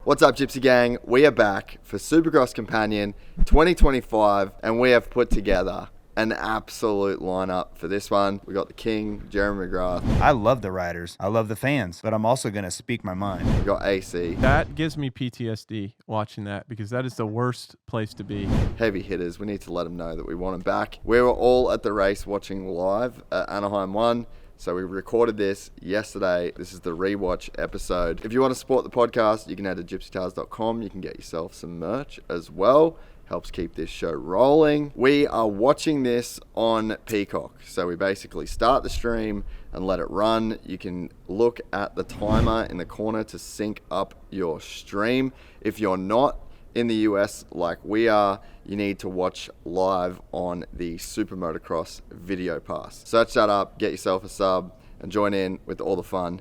What's up, Gypsy Gang? We are back for Supercross Companion 2025, and we have put together an absolute lineup for this one. We got the King, Jeremy McGrath. I love the riders. I love the fans, but I'm also going to speak my mind. We got AC. That gives me PTSD watching that because that is the worst place to be. Heavy hitters. We need to let them know that we want them back. We were all at the race watching live at Anaheim 1. So we recorded this yesterday. This is the Rewatch episode. If you want to support the podcast, you can head to gypsytalespodcast.com. You can get yourself some merch as well. Helps keep this show rolling. We are watching this on Peacock. So we basically start the stream and let it run. You can look at the timer in the corner to sync up your stream. If you're not in the US like we are, you need to watch live on the Supermotocross Video Pass. Search that up, get yourself a sub, and join in with all the fun.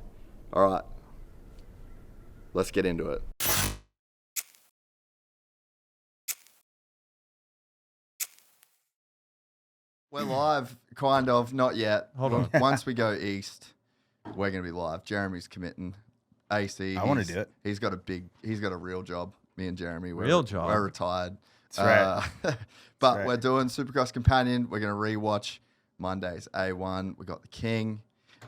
All right, let's get into it. We're live, kind of, not yet. Hold on. Once we go east, we're going to be live. Jeremy's committing. AC. I want to do it. He's got a real job. Me and Jeremy. Real job. We're retired. That's right. But right. we're doing Supercross Companion. We're going to rewatch Monday's A1. We got the King,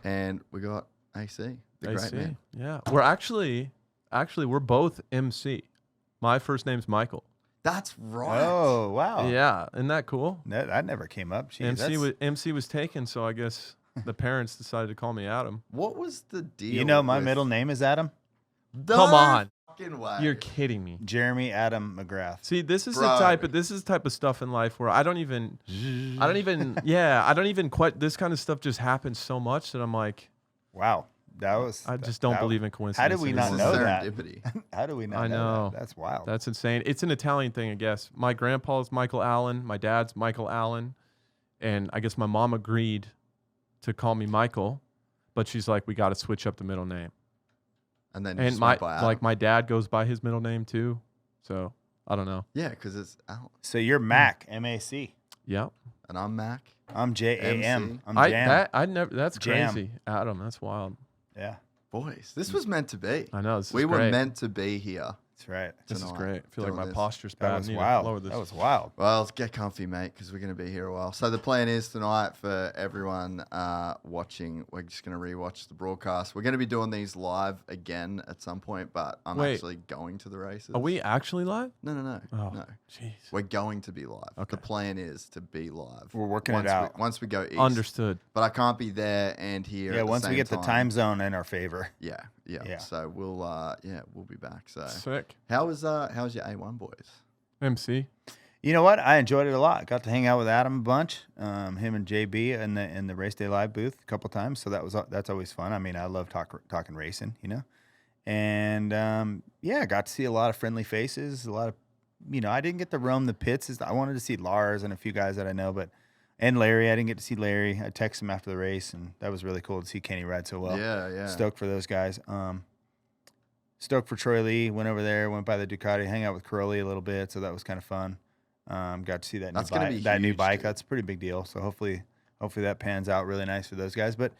and we got AC, the great man. Yeah. We're actually we're both MC. My first name's Michael. That's right. Oh, wow. Yeah. Isn't that cool? That never came up. Jeez, MC was taken, so I guess the parents decided to call me Adam. What was the deal? You know, my with middle name is Adam. Come on. Fucking way. You're kidding me. Jeremy Adam McGrath. See, this is Bro. the type of stuff in life where I don't even quite, this kind of stuff just happens so much that I'm like, Wow. I just don't believe in coincidence. How did we not anymore. know that? Serendipity. How do we not I know. that? That's wild. That's insane. It's an Italian thing, I guess. My grandpa's Michael Allen. My dad's Michael Allen. And I guess my mom agreed to call me Michael, but she's like, we got to switch up the middle name. And then And my dad goes by his middle name too. So I don't know. yeah, because it's Al. So you're Mac, M-A-C. Yep. And I'm Mac. I'm J-A-M. MC. I'm Jam. That's Jam. crazy. Adam, that's wild. Yeah, Boys, this was meant to be. I know. We were meant to be here. that's right. This is tonight great. I feel like doing my this. posture's That bad. was I need to wild. lower this. That was wild. Well, let's get comfy, mate, because we're going to be here a while. So the plan is tonight for everyone watching, we're just going to rewatch the broadcast. We're going to be doing these live again at some point, but I'm actually going to the races. Are we actually live? No. Oh, No. jeez. We're going to be live. Okay. The plan is to be live. We're working once it out. once we go east. Understood. But I can't be there and here. Yeah, at the once we same get the time zone in our favor. Yeah. So we'll be back. So Sick. how's your A1 boys? MC. You know what? I enjoyed it a lot. Got to hang out with Adam a bunch, him and JB in the Race Day Live booth a couple times. So that's always fun. I mean, I love talking racing, you know. And got to see a lot of friendly faces. A lot of, I didn't get to roam the pits. I wanted to see Lars and a few guys that I know, and Larry. I didn't get to see Larry. I texted him after the race, and that was really cool to see Kenny ride so well. Yeah. Stoked for those guys. Stoked for Troy Lee. Went over there, went by the Ducati, hang out with Curly a little bit, so that was kind of fun. Got to see that new bike. Dude. That's a pretty big deal. So hopefully that pans out really nice for those guys. But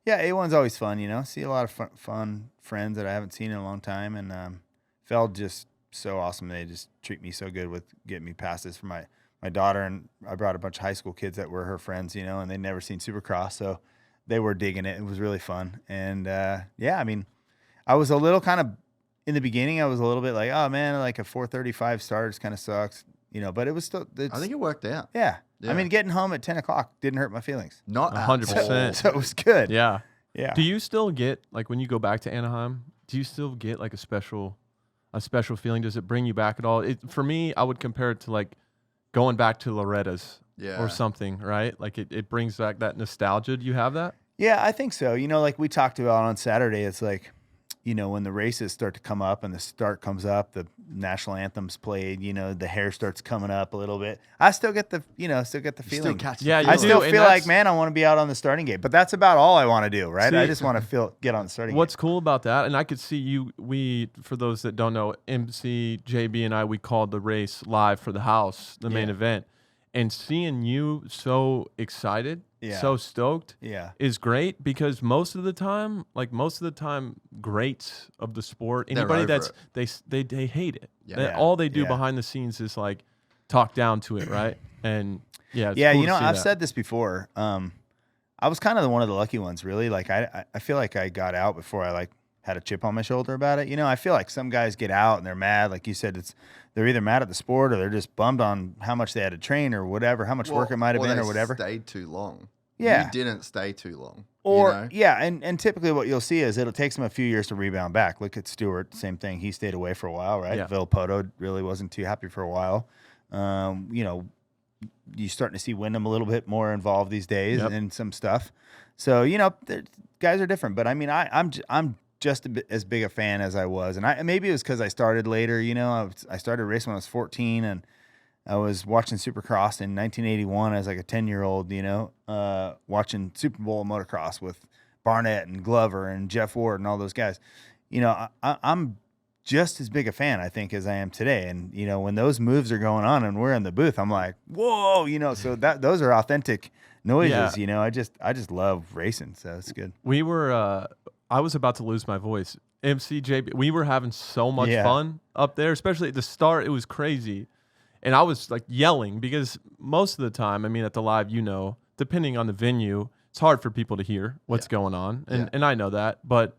yeah, A1's always fun. See a lot of fun friends that I haven't seen in a long time, and felt just so awesome. They just treat me so good with getting me passes for my daughter, and I brought a bunch of high school kids that were her friends, and they'd never seen Supercross, so they were digging it. It was really fun. And I mean, I was a little kind of, in the beginning, I was a little bit like, oh man, like a 4:35 start just kind of sucks, but it was still, I think it worked out. Yeah. I mean, getting home at 10 o'clock didn't hurt my feelings. Not 100%. So it was good. Yeah. Yeah. Do you still get, like, when you go back to Anaheim, do you still get like a special feeling? Does it bring you back at all? For me, I would compare it to like going back to Loretta's or something, right? Like it brings back that nostalgia. Do you have that? Yeah, I think so. Like we talked about on Saturday, it's like, when the races start to come up and the start comes up, the national anthem's played, the hair starts coming up a little bit. I still get the, feeling. Still catch Yeah, the I do, still and feel like, man, I want to be out on the starting gate. But that's about all I want to do, right? See, I just want to get on the starting What's gate. cool about that, and I could see for those that don't know, MC, JB, and I, we called the race live for the house, the main event. And seeing you so excited, so stoked, is great because most of the time, greats of the sport, anybody that's they hate it. All they do behind the scenes is like talk down to it, right? And it's cool I've said this before. I was kind of one of the lucky ones, really. Like I feel like I got out before I had a chip on my shoulder about it. I feel like some guys get out and they're mad. Like you said, they're either mad at the sport or they're just bummed on how much they had to train or whatever, how much work it might have been or whatever. Stayed too long. Yeah. You didn't stay too long. Or, and typically what you'll see is it'll take them a few years to rebound back. Look at Stewart, same thing. He stayed away for a while, right? Yeah. Villopoto really wasn't too happy for a while. You're starting to see Wyndham a little bit more involved these days in some stuff. So, guys are different. But, I mean, I'm just as big a fan as I was. And maybe it was because I started later. I started racing when I was 14, and I was watching Supercross in 1981 as like a 10-year-old, watching Super Bowl motocross with Barnett and Glover and Jeff Ward and all those guys. I'm just as big a fan, I think, as I am today. And, when those moves are going on and we're in the booth, I'm like, whoa, so those are authentic noises, I just love racing. So it's good. We were, I was about to lose my voice. MCJB, we were having so much fun up there, especially at the start. It was crazy. And I was like yelling because most of the time, I mean, at the live, depending on the venue, it's hard for people to hear what's going on. And I know that. But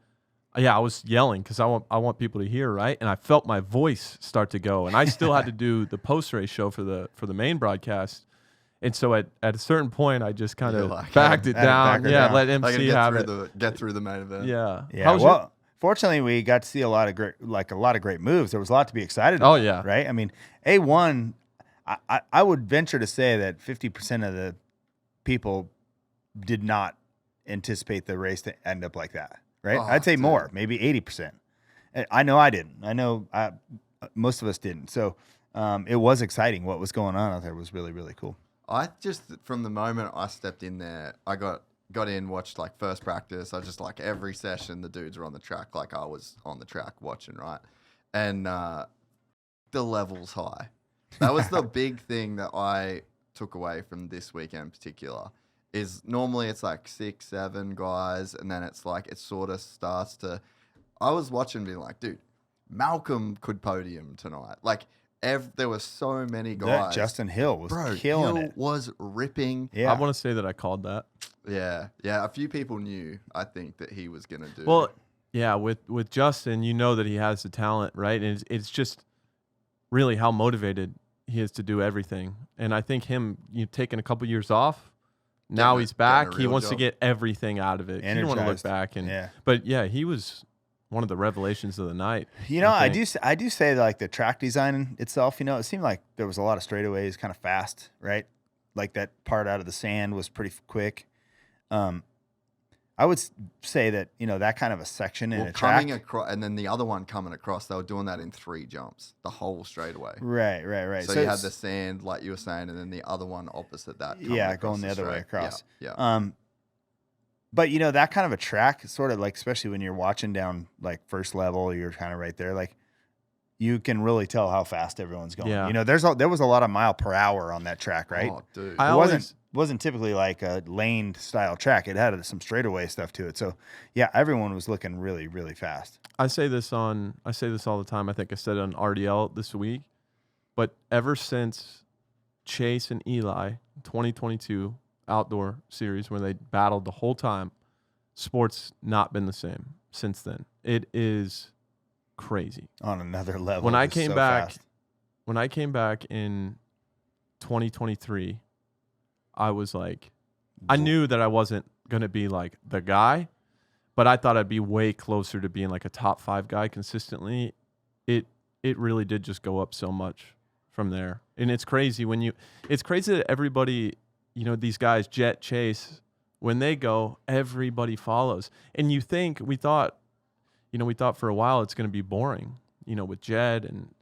I was yelling because I want people to hear, right? And I felt my voice start to go. And I still had to do the post-race show for the main broadcast. And so at a certain point, I just kind of backed it down. Let MC have it. Get through the main event. Yeah. Fortunately, we got to see a lot of great moves. There was a lot to be excited about. Oh, yeah. Right? I mean, A1, I would venture to say that 50% of the people did not anticipate the race to end up like that, right? I'd say more, maybe 80%. I know I didn't. I know most of us didn't. So it was exciting. What was going on out there was really, really cool. I just, from the moment I stepped in there, I got in, watched like first practice. I just every session the dudes were on the track, like I was on the track watching, right? And the level's high. That was the big thing that I took away from this weekend in particular. Is normally it's like 6, 7 guys, and then it's like it sort of starts to. I was watching, being like, dude, Malcolm could podium tonight. Like. There were so many guys. Justin Hill was killing it. Was ripping. Yeah. I want to say that I called that. Yeah. A few people knew, I think, that he was going to do. Well, yeah, with Justin, that he has the talent, right? And it's just really how motivated he is to do everything. And I think him, taking a couple years off, now he's back. He wants to get everything out of it. He didn't want to look back. But he was one of the revelations of the night. I do say that, the track design itself, it seemed like there was a lot of straightaways, kind of fast, right? Like that part out of the sand was pretty quick. I would say that, that kind of a section in a track. Coming across, and then the other one coming across, they were doing that in 3 jumps, the whole straightaway. Right. So you had the sand, like you were saying, and then the other one opposite that. Going the other way across. Yeah. But, that kind of a track, sort of especially when you're watching down, first level, you're kind of right there. You can really tell how fast everyone's going. Yeah. There was a lot of mile per hour on that track, right? Oh, dude. It wasn't typically like a laned style track. It had some straightaway stuff to it. So, everyone was looking really, really fast. I say this all the time. I think I said it on RDL this week. But ever since Chase and Eli, 2022 outdoor series where they battled the whole time, sports not been the same since then. It is crazy on another level. When I came back in 2023, I was like, I knew that I wasn't gonna be like the guy, but I thought I'd be way closer to being like a top 5 guy consistently. It really did just go up so much from there, and it's crazy it's crazy that everybody. These guys, Jett, Chase, when they go, everybody follows. And we thought for a while it's going to be boring, with Jett and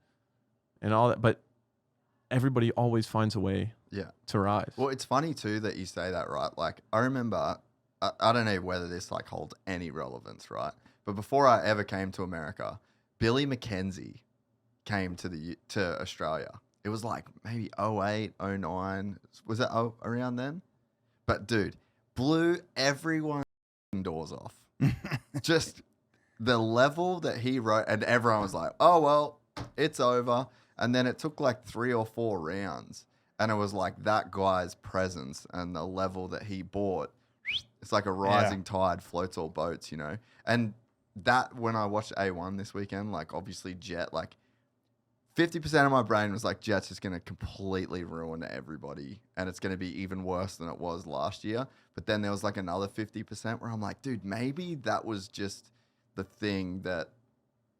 all that. But everybody always finds a way to rise. Well, it's funny, too, that you say that, right? I remember, I don't know whether this, holds any relevance, right? But before I ever came to America, Billy McKenzie came to Australia. It was like maybe 08, 09. Was it around then? But dude, blew everyone's doors off. Just the level that he rode, and everyone was like, oh, well, it's over. And then it took like 3 or 4 rounds. And it was like that guy's presence and the level that he brought. It's like a rising tide floats all boats, you know? And that, when I watched A1 this weekend, like obviously Jett, like 50% of my brain was like, Jett's just going to completely ruin everybody. And it's going to be even worse than it was last year. But then there was like another 50% where I'm like, dude, maybe that was just the thing that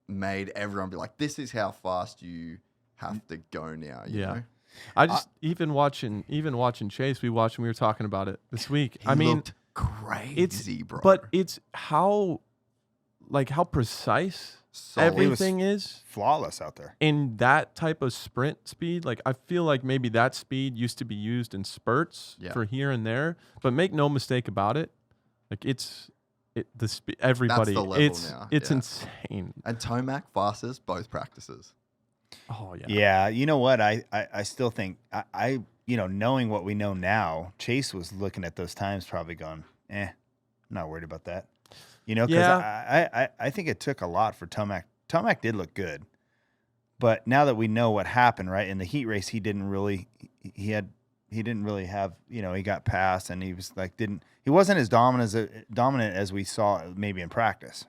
made everyone be like, this is how fast you have to go now, you know? I just even watching Chase, we were talking about it this week. I mean, looked crazy, bro. But it's how precise everything is. Flawless out there. In that type of sprint speed, like I feel like maybe that speed used to be used in spurts for here and there, but make no mistake about it, like everybody, that's the level now. It's insane. And Tomac fastest both practices. Oh yeah. Yeah, you know what? I still think I knowing what we know now, Chase was looking at those times probably going, I'm not worried about that. You know, because I think it took a lot for Tomac. Tomac did look good, but now that we know what happened, right, in the heat race, he didn't really have, he got past, and he was like he wasn't as dominant as we saw maybe in practice,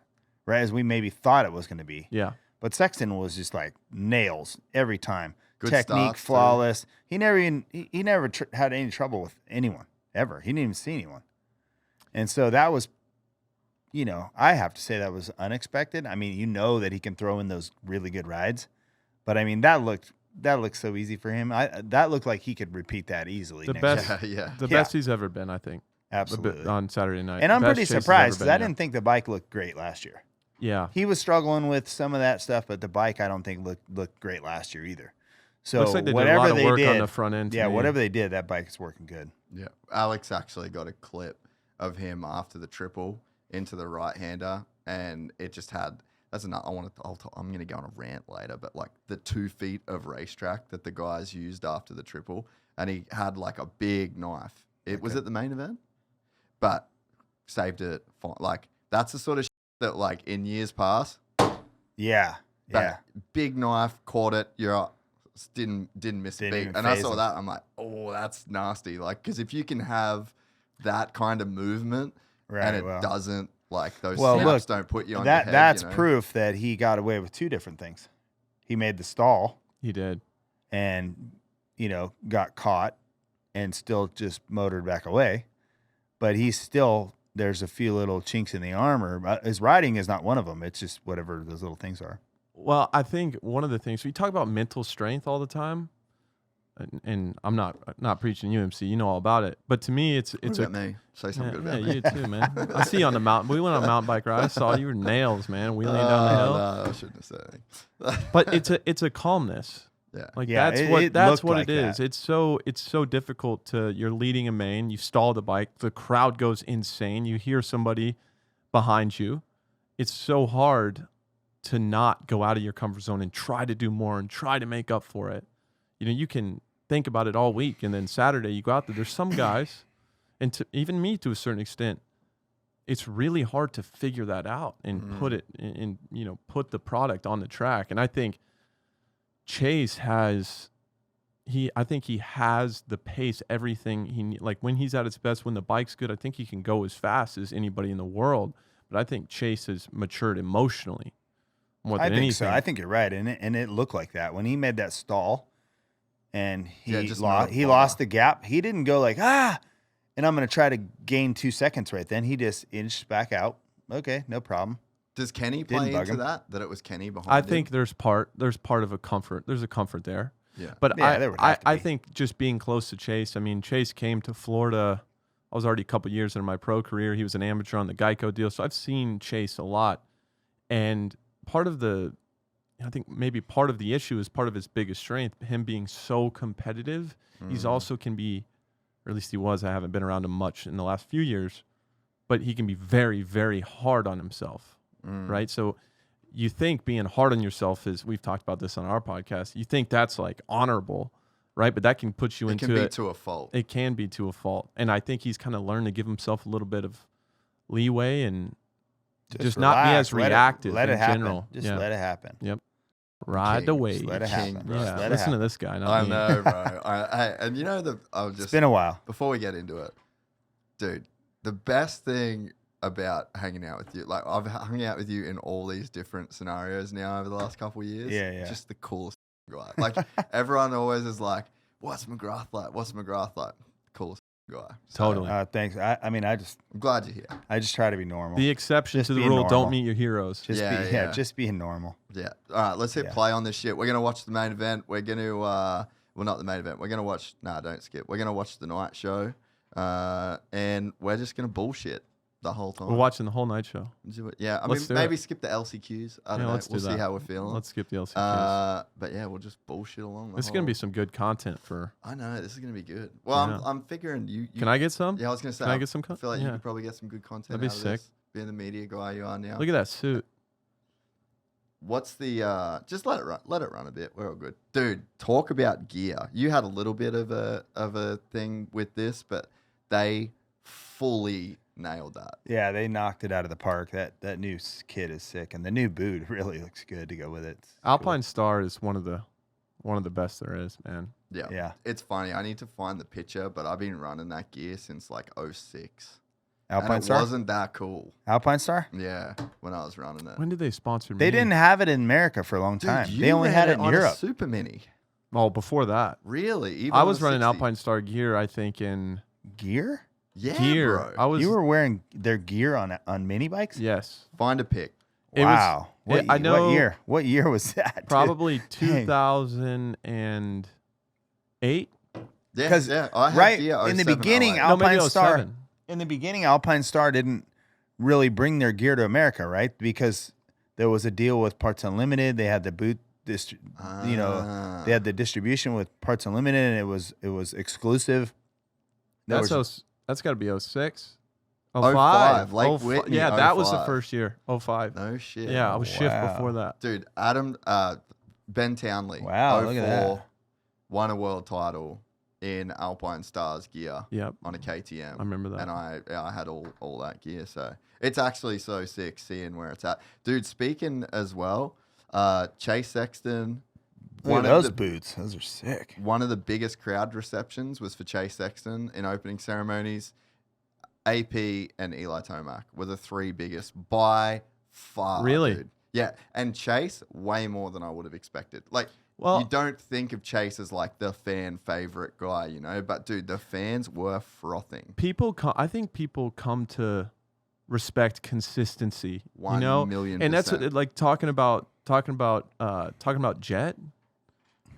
right, as we maybe thought it was going to be. Yeah. But Sexton was just like nails every time. Good Technique starts, flawless. He never had any trouble with anyone ever. He didn't even see anyone. And so that was, I have to say that was unexpected. I mean, that he can throw in those really good rides, but I mean that looked so easy for him. That looked like he could repeat that easily. The next best, year. the best he's ever been, I think. Absolutely. On Saturday night, and I'm Best pretty Chase has surprised ever because I been, didn't think the bike looked great last year. Yeah. He was struggling with some of that stuff, but the bike I don't think looked great last year either. So Looks like they did whatever a lot of they work did on the front end. To me. whatever they did, that bike is working good. Yeah. Alex actually got a clip of him after the triple into the right-hander, and it just had I'm going to go on a rant later, but like the 2 feet of racetrack that the guys used after the triple, and he had like a big knife. Was it the main event? But saved it. Like that's the sort of that like in years past. Yeah. Big knife, caught it. You're up. Didn't miss a beat. And I saw that. I'm like, oh, that's nasty. Like, because if you can have that kind of movement and it doesn't, like those snaps don't put you on your head. That's proof that he got away with 2 different things. He made the stall. He did. And, got caught and still just motored back away. But there's a few little chinks in the armor. His riding is not one of them. It's just whatever those little things are. Well, I think one of the things we talk about mental strength all the time, and I'm not preaching UMC, all about it. But to me, it's me. Say something good about me. You too, man. I see you on the mountain. We went on a mountain bike ride. I saw you were nails, man, wheeling down the hill. No, I shouldn't have said anything. But it's a calmness. Yeah. That's what it is. It's so difficult you're leading a main, you stall the bike, the crowd goes insane, you hear somebody behind you. It's so hard to not go out of your comfort zone and try to do more and try to make up for it. You can think about it all week, and then Saturday you go out there. There's some guys, and even me to a certain extent, it's really hard to figure that out and put it in, put the product on the track. And I think Chase has the pace, everything he need. Like when he's at his best, when the bike's good, I think he can go as fast as anybody in the world. But I think Chase has matured emotionally more than anything. So. I think you're right, and it looked like that when he made that stall, and he lost the gap. He didn't go like and I'm going to try to gain 2 seconds right then. He just inched back out. Okay, no problem. Does Kenny play into that it was Kenny behind I think there's part of a comfort. There's a comfort there. Yeah. But I think just being close to Chase, I mean, Chase came to Florida. I was already a couple years into my pro career. He was an amateur on the Geico deal. So I've seen Chase a lot. And I think maybe part of the issue is part of his biggest strength, him being so competitive. He's also can be, or at least he was, I haven't been around him much in the last few years, but he can be very, very hard on himself. Right? So you think being hard on yourself is, we've talked about this on our podcast, you think that's like honorable, right? But that can put you into it. It can be to a fault. It can be to a fault. And I think he's kind of learned to give himself a little bit of leeway and just not be as reactive in general. Just let it happen. Yep. Ride the wave. Let it happen. Yeah. Listen to this guy. I know, bro. And you know, it's been a while. Before we get into it, dude, the best thing about hanging out with you, like I've hung out with you in all these different scenarios now over the last couple of years. Yeah. Just the coolest guy. Like everyone always is like, "What's McGrath like? What's McGrath like?" Coolest guy. Totally. Thanks. I'm glad you're here. I just try to be normal. The exception to the rule: don't meet your heroes. Just being normal. Yeah. All right. Let's hit play on this shit. We're gonna watch the main event. We're gonna well, not the main event. We're gonna watch. Don't skip. We're gonna watch the night show, and we're just gonna bullshit the whole time. We're watching the whole night show. Yeah, I mean, maybe skip the LCQs. I don't know. We'll see how we're feeling. Let's skip the LCQs. But yeah, we'll just bullshit along. This is going to be some good content for... I know, this is going to be good. Well, I'm figuring you... Can I get some? Yeah, I was going to say... Can I get some I feel like you could probably get some good content. That'd be sick. This, being the media guy you are now. Look at that suit. What's the... just let it run. Let it run a bit. We're all good. Dude, talk about gear. You had a little bit of a thing with this, but they fully... nailed that. Yeah, they knocked it out of the park. That new kit is sick, and the new boot really looks good to go with it. It's Alpine cool. Star is one of the best there is, man. Yeah. It's funny. I need to find the picture, but I've been running that gear since like 06. Alpine Star wasn't that cool. Alpine Star? Yeah, when I was running it. When did they sponsor me? They didn't have it in America for a long time. Dude, they only had it in on Europe. A Super Mini. Oh, before that. Really? Even I was running Alpine Star gear, I think, in... Gear? Yeah, gear. bro. You were wearing their gear on mini bikes? Yes. Find a pic. Wow. I know. What year? What year was that? Probably 2008. Because right in the beginning, Alpine Star. In the beginning, Alpine Star didn't really bring their gear to America, right? Because there was a deal with Parts Unlimited. They had the boot. They had the distribution with Parts Unlimited, and it was exclusive. That's got to be 06. 05. Lake Whitney, yeah, that was the 05. first year. 05. No shit. Yeah, I was shift before that. Dude, Ben Townley. Wow, look at that. Won a world title in Alpine Stars gear. Yep. On a KTM. I remember that. And I had all that gear. So it's actually so sick seeing where it's at. Dude, speaking as well, Chase Sexton. Look at those boots. Those are sick. One of the biggest crowd receptions was for Chase Sexton in opening ceremonies. AP and Eli Tomac were the three biggest by far. Really? Dude. Yeah. And Chase, way more than I would have expected. Like, you don't think of Chase as like the fan favorite guy, you know? But, dude, the fans were frothing. I think people come to respect consistency. 1 million%. And that's what, like talking about Jett.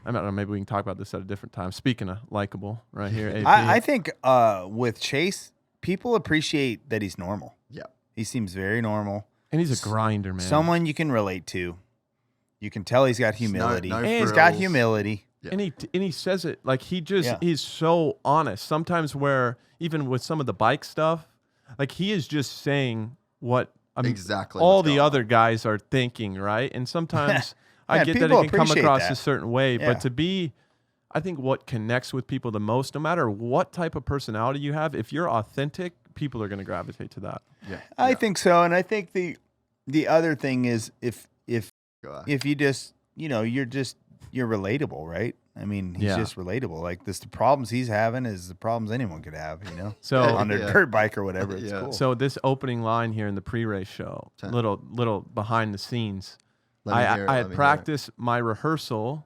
I don't know. Maybe we can talk about this at a different time. Speaking of likable, right here. AP. I think with Chase, people appreciate that he's normal. Yeah, he seems very normal, and he's a grinder, man. Someone you can relate to. You can tell he's got humility. No he's got humility. Yeah. And he says it like he's so honest. Sometimes where even with some of the bike stuff, like he is just saying what exactly all the other guys are thinking, right? And sometimes I get that it can come across a certain way, but to be, I think what connects with people the most, no matter what type of personality you have, if you're authentic, people are going to gravitate to that. Yeah, I think so, and I think the other thing is if you just you're relatable, right? I mean, he's just relatable. Like the problems he's having is the problems anyone could have, you know. So on their dirt bike or whatever, it's cool. So this opening line here in the pre-race show, little behind the scenes. I had practiced my rehearsal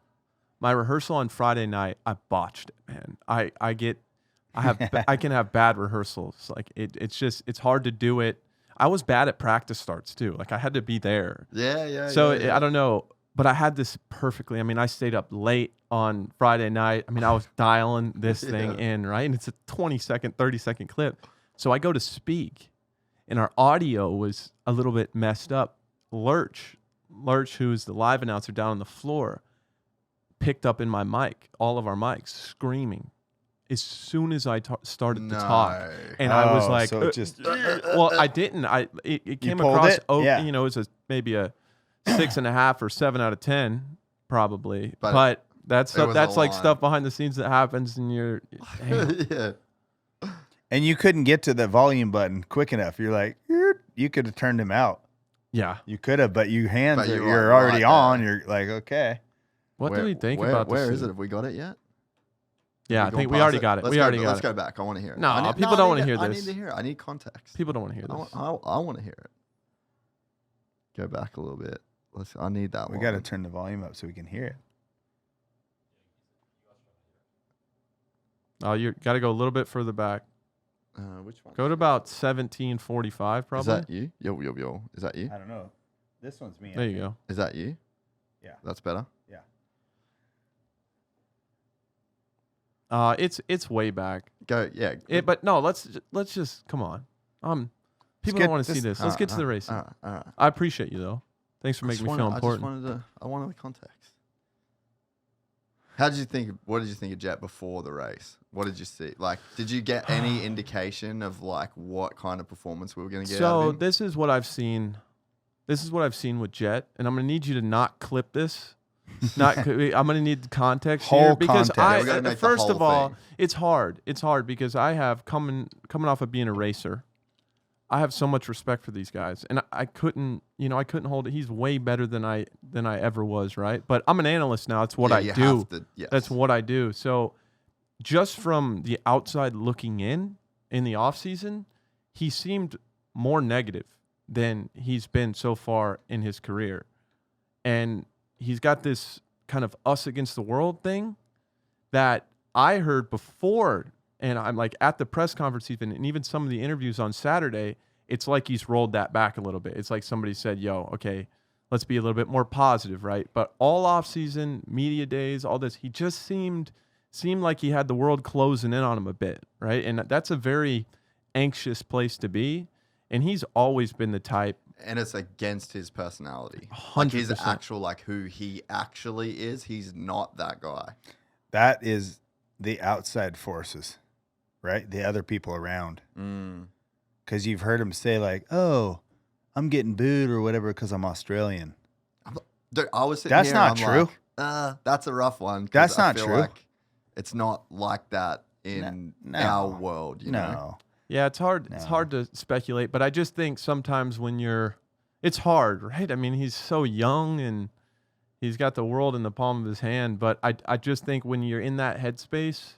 on Friday night. I botched it, man. I can have bad rehearsals. Like it's hard to do it. I was bad at practice starts too. Like I had to be there. Yeah. So I don't know, but I had this perfectly. I mean, I stayed up late on Friday night. I mean, I was dialing this thing in, right? And it's a 20-second, 30-second clip. So I go to speak, and our audio was a little bit messed up. Lurch, who is the live announcer down on the floor, picked up in my mic, all of our mics, screaming as soon as I started to talk. And I was like, so it just well, I didn't. It came pulled across, it? Yeah. it was maybe a 6.5 or 7 out of 10, probably. But that's like stuff behind the scenes that happens, and you're yeah. And you couldn't get to the volume button quick enough. You're like, you could have turned him out. Yeah, you could have, but you're you're already right on. there. You're like, okay. What do we think about this? Where is it? Have we got it yet? Yeah, I think we already got it. Let's go back. I want to hear it. No, people don't want to hear this. I need to hear it. I need context. People don't want to hear this. I want to hear it. Go back a little bit. I need that one. We got to turn the volume up so we can hear it. Oh, you got to go a little bit further back. Which one? Go to about 1745, probably. Is that you? Yo. Is that you? I don't know. This one's me. There you go. Is that you? Yeah. That's better? Yeah. It's way back. Go, yeah. But no, let's just come on. People don't want to see this. Let's get to the racing. All right. I appreciate you though. Thanks for making me feel important. I wanted the context. What did you think of Jett before the race? What did you see? Like, did you get any indication of like what kind of performance we were going to get out of him? This is what I've seen. This is what I've seen with Jett, and I'm going to need you to not clip this. I'm going to need context here because first of all, it's hard. It's hard because I have coming off of being a racer. I have so much respect for these guys, and I couldn't hold it. He's way better than I ever was, right? But I'm an analyst now. It's what I do. Yes. That's what I do. So just from the outside looking in the off season, he seemed more negative than he's been so far in his career, and he's got this kind of us against the world thing that I heard before. And I'm like at the press conference and even some of the interviews on Saturday, it's like he's rolled that back a little bit. It's like somebody said, yo, okay, let's be a little bit more positive, right? But all off season, media days, all this, he just seemed like he had the world closing in on him a bit, right? And that's a very anxious place to be. And he's always been the type. And it's against his personality. 100%. Like his actual, like who he actually is. He's not that guy. That is the outside forces. Right? The other people around. Because you've heard him say like, oh, I'm getting booed or whatever because I'm Australian. Dude, I was sitting That's here not and I'm true. like, that's a rough one. That's I not feel true. Like it's not like that in our world, you know? Yeah, it's hard. It's hard to speculate, but I just think sometimes when it's hard, right? I mean, he's so young and he's got the world in the palm of his hand, but I just think when you're in that headspace,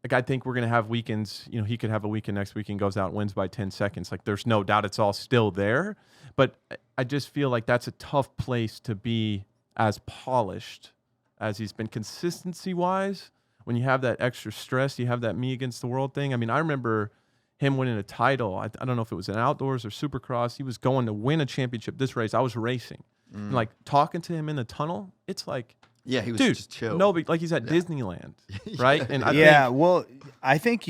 like, I think we're going to have weekends, he could have a weekend next weekend, goes out and wins by 10 seconds. Like, there's no doubt it's all still there. But I just feel like that's a tough place to be as polished as he's been consistency-wise. When you have that extra stress, you have that me against the world thing. I mean, I remember him winning a title. I don't know if it was in outdoors or Supercross. He was going to win a championship this race. I was racing. And, like, talking to him in the tunnel, it's like, yeah, he was just chill. No, like he's at Disneyland, right? And I think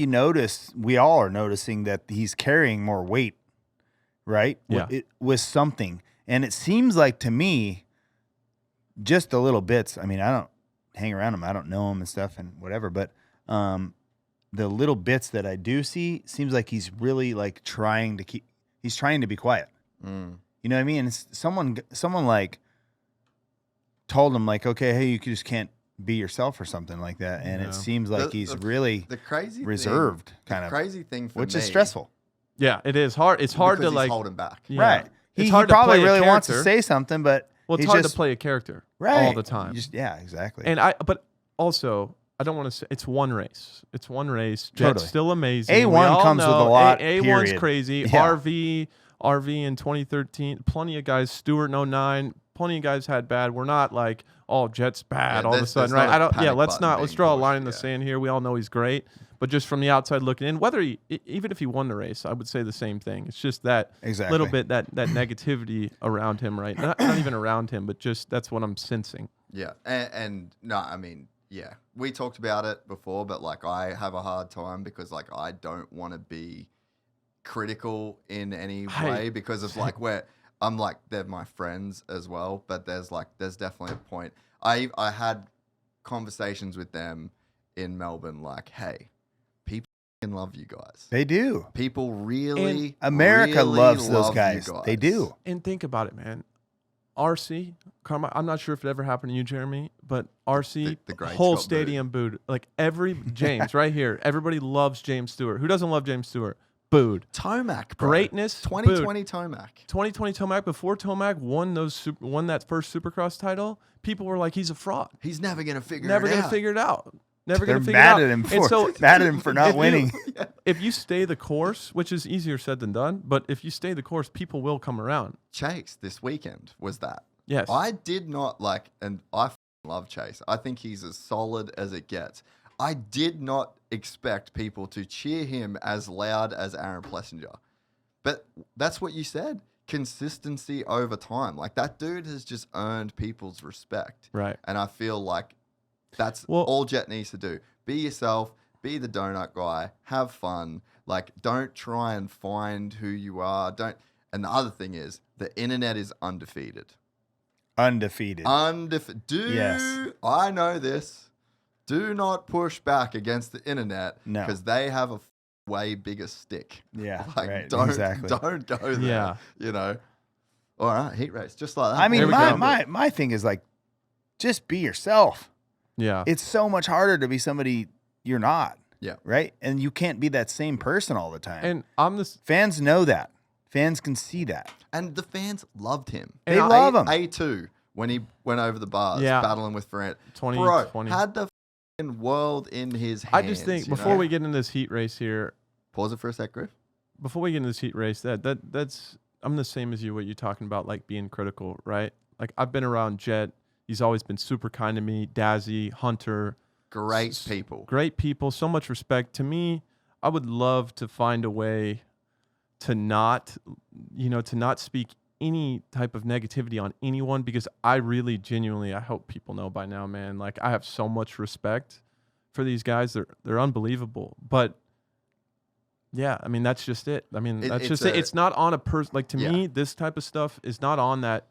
we all are noticing that he's carrying more weight, right? Yeah. With something. And it seems like to me, just the little bits. I mean, I don't hang around him. I don't know him and stuff and whatever. But the little bits that I do see, seems like he's really like he's trying to be quiet. You know what I mean? And someone like told him like, okay, hey, you just can't be yourself or something like that. And it seems like he's really the crazy reserved thing, kind of crazy thing for which me, is stressful. Yeah, it is hard. It's hard because to he's like hold him back. Yeah. Right. It's He hard to probably play a really wants to character. say something, but Well, it's hard to play a character all the time. Yeah, exactly. But also, I don't want to say it's one race. It's one race. Totally. Jett's still amazing. A1 We all comes know with a lot, A1's period. crazy. Yeah. RV in 2013. Plenty of guys. Stewart in 09. Plenty of guys had bad. We're not like, oh, Jett's bad all of a sudden, right? Let's draw a line in the sand here. We all know he's great. But just from the outside looking in, even if he won the race, I would say the same thing. It's just that little bit that negativity around him, right? Not even around him, but just that's what I'm sensing. Yeah, and no, I mean, yeah, we talked about it before, but like I have a hard time because like I don't want to be critical in any way because of like where I'm like they're my friends as well, but there's definitely a point. I had conversations with them in Melbourne, like, hey, people love you guys. They do. People really, America really loves those love guys. you guys. They do. And think about it, man. RC, I'm not sure if it ever happened to you, Jeremy, but RC, the greats whole got stadium booed. Like James right here. Everybody loves James Stewart. Who doesn't love James Stewart? Booed. Tomac, bro. Greatness. 2020 Tomac. 2020 Tomac. Before Tomac won that first Supercross title, people were like, he's a fraud. He's never gonna figure Never it gonna out. figure it out. Never They're gonna figure it out. mad at him for not winning. If you stay the course, which is easier said than done, but if you stay the course, people will come around. Chase this weekend was that. Yes. I did not like, and I love Chase. I think he's as solid as it gets. I did not expect people to cheer him as loud as Aaron Plessinger. But that's what you said. Consistency over time. Like, that dude has just earned people's respect. Right. And I feel like that's all Jett needs to do. Be yourself. Be the donut guy. Have fun. Like, don't try and find who you are. And the other thing is, the internet is undefeated. Undefeated. Yes. I know this. Do not push back against the internet because they have a way bigger stick. Yeah, like, right. Don't go there. Yeah. You know. All right, heat race, just like that. I mean, my thing is like, just be yourself. Yeah. It's so much harder to be somebody you're not. Yeah. Right? And you can't be that same person all the time. And fans know that. Fans can see that. And the fans loved him. They love him. A2 when he went over the bars, battling with Ferrand. 2020. Bro, had the world in his hands. I just think before we get into this heat race here, pause it for a sec, Griff. Before we get into this heat race, that's I'm the same as you. What you're talking about, like being critical, right? Like I've been around Jett. He's always been super kind to me. Dazzy, Hunter, great people, so much respect. To me, I would love to find a way to not speak any type of negativity on anyone, because I really genuinely, I hope people know by now, man, like I have so much respect for these guys. They're unbelievable. But yeah, I mean, that's just it. I mean, that's just it. It's not on a person, like to me, this type of stuff is not on that.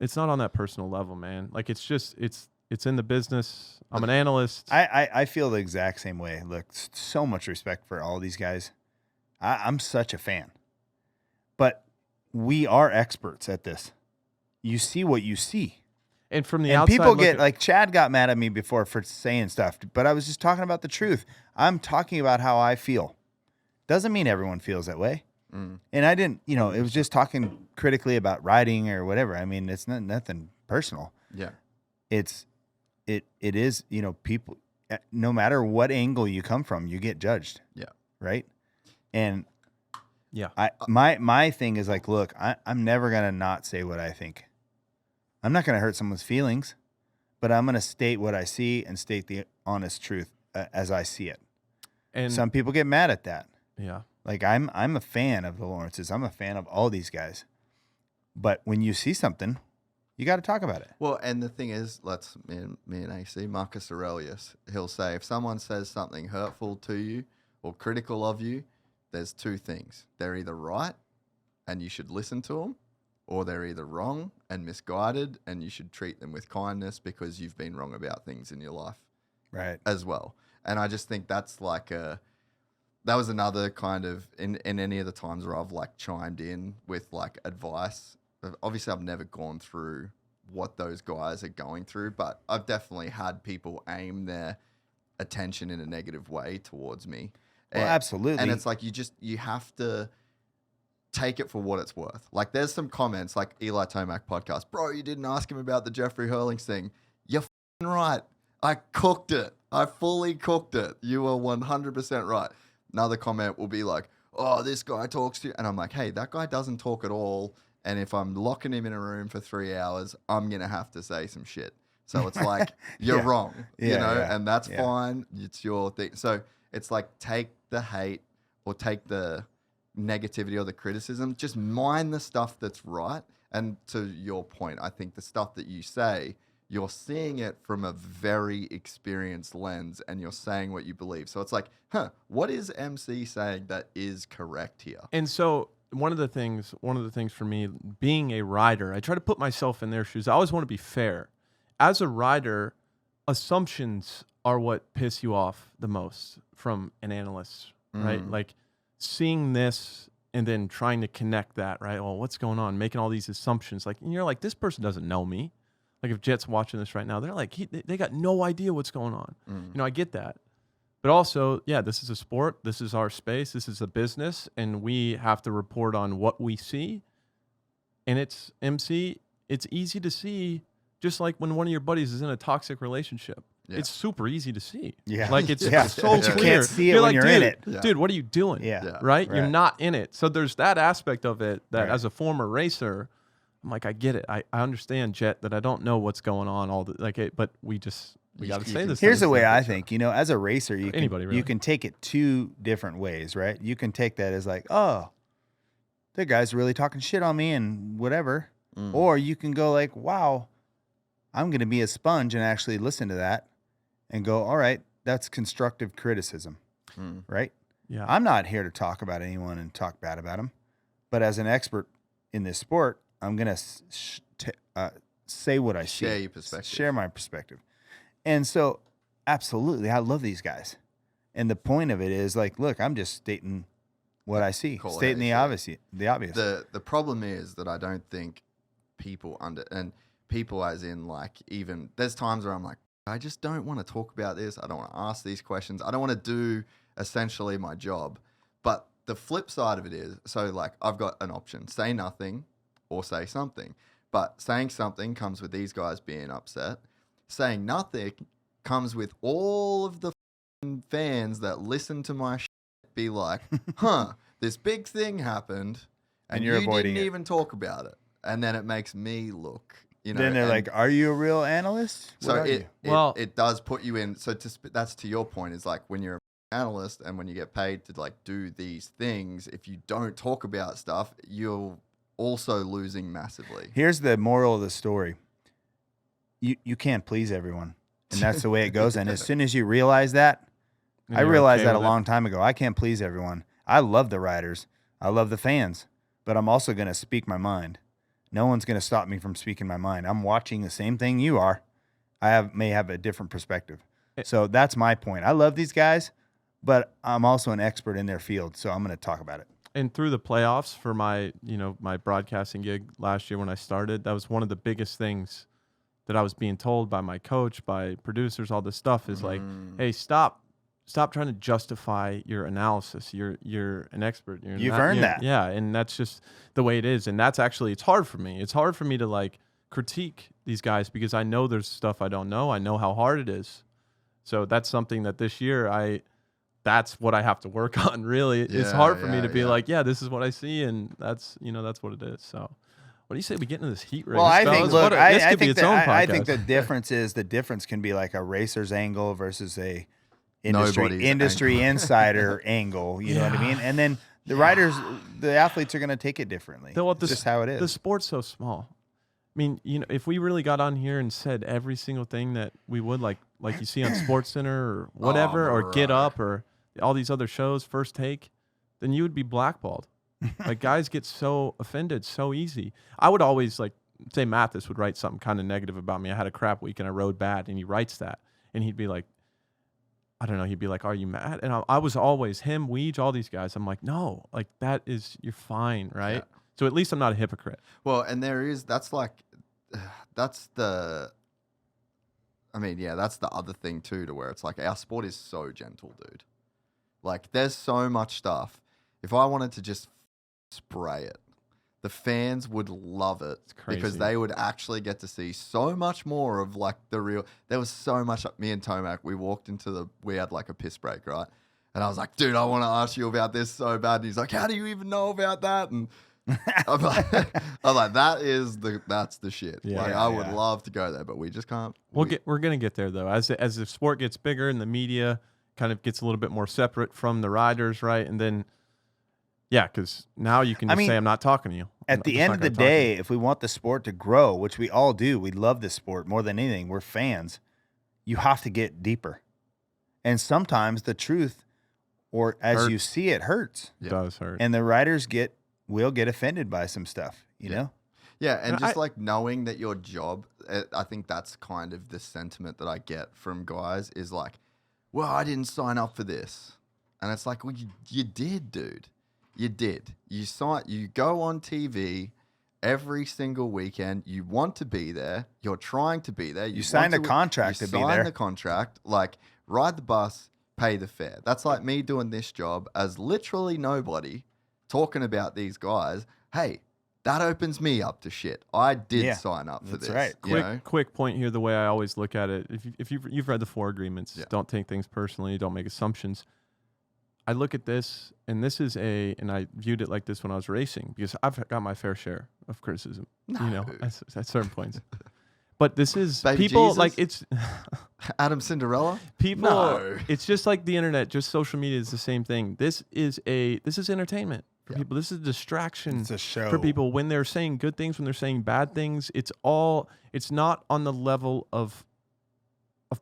It's not on that personal level, man. Like it's just, it's in the business. I'm an analyst. I feel the exact same way. Look, so much respect for all these guys. I'm such a fan. But we are experts at this. You see what you see. And from the outside, people get like Chad got mad at me before for saying stuff, but I was just talking about the truth. I'm talking about how I feel. Doesn't mean everyone feels that way. And I didn't, it was just talking critically about riding or whatever. I mean, it's nothing personal. Yeah. It is, people, no matter what angle you come from, you get judged. Yeah. Right. And yeah, my thing is like, look, I'm never going to not say what I think. I'm not going to hurt someone's feelings, but I'm going to state what I see and state the honest truth as I see it. And some people get mad at that. Yeah. Like I'm a fan of the Lawrences. I'm a fan of all these guys. But when you see something, you got to talk about it. Well, and the thing is, me and AC, Marcus Aurelius, he'll say, if someone says something hurtful to you or critical of you, there's two things. They're either right and you should listen to them, or they're either wrong and misguided and you should treat them with kindness because you've been wrong about things in your life. Right. As well. And I just think that's like that was another kind of, in any of the times where I've like chimed in with like advice. Obviously, I've never gone through what those guys are going through, but I've definitely had people aim their attention in a negative way towards me. Well, absolutely. And it's like you have to take it for what it's worth. Like there's some comments like Eli Tomac podcast, bro, you didn't ask him about the Jeffrey Hurlings thing. You're f***ing right. I cooked it. I fully cooked it. You are 100% right. Another comment will be like, oh, this guy talks to you. And I'm like, hey, that guy doesn't talk at all. And if I'm locking him in a room for 3 hours, I'm going to have to say some shit. So it's like, you're wrong, and that's fine. It's your thing. So it's like, take the hate or take the negativity or the criticism. Just mind the stuff that's right. And to your point, I think the stuff that you say, you're seeing it from a very experienced lens and you're saying what you believe. So it's like, what is MC saying that is correct here? And so one of the things for me, being a rider, I try to put myself in their shoes. I always want to be fair. As a rider, assumptions are what piss you off the most from an analyst, right? Like seeing this and then trying to connect that, right? Well, what's going on? Making all these assumptions. Like, and you're like, this person doesn't know me. Like if Jett's watching this right now, they're like, they got no idea what's going on. You know, I get that. But also, yeah, this is a sport. This is our space. This is a business. And we have to report on what we see. And it's easy to see, just like when one of your buddies is in a toxic relationship. Yeah. It's super easy to see. Yeah. Like it's so clear. You can't see it when you're in it. Dude, what are you doing? Yeah. Right? You're not in it. So there's that aspect of it that as a former racer, I'm like, I get it. I understand, Jett, that I don't know what's going on but we got to say this. Here's the way I think, you know, as a racer, you really. can take it two different ways, right? You can take that as like, oh, the guy's really talking shit on me and whatever. Or you can go like, wow, I'm going to be a sponge and actually listen to that and go, all right, that's constructive criticism, right? Yeah. I'm not here to talk about anyone and talk bad about them. But as an expert in this sport, I'm going to say what I see. Share your perspective. Share my perspective. And so, absolutely, I love these guys. And the point of it is like, look, I'm just stating what I see, stating the obvious. The problem is that I don't think people people as in like, even there's times where I'm like, I just don't want to talk about this. I don't want to ask these questions. I don't want to do essentially my job. But the flip side of it is, so like I've got an option, say nothing or say something. But saying something comes with these guys being upset. Saying nothing comes with all of the fans that listen to my shit be like, this big thing happened and you're you avoiding didn't it. even talk about it. And then it makes me look, you know. Then they're like, are you a real analyst? So it does put you in. So that's to your point, is like when you're an analyst and when you get paid to like do these things, if you don't talk about stuff, you're also losing massively. Here's the moral of the story. You can't please everyone. And that's the way it goes. And as soon as you realize that, I realized that a long time ago. I can't please everyone. I love the riders. I love the fans. But I'm also going to speak my mind. No one's going to stop me from speaking my mind. I'm watching the same thing you are. I may have a different perspective. So that's my point. I love these guys, but I'm also an expert in their field. So I'm going to talk about it. And through the playoffs for my broadcasting gig last year when I started, that was one of the biggest things that I was being told by my coach, by producers, all this stuff is like, hey, stop trying to justify your analysis. You're an expert. You've earned that. Yeah, and that's just the way it is. And that's actually, it's hard for me. It's hard for me to like critique these guys because I know there's stuff I don't know. I know how hard it is. So that's something that this year that's what I have to work on, really. It's hard for me to be like, this is what I see, and that's what it is. So what do you say we get into this heat race? Well, I think, look, I think the difference can be like a racer's angle versus a industry insider angle. You know what I mean? And then the riders, the athletes are going to take it differently. It's just how it is. The sport's so small. I mean, if we really got on here and said every single thing that we would, like you see on SportsCenter or whatever, or Get Up or all these other shows, First Take, then you would be blackballed. Like guys get so offended so easy. I would always say Mathis would write something kind of negative about me. I had a crap week and I rode bad, and he writes that, and he'd be like, I don't know. He'd be like, "Are you mad?" And I was always him, Weege, all these guys. I'm like, no, like you're fine, right? Yeah. So at least I'm not a hypocrite. Well, and that's the other thing too, to where it's like our sport is so gentle, dude. Like there's so much stuff. If I wanted to just spray it, the fans would love it because they would actually get to see so much more of like the real. There was so much. Me and Tomac, we had like a piss break, right? And I was like, dude, I want to ask you about this so bad. And he's like, how do you even know about that? And I'm like, that's the shit. Yeah, I would love to go there, but we just can't. We're gonna get there though. As the sport gets bigger and the media kind of gets a little bit more separate from the riders, right? And then. Yeah, because now you can just say, I'm not talking to you. At the end of the day, if we want the sport to grow, which we all do, we love this sport more than anything. We're fans. You have to get deeper. And sometimes the truth, or as you see it, hurts. It does hurt. And the riders will get offended by some stuff, you know? Yeah, and just knowing that your job, I think that's kind of the sentiment that I get from guys is like, well, I didn't sign up for this. And it's like, well, you did, dude. You did. You go on TV every single weekend. You want to be there. You're trying to be there. You signed a contract to be there. You signed the contract. Like, ride the bus, pay the fare. That's like me doing this job as literally nobody, talking about these guys. Hey, that opens me up to shit. I did sign up for this. Right. Quick point here. The way I always look at it, if you've read the 4 agreements, don't take things personally. Don't make assumptions. I look at this, and and I viewed it like this when I was racing, because I've got my fair share of criticism, at certain points. But this is Baby people Jesus? like it's Adam Cinderella. people. No. It's just like the internet, just social media is the same thing. This is entertainment for people. This is a distraction. It's a show for people when they're saying good things, when they're saying bad things. It's not on the level of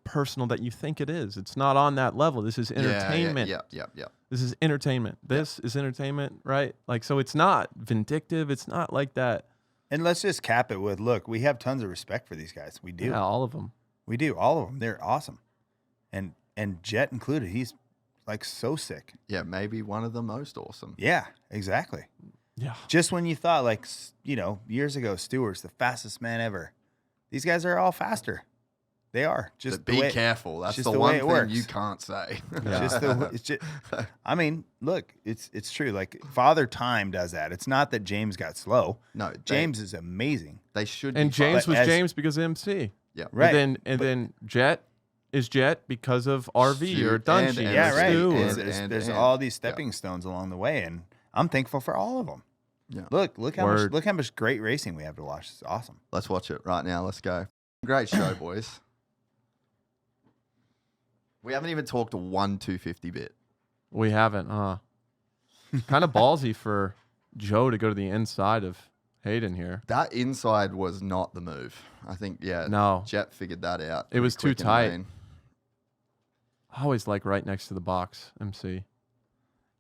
personal that you think it is. It's not on that level. This is entertainment. Yeah. This is entertainment. This is entertainment, right? Like, so it's not vindictive. It's not like that. And let's just cap it with, look, we have tons of respect for these guys. We do. Yeah, all of them. We do. All of them. They're awesome. And Jett included. He's like so sick. Yeah, maybe one of the most awesome. Yeah, exactly. Yeah. Just when you thought, like, years ago, Stewart's the fastest man ever. These guys are all faster. They are. Just be careful. That's the one thing you can't say. I mean, look, it's true. Like, Father Time does that. It's not that James got slow. No, James is amazing. They should. And be James was James because of MC. Yeah, right. And then Jett is Jett because of RV or Dungy. Yeah, right. There's all these stepping stones along the way, and I'm thankful for all of them. Yeah. Look how much great racing we have to watch. It's awesome. Let's watch it right now. Let's go. Great show, boys. We haven't even talked 250 bit. We haven't, huh? Kind of ballsy for Joe to go to the inside of Hayden here. That inside was not the move. I think, no. Jett figured that out. It was too tight. I always like right next to the box, MC.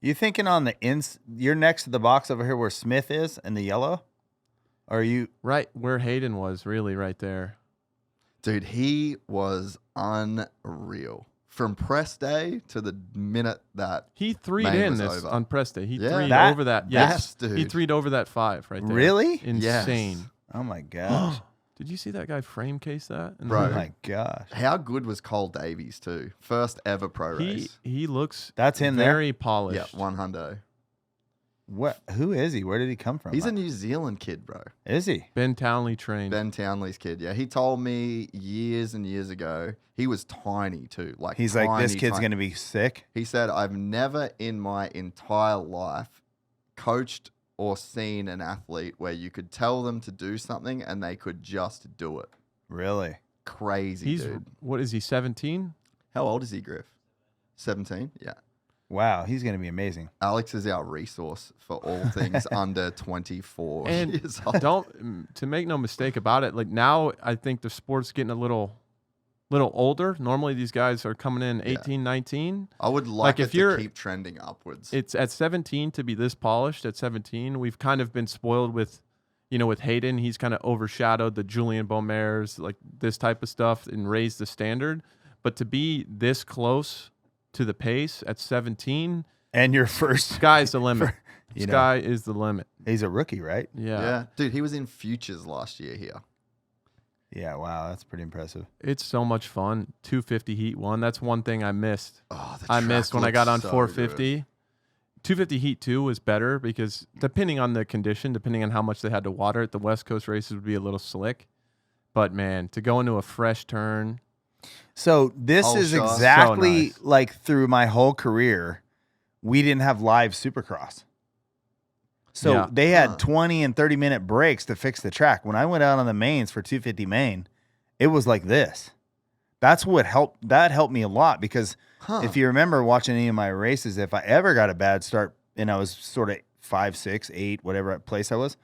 You thinking on the you're next to the box over here where Smith is in the yellow? Or are you right where Hayden was, really right there? Dude, he was unreal. From press day to the minute that he threed in this over. On press day. He threed over that. Yes, dude. He threed over that 5 right there. Really? Insane. Yes. Oh my gosh. Did you see that guy frame case that? Bro, oh my gosh. How good was Cole Davies too? First ever pro race. He looks That's him very polished. Yeah, 100. What? Who is he? Where did he come from? He's a New Zealand kid, bro. Is he? Ben Townley trained. Ben Townley's kid. Yeah, he told me years and years ago. He was tiny too. Like he's tiny, like, this kid's gonna be sick. He said, "I've never in my entire life coached or seen an athlete where you could tell them to do something and they could just do it." Really? Crazy, dude. What is he? 17? How old is he, Griff? 17. Yeah. Wow, he's going to be amazing. Alex is our resource for all things under 24 and years old. To make no mistake about it, like now I think the sport's getting a little older. Normally these guys are coming in 18, 19. I would like it to keep trending upwards. It's at 17 to be this polished. At 17, we've kind of been spoiled with Hayden. He's kind of overshadowed the Julian Beaumaires, like this type of stuff, and raised the standard. But to be this close to the pace at 17, and your first sky's the limit. Sky is the limit. He's a rookie, right? Yeah. Dude, he was in Futures last year here. Yeah, wow, that's pretty impressive. It's so much fun. 250 Heat 1. That's one thing I missed. Oh, I missed when I got on so 450. Good. 250 Heat 2 was better because depending on the condition, depending on how much they had to water it, the West Coast races would be a little slick. But man, to go into a fresh turn. So this is exactly so nice. Like through my whole career, we didn't have live Supercross. So they had 20 and 30-minute breaks to fix the track. When I went out on the mains for 250 main, it was like this. That's what helped. That helped me a lot because if you remember watching any of my races, if I ever got a bad start and I was sort of 5, 6, 8, whatever place I was,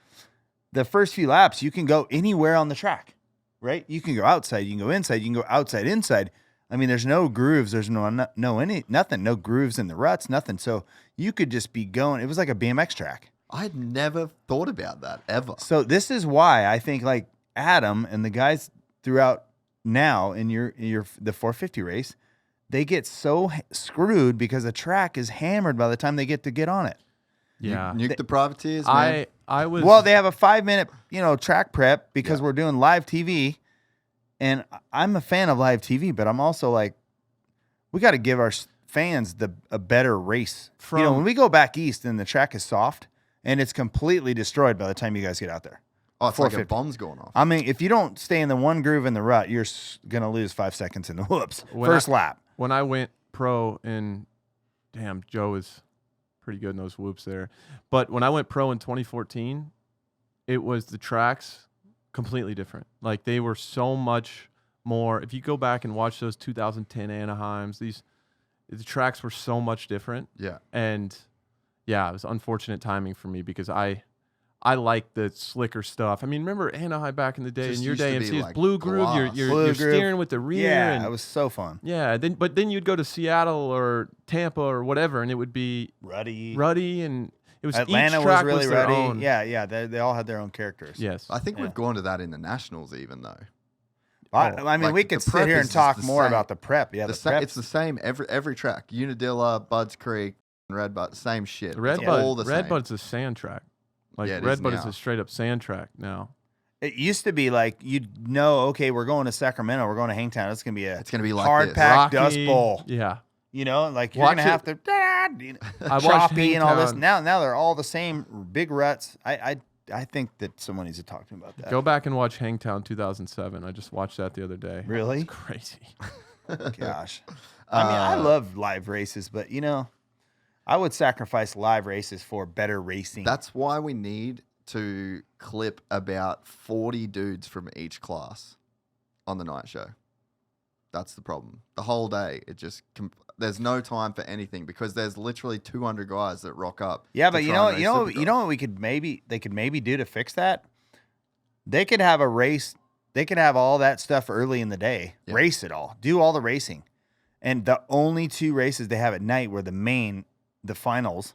the first few laps, you can go anywhere on the track, right? You can go outside, you can go inside, you can go outside, inside. I mean, there's no grooves. There's nothing, no grooves in the ruts, nothing. So you could just be going. It was like a BMX track. I'd never thought about that ever. So this is why I think like Adam and the guys throughout now in the 450 race, they get so screwed because the track is hammered by the time they get on it. Yeah. Nuke the privateers, man. I was. Well, they have a 5-minute, track prep because we're doing live TV, and I'm a fan of live TV, but I'm also like, we got to give our fans a better race. When we go back east and the track is soft and it's completely destroyed by the time you guys get out there. Oh, it's like a bomb's going off. I mean, if you don't stay in the one groove in the rut, you're going to lose 5 seconds in the whoops. First lap. When I went pro damn, Joe is pretty good in those whoops there. But when I went pro in 2014, it was the tracks completely different. Like they were so much more. If you go back and watch those 2010 Anaheims, the tracks were so much different. Yeah. And yeah, it was unfortunate timing for me because I like the slicker stuff. I mean, remember Anaheim back in the day, in your day, and like blue groove, you're steering with the rear. Yeah, and it was so fun. Yeah, then you'd go to Seattle or Tampa or whatever, and it would be ruddy, and it was Atlanta each track was really their ruddy. own. Yeah, they all had their own characters. Yes, I think we've gone to that in the Nationals, even though. I mean, like, we could the sit prep here and is talk the more same. about the prep. Yeah, It's the same every track. Unadilla, Budds Creek, Redbud, same shit. the Red It's Bud, all the same. Redbud's a sand track. Like Yeah, it Red is Bud is now. a straight up sand track now. It used to be like you'd know, okay, we're going to Sacramento, we're going to Hangtown. It's gonna be like hard this. packed Rocky, Dust Bowl. Yeah, Like you're Watch gonna have to I watched choppy and all this. Hangtown. Now they're all the same big ruts. I think that someone needs to talk to me about that. Go back and watch Hangtown 2007. I just watched that the other day. Really? It's crazy. Gosh. I mean, I love live races, but I would sacrifice live races for better racing. That's why we need to clip about 40 dudes from each class on the night show. That's the problem. The whole day, there's no time for anything because there's literally 200 guys that rock up. Yeah, but to you try and know race what they could maybe do to fix that? They could have a race. They could have all that stuff early in the day. Yeah. Race it all. Do all the racing. And the only 2 races they have at night were the finals,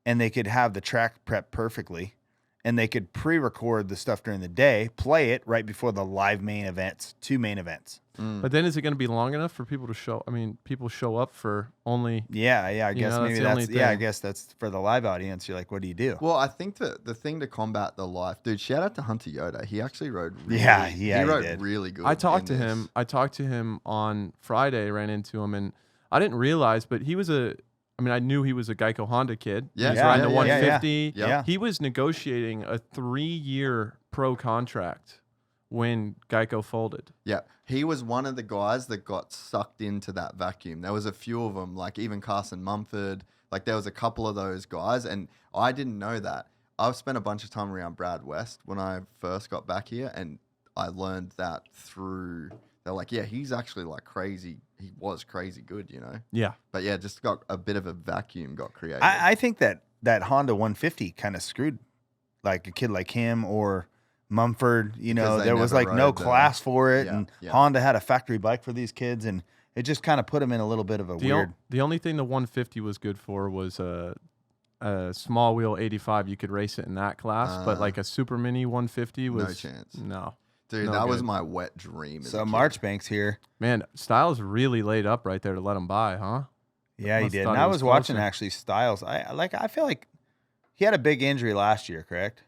and they could have the track prep perfectly, and they could pre-record the stuff during the day, play it right before the live main events, 2 main events. But then is it going to be long enough for people to show? I mean, people show up for only. Yeah. I guess that's maybe the only that's I thing. guess that's for the live audience. You're like, what do you do? Well, I think that the thing to combat the life, dude. Shout out to Hunter Yoda. He actually rode. Really, he rode did. really good. I talked to in him. this. I talked to him on Friday. Ran into him, and I didn't realize, but he was I knew he was a Geico Honda kid. Yeah, he was riding the yeah, 150. yeah. He was negotiating a 3-year pro contract when Geico folded. Yeah, he was one of the guys that got sucked into that vacuum. There was a few of them, like even Carson Mumford. Like there was a couple of those guys, and I didn't know that. I've spent a bunch of time around Brad West when I first got back here, and I learned that through. They're like, yeah, he's actually like crazy. He was crazy good, Yeah. But yeah, just got a bit of a vacuum got created. I think that Honda 150 kind of screwed like a kid like him or Mumford. Because they there was never like no rode the- class for it, Yeah, and yeah. Honda had a factory bike for these kids, and it just kind of put them in a little bit of a weird. The only thing the 150 was good for was a small wheel 85. You could race it in that class, but like a super mini 150 was No chance. No. Dude, no that was good. my wet dream. So Marchbank's here. Man, Styles really laid up right there to let him by, huh? Yeah, he Must did. thought And he I was was watching closer. actually Styles. I feel like he had a big injury last year, correct?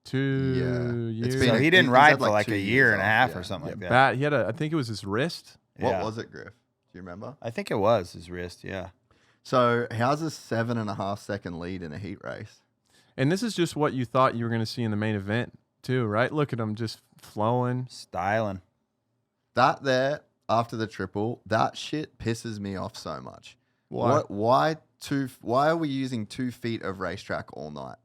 2 Yeah. It's years. been So a- he didn't he's ride had, for like, like 2 a years year and a off, half yeah. or something Yeah, like that. bad. He had I think it was his wrist. What Yeah. was it, Griff? Do you remember? I think it was his wrist. Yeah. So how's a 7.5 second lead in a heat race? And this is just what you thought you were going to see in the main event, too, right? Look at him just flowing. Styling. That there after the triple, that shit pisses me off so much. Why? Why are we using 2 feet of racetrack all night?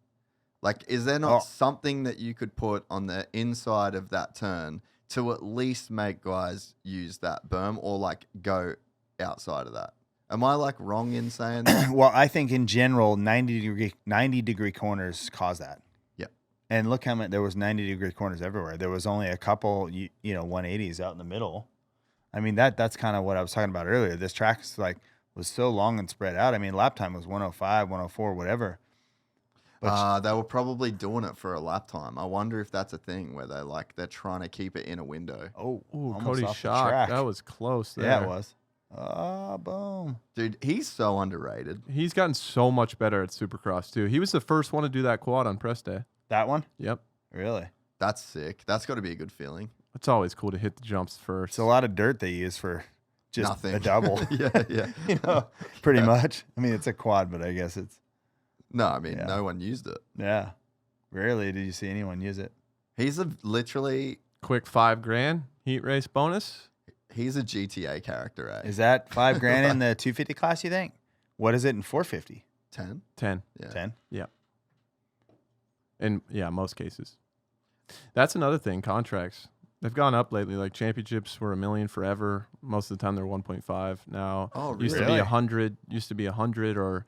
Like, is there not something that you could put on the inside of that turn to at least make guys use that berm or like go outside of that? Am I like wrong in saying that? Well, I think in general, 90 degree corners cause that. Yep. And look how many, there was 90 degree corners everywhere. There was only a couple, 180s out in the middle. I mean, that's kind of what I was talking about earlier. This track was so long and spread out. I mean, lap time was 105, 104, whatever. But They were probably doing it for a lap time. I wonder if that's a thing where they're trying to keep it in a window. oh, Ooh, almost Cody off the Shock. track. That was close there. Yeah, it was. Oh, boom. Dude, he's so underrated. He's gotten so much better at Supercross too. He was the first one to do that quad on press day. That one? Yep. Really? That's sick. That's got to be a good feeling. It's always cool to hit the jumps first. It's a lot of dirt they use for just Nothing. a double. yeah. You know, pretty much. I mean, it's a quad, but I guess it's... No, I mean, no one used it. Yeah. Rarely did you see anyone use it. He's literally... Quick $5,000 heat race bonus. He's a GTA character, eh? Is that $5,000 in the 250 class, you think? What is it in 450? 10? 10. Yeah. 10? Yeah. And yeah, most cases. That's another thing, contracts. They've gone up lately. Like championships were $1 million forever. Most of the time they're 1.5 now. Oh, really? Used to be 100. Used to be 100, or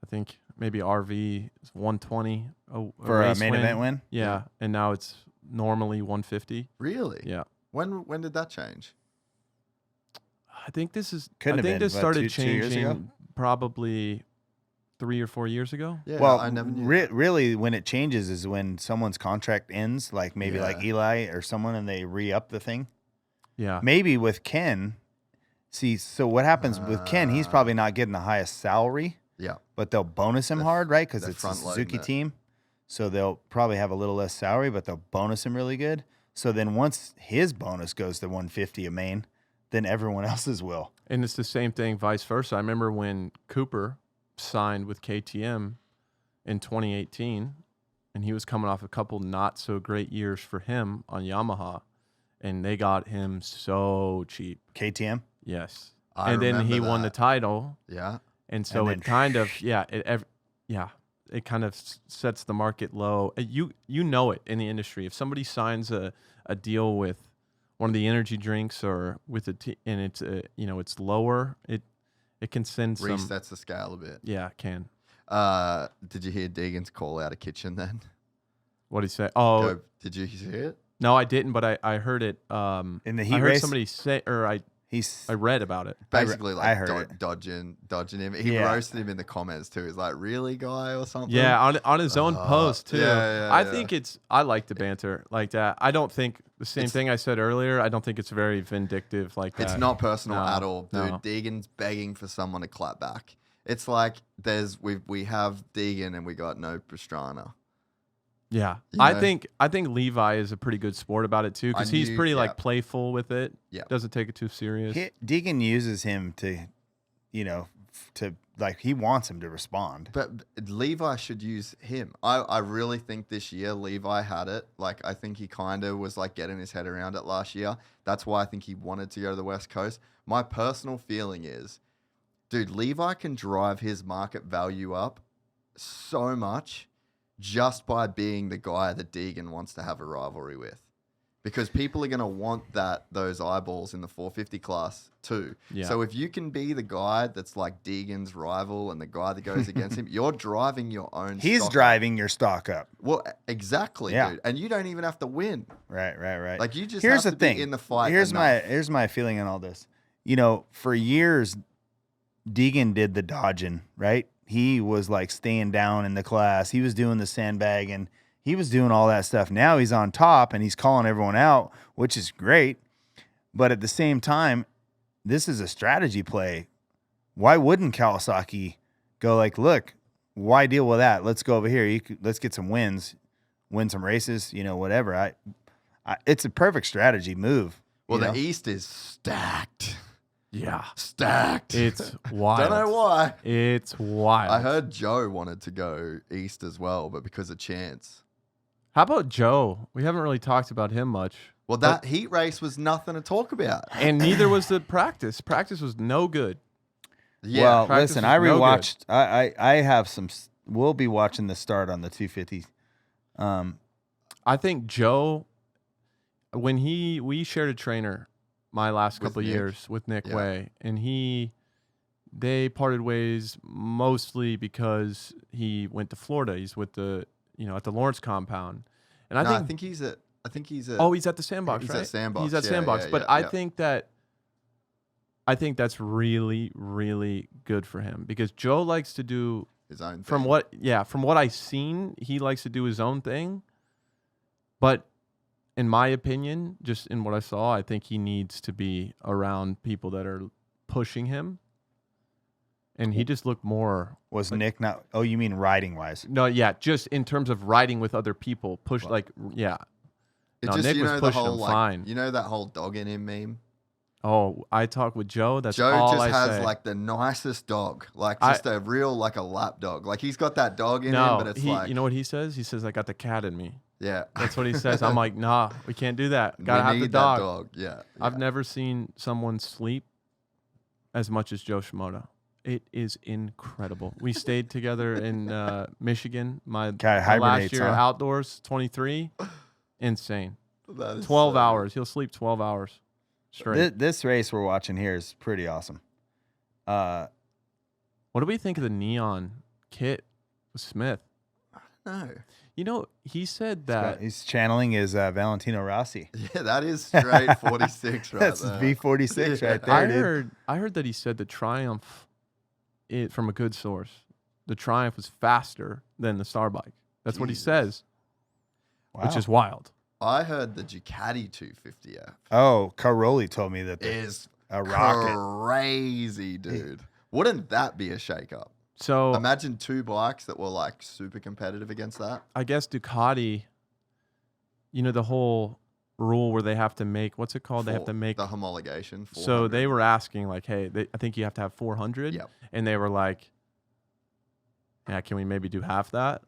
I think maybe RV is 120 For a main event win? Yeah, and now it's normally 150. Really? Yeah. When did that change? I think this is. Couldn't I have think been, this what, started 2 years ago? changing probably 3 or 4 years ago. Yeah, Well, I never knew. really, when it changes is when someone's contract ends, like maybe like Yeah. Eli or someone, and they re-up the thing. Yeah. Maybe with Ken, see, so what happens with Ken, he's probably not getting the highest salary, Yeah. but they'll bonus him They're- hard, right? Because they're it's a front-loading Suzuki it. team. So they'll probably have a little less salary, but they'll bonus him really good. So then once his bonus goes to 150 a main, then everyone else's will. And it's the same thing, vice versa. I remember when Cooper signed with KTM in 2018, and he was coming off a couple not so great years for him on Yamaha, and they got him so cheap. KTM? Yes. I and then he remember won the that. title, Yeah. and so And it then- kind of it kind of sets the market low. You know it in the industry. If somebody signs a deal with one of the energy drinks or with and it's it's lower, it can send some. Resets the scale a bit. Yeah, it can. Did you hear Deegan's call out of kitchen then? What did he say? Oh, Did you hear it? no, I didn't, but I heard it. In the heat I heard race? somebody say, or I read about it. Basically, I like heard it. dodging him. He Yeah. roasted him in the comments too. He's like, "Really, guy?" or something. Yeah, on his own post too. yeah, I yeah. think I like the banter like that. I don't think the same It's- thing I said earlier. I don't think it's very vindictive like that. It's not personal No, at all, dude. no. Deegan's begging for someone to clap back. It's like we have Deegan and we got no Pastrana. Yeah, You I know? think Levi is a pretty good sport about it too, because he's knew- pretty yeah. like playful with it. Yeah. Doesn't take it too serious. Deegan uses him to, like, he wants him to respond. But Levi should use him. I really think this year Levi had it. Like, I think he kind of was like getting his head around it last year. That's why I think he wanted to go to the West Coast. My personal feeling is, dude, Levi can drive his market value up so much just by being the guy that Deegan wants to have a rivalry with. Because people are going to want those eyeballs in the 450 class too. Yeah. So if you can be the guy that's like Deegan's rival and the guy that goes against him, you're driving your own He's stock up. driving your stock up. Well, exactly, Yeah. dude. And you don't even have to win. Right. Like, you just Here's have the to thing. be in the fight. Here's enough. my feeling on all this. For years, Deegan did the dodging, right? He was like staying down in the class. He was doing the sandbagging. He was doing all that stuff. Now he's on top and he's calling everyone out, which is great. But at the same time, this is a strategy play. Why wouldn't Kawasaki go like, look, why deal with that? Let's go over here. Let's get some wins, win some races, whatever. It's a perfect strategy move. Well, you the know? East is stacked. Yeah, Stacked. it's wild. Don't know why. It's wild. I heard Joe wanted to go East as well, but because of Chance. How about Joe? We haven't really talked about him much. Well, that heat race was nothing to talk about. And neither was the practice. Practice was no good. Yeah. Well, practice listen, was I no rewatched. I have some. We'll be watching the start on the 250. I think Joe, when we shared a trainer my last With couple of Nick? years with Nick Yeah. Way, and they parted ways mostly because he went to Florida. He's with at the Lawrence compound, and I I think he's at. oh, he's at the Sandbox. He's right? at Sandbox. He's at Yeah, Sandbox, yeah, but yeah, I yeah. think that's really, really good for him, because Joe likes to do His own thing. from what I've seen, he likes to do his own thing. But in my opinion, just in what I saw, I think he needs to be around people that are pushing him, and he just looked more. Was Nick not? Oh, you mean riding wise? No, yeah, just in terms of riding with other people, yeah. It No, just, Nick you was know, the pushing whole, him like, fine. you know that whole dog in him meme? Oh, I talk with Joe. That's Joe all just I has say. like the nicest dog, like just a real, like a lap dog. Like he's got that dog in him, but it's like, you know what he says? He says, "I got the cat in me." yeah, That's what he says. I'm like, nah, we can't do that. we Gotta have the need dog. that dog. Yeah, I've never seen someone sleep as much as Joe Shimoda. It is incredible. We stayed together in Michigan. My last year outdoors, 23, insane. 12 hours. He'll sleep 12 hours straight. This race we're watching here is pretty awesome. What do we think of the neon kit with Smith? no, You know, he said that He's channeling his Valentino Rossi. yeah, that is straight 46 right That's there. V46 right there. I heard that he said the Triumph, from a good source, the Triumph was faster than the Star Bike. That's what he says, which is wild. I heard the Ducati 250F Oh, Caroli told me that is a rocket. crazy, dude. Wouldn't that be a shake-up? So Imagine two bikes that were like super competitive against that. I guess Ducati, you know, the whole rule where they have to make, what's it called? They have to make the homologation. 400. So they were asking like, hey, I think you have to have 400. Yep. And they were like, yeah, can we maybe do half that?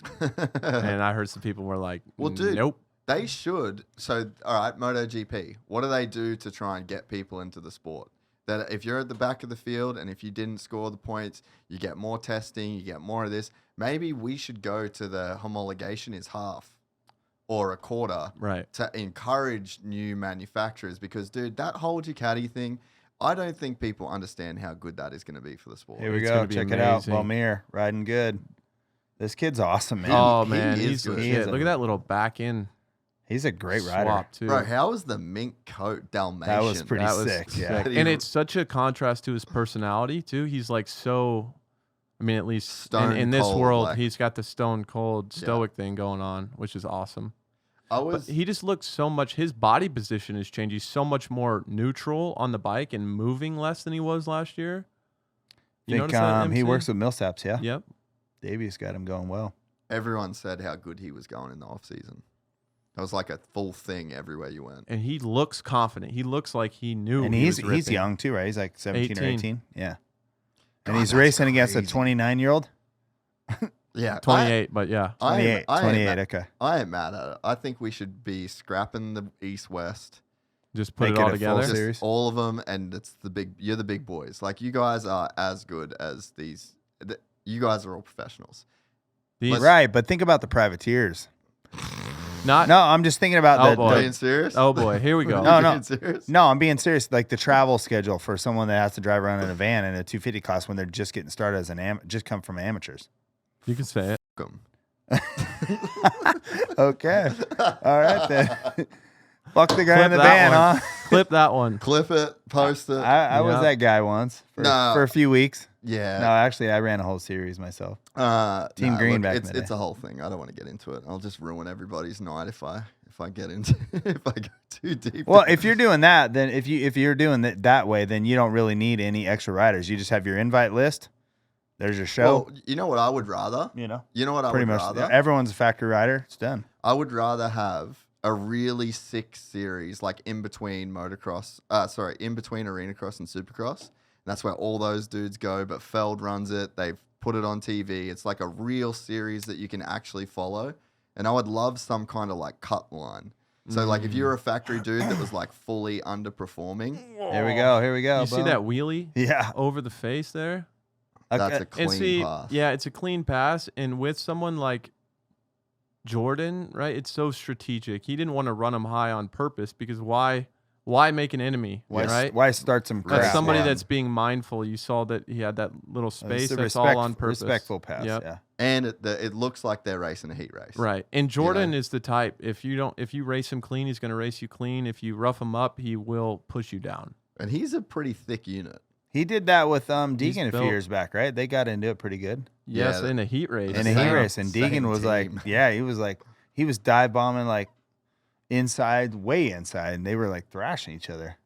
And I heard some people were like, well, dude, nope. They should. So, all right, MotoGP. What do they do to try and get people into the sport? That if you're at the back of the field and if you didn't score the points, you get more testing, you get more of this. Maybe we should go to the homologation is half or a quarter, Right. to encourage new manufacturers. Because, dude, that whole Ducati thing, I don't think people understand how good that is going to be for the sport. Here we It's go. gonna be Check it out. amazing. Valmir riding good. This kid's awesome, man. Oh, he man. is He's good. legit. Look at that little back end He's a great rider. swap, too. Bro, how was the mink coat Dalmatian? That was pretty That was sick. Yeah. sick. And it's such a contrast to his personality, too. He's like so, I mean, at least Stone in this cold, world, like- he's got the stone cold stoic thing going on, which is awesome. But he just looks so much, his body position has changed. He's so much more neutral on the bike and moving less than he was last year. You think notice that, he MC? works with Millsaps, yeah? Yep. Davies got him going well. Everyone said how good he was going in the off season. It was like a full thing everywhere you went. And he looks confident. He looks like he knew. And he he's was ripping. young too, right? He's like 17 or 18. 18. Yeah. And God, he's that's racing against a crazy. 29-year-old? Yeah, 28, but yeah. 28. I 28, okay. I ain't mad at it. I think we should be scrapping the East-West. Just put Make it all it a full together. series. Serious? All of them, and you're the big boys. Like, you guys are as good as these. You guys are all professionals. These- Right, but think about the privateers. Not. No, I'm just thinking about Oh, the boy. Being serious? Oh boy, here we go. No, no. Being serious? No, I'm being serious. Like the travel schedule for someone that has to drive around in a van in a 250 class when they're just getting started as just come from amateurs. You can say it. Fuck 'em. Okay. All right then. Fuck the guy Clip in the that van, one. huh? Clip that one. Clip it, post it. I was Yeah. that guy once for a few weeks. Yeah. No, actually, I ran a whole series myself. Team Green back in the it's day. a whole thing. I don't want to get into it. I'll just ruin everybody's night if I get into if I go too deep. Well, if you're doing that, then if you're doing it that way, then you don't really need any extra riders. You just have your invite list. There's your show. Well, you know what I would rather? You know, You know what I pretty would much rather? everyone's a factory rider. It's done. I would rather have a really sick series like in between motocross, in between arena cross and supercross. And that's where all those dudes go, but Feld runs it. They've put it on TV. It's like a real series that you can actually follow. And I would love some kind of like cut line. So like if you're a factory dude that was like fully underperforming, Here we go. Here we go. You see boom. that wheelie Yeah. over the face there? that's a And clean see, pass. yeah, it's a clean pass. And with someone like Jordan, right? It's so strategic. He didn't want to run him high on purpose because why make an enemy, right? Why start some crap? That's somebody yeah. that's being mindful. You saw that he had that little It's space. a That's all on purpose. Respectful pass. Yep. Yeah. And it looks like they're racing a heat race. Right. And Jordan is the type, if you race him clean, he's going to race you clean. If you rough him up, he will push you down. And he's a pretty thick unit. He did that with Deegan a few built. years back, right? They got into it pretty good Yes, Yeah, in a heat race. in a heat same- race, and same Deegan was like, team. yeah, he was dive bombing like inside, way inside, and they were like thrashing each other.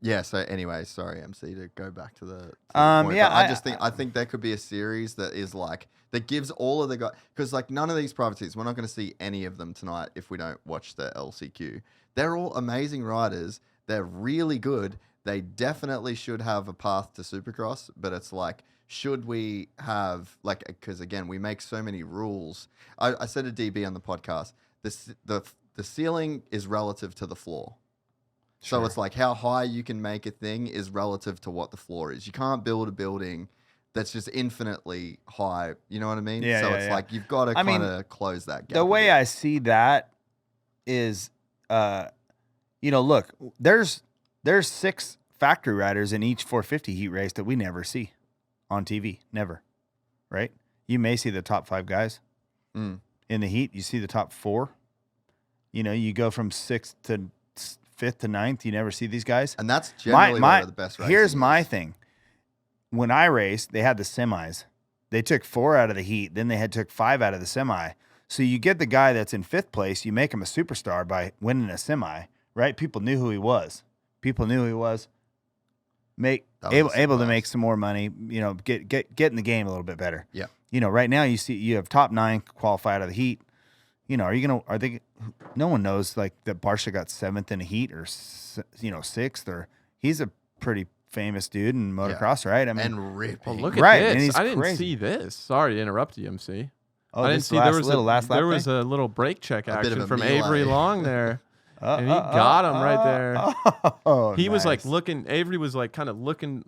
Yeah. So anyway, sorry, MC, to go back to the point. Yeah, But I think there could be a series that is like that gives all of the guys, because like none of these privateers, we're not going to see any of them tonight if we don't watch the LCQ. They're all amazing riders. They're really good. They definitely should have a path to Supercross, but it's like, should we have like, because again, we make so many rules. I said to DB on the podcast, the ceiling is relative to the floor. So it's like how high you can make a thing is relative to what the floor is. You can't build a building that's just infinitely high. You know what I mean? Yeah, so it's like you've got to kind of close that gap. The way I see that is, look, there's 6 factory riders in each 450 heat race that we never see on TV. Never. Right? You may see the top 5 guys in the heat. You see the top 4. You go from 6th to 5th to 9th. You never see these guys. And that's generally one of the best races. Here's my thing. When I raced, they had the semis. They took 4 out of the heat. Then they took 5 out of the semi. So you get the guy that's in 5th place. You make him a superstar by winning a semi, right? People knew who he was. Able to make some more money. Get in the game a little bit better. Yeah. Right now you have top 9 qualify out of the heat. No one knows like that Barsha got 7th in a heat or 6th, or he's a pretty famous dude in motocross, right? I mean, and ripping. Well, look at this. I didn't see this. Sorry to interrupt you, MC. Oh, I didn't see there was a little brake check action from Avery Long there. And he got him right there. He was like looking. Avery was like kind of looking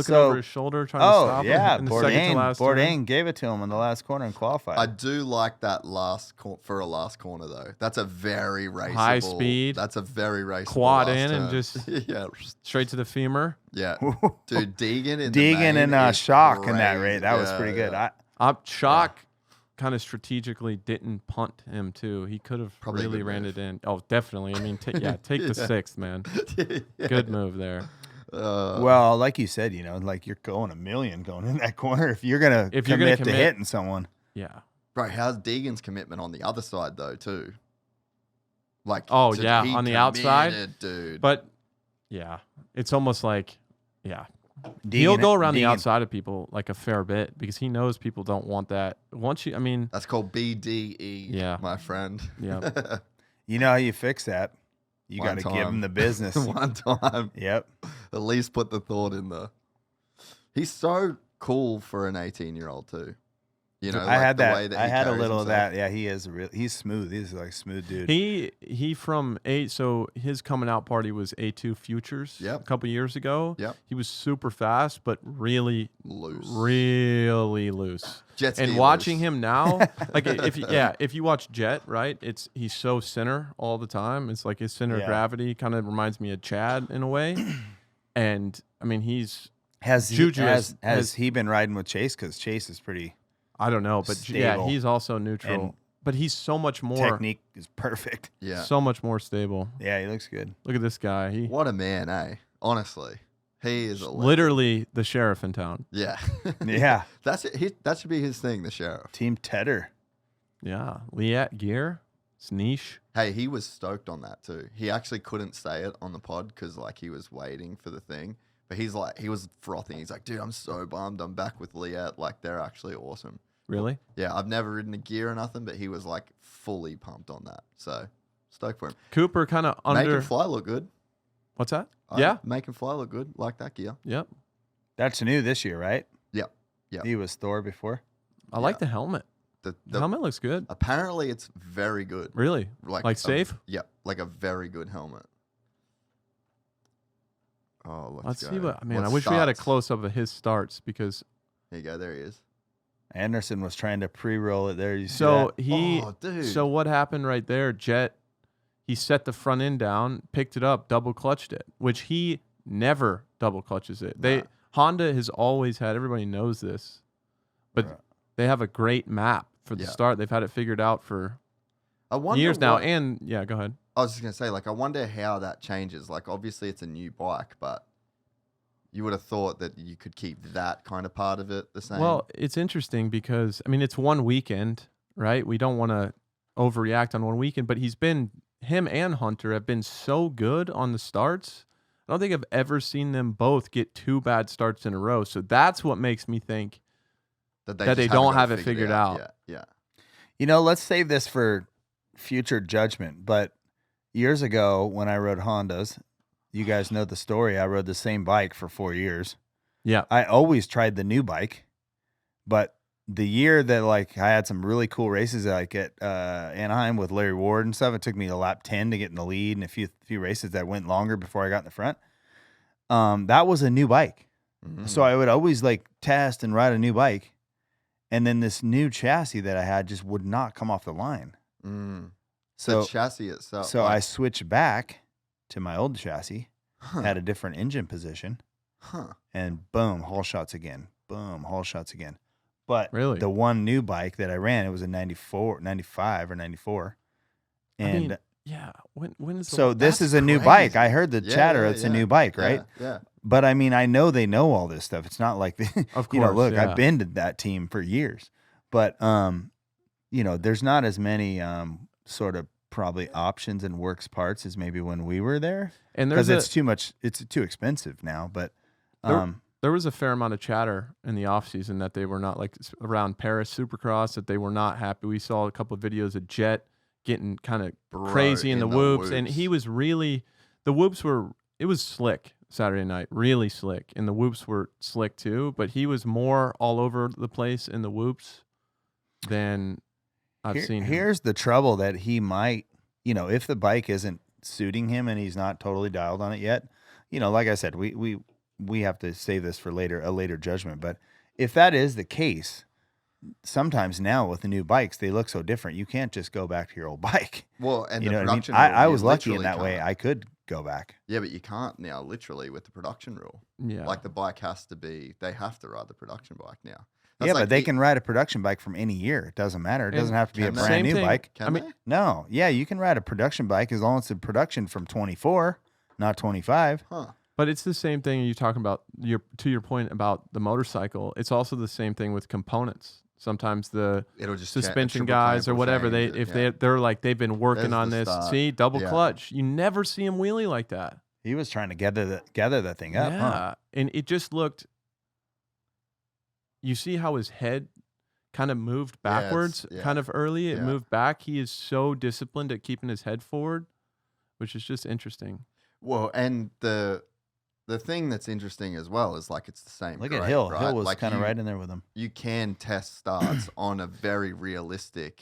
over his shoulder, trying to stop him. In the second to last Bourdain gave it to him in the last corner and qualified. I do like that last corner though. That's a very raceable. High speed. That's a very raceable. Quad in turn. and just straight to the femur. Yeah, dude, Deegan and Shock in that race. That was pretty good. Shock kind of strategically didn't punt him too. He could have really ran it in. Oh, definitely. I mean, take the 6th, man. Good move there. Well, like you said, like you're going a million going in that corner if you're gonna commit to hitting someone. Yeah. Right. How's Deegan's commitment on the other side though, too? Like, on the outside, dude. But yeah, it's almost like, he'll go around the outside of people like a fair bit because he knows people don't want that. That's called BDE. Yeah, my friend. Yeah. You know how you fix that? You got to give him the business. One time. Yep. At least put the thought in there. He's so cool for an 18-year-old too. I had that. Way that I had a little of that. Yeah, he's smooth. He's like a smooth dude. He from so his coming out party was A2 Futures a couple years ago. Yep. He was super fast, but really loose. Really loose. And watching him now, like if you watch Jett, right? He's so center all the time. It's like his center of gravity kind of reminds me of Chad in a way. And I mean, has he been riding with Chase? Because Chase is pretty. I don't know, but stable. He's also neutral. But he's so much more. Technique is perfect. Yeah. So much more stable. Yeah, he looks good. Look at this guy. What a man, eh? Honestly. He is literally the sheriff in town. Yeah. Yeah. That's it. That should be his thing, the sheriff. Team Tedder. Yeah. Liat gear. It's niche. Hey, he was stoked on that too. He actually couldn't say it on the pod because like he was waiting for the thing. But he was frothing. He's like, dude, I'm so bummed. I'm back with Liat. Like, they're actually awesome. Really? Yeah, I've never ridden a gear or nothing, but he was like fully pumped on that. So, stoked for him. Cooper kind of under. Make him fly look good. What's that? Make him fly look good. Like that gear. Yep. That's new this year, right? Yep. Yep. He was Thor before. I like the helmet. The helmet looks good. Apparently, it's very good. Really? Like safe? Yep. Like a very good helmet. Oh, let's see what. I wish we had a close up of his starts because. There you go. There he is. Anderson was trying to pre-roll it there. You see that? So what happened right there? Jett, he set the front end down, picked it up, double clutched it, which he never double clutches it. Honda has always had. Everybody knows this, but they have a great map for the start. They've had it figured out for years now. And go ahead. I was just going to say, like, I wonder how that changes. Like, obviously, it's a new bike, but you would have thought that you could keep that kind of part of it the same. Well, it's interesting because, I mean, it's one weekend, right? We don't want to overreact on one weekend, but him and Hunter have been so good on the starts. I don't think I've ever seen them both get 2 bad starts in a row. So that's what makes me think that they don't have it figured out. Yeah. Let's save this for future judgment. But years ago when I rode Hondas, you guys know the story. I rode the same bike for 4 years. Yeah. I always tried the new bike, but the year that like I had some really cool races like at Anaheim with Larry Ward and stuff, it took me to lap 10 to get in the lead and a few races that went longer before I got in the front. That was a new bike. Mm-hmm. So I would always like test and ride a new bike. And then this new chassis that I had just would not come off the line. Mm. So the chassis itself. So I switched back to my old chassis, had a different engine position, and boom, whole shots again. Boom, whole shots again. But really? The one new bike that I ran, it was a 95 or 94. And yeah, when is so this is a new bike. I heard the chatter. It's a new bike, right? Yeah. But I mean, I know they know all this stuff. It's not like, of course, look, I've been to that team for years. But, there's not as many sort of probably options and works parts as maybe when we were there. And because it's too much, it's too expensive now. But there was a fair amount of chatter in the off season that they were not like around Paris Supercross, that they were not happy. We saw a couple of videos of Jett getting kind of crazy in the whoops. And he was really, the whoops were, it was slick Saturday night, really slick. And the whoops were slick too, but he was more all over the place in the whoops than I've seen him. Here's the trouble that he might, if the bike isn't suiting him and he's not totally dialed on it yet, like I said, we have to save this for a later judgment. But if that is the case, sometimes now with the new bikes, they look so different. You can't just go back to your old bike. Well, and the production rule, I was lucky in that way. I could go back. Yeah, but you can't now, literally, with the production rule. Yeah. Like the bike they have to ride the production bike now. That's but they can ride a production bike from any year. It doesn't matter. It doesn't have to be a brand new bike. Can they? No. Yeah, you can ride a production bike as long as it's a production from 24, not 25. Huh. But it's the same thing you're talking about. To your point about the motorcycle, it's also the same thing with components. Sometimes the suspension guys or whatever, they're like they've been working on this. See, double clutch. You never see him wheelie like that. He was trying to gather that thing up. Yeah, and it just looked. You see how his head kind of moved backwards, kind of early. It moved back. He is so disciplined at keeping his head forward, which is just interesting. Well, and the thing that's interesting as well is like it's the same. Look at Hill. Right? Hill was like kind of right in there with him. You can test starts on a very realistic,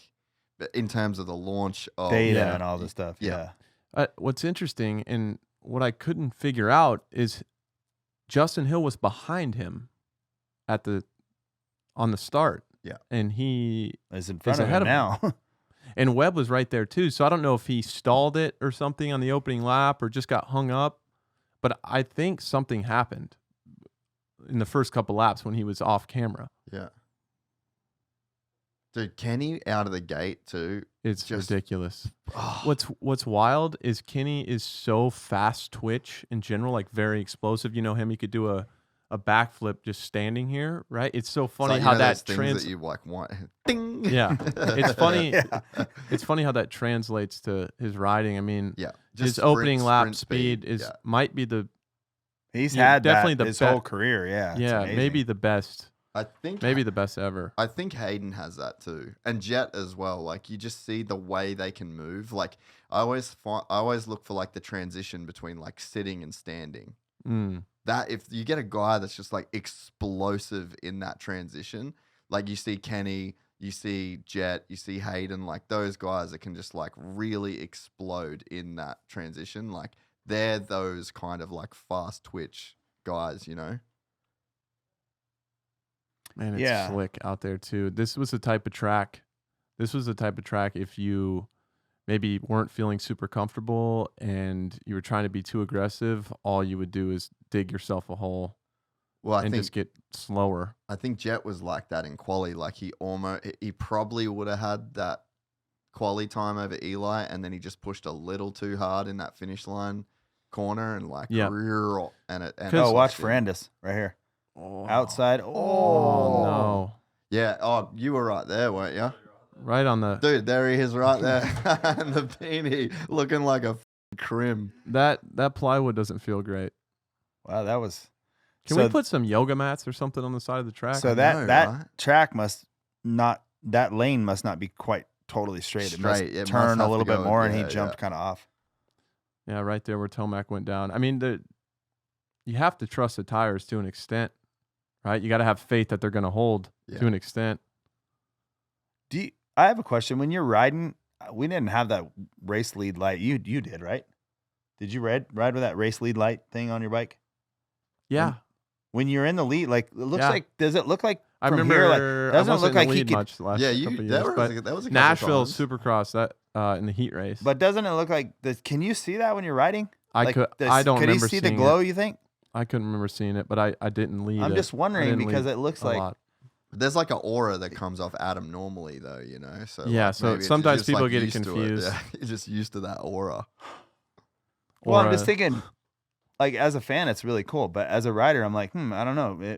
in terms of the launch of data and all this stuff. Yeah. What's interesting and what I couldn't figure out is Justin Hill was behind him on the start. Yeah. And he is in front of him now. And Webb was right there too. So I don't know if he stalled it or something on the opening lap or just got hung up. But I think something happened in the first couple laps when he was off camera. Yeah. Dude, Kenny out of the gate too. It's just ridiculous. What's wild is Kenny is so fast twitch in general, like very explosive. You know him, he could do a backflip just standing here, right? It's so funny how that that you like want. Ding. Yeah. It's funny. It's funny how that translates to his riding. I mean, his opening lap speed might be the he's had definitely his whole career. Yeah, maybe the best. I think maybe the best ever. I think Hayden has that too, and Jett as well. Like you just see the way they can move. Like I always look for like the transition between like sitting and standing. That if you get a guy that's just like explosive in that transition, like you see Kenny, you see Jett, you see Hayden, like those guys that can just like really explode in that transition. Like they're those kind of like fast twitch guys, Man, it's slick out there too. This was the type of track if you maybe weren't feeling super comfortable and you were trying to be too aggressive, all you would do is dig yourself a hole just get slower. I think Jett was like that in quali. Like he probably would have had that quali time over Eli, and then he just pushed a little too hard in that finish line corner and like watch Ferrandis right here. Outside. Oh no. Yeah. Oh, you were right there, weren't you? Right on the dude. There he is, right there, and the beanie looking like a crim. That plywood doesn't feel great. Wow, that was. Can we put some yoga mats or something on the side of the track? So that track that lane must not be quite totally straight. It must turn a little bit more, and he jumped kind of off. Yeah, right there where Tomac went down. I mean, you have to trust the tires to an extent, right? You got to have faith that they're going to hold to an extent. I have a question. When you're riding, we didn't have that race lead light. You did, right? Did you ride with that race lead light thing on your bike? Yeah. When you're in the lead, like it looks like, does it look like? I remember. Here, doesn't look like he could. Much the last couple years, that was a Nashville Supercross in the heat race. But doesn't it look like this? Can you see that when you're riding? I don't remember. Could he see the glow? You think? I couldn't remember seeing it, but I didn't lead. I'm just wondering because it looks like lot. There's like an aura that comes off Adam normally, though, you know. So yeah, so sometimes people get it confused. You're just used to that aura. Well, I'm just thinking, like as a fan, it's really cool, but as a rider, I'm like, I don't know.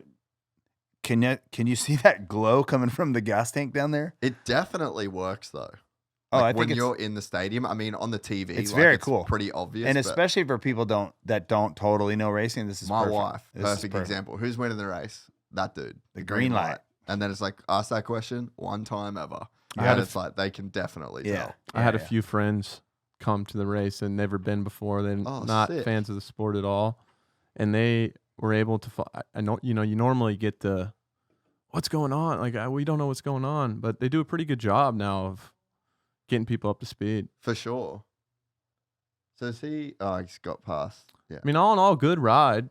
Can you see that glow coming from the gas tank down there? It definitely works though. Oh, like I think when you're in the stadium, I mean, on the TV, it's very cool, pretty obvious, and especially for people that don't totally know racing. This is my perfect. wife. Perfect example. Who's winning the race? That dude. The green light. And then it's like, ask that question one time ever. And it's like, they can definitely tell. I had a few friends come to the race and never been before. They're not fans of the sport at all. And they were able to, I know, you normally get the, what's going on? Like, we don't know what's going on. But they do a pretty good job now of getting people up to speed. For sure. So he's got past. Yeah. I mean, all in all, good ride.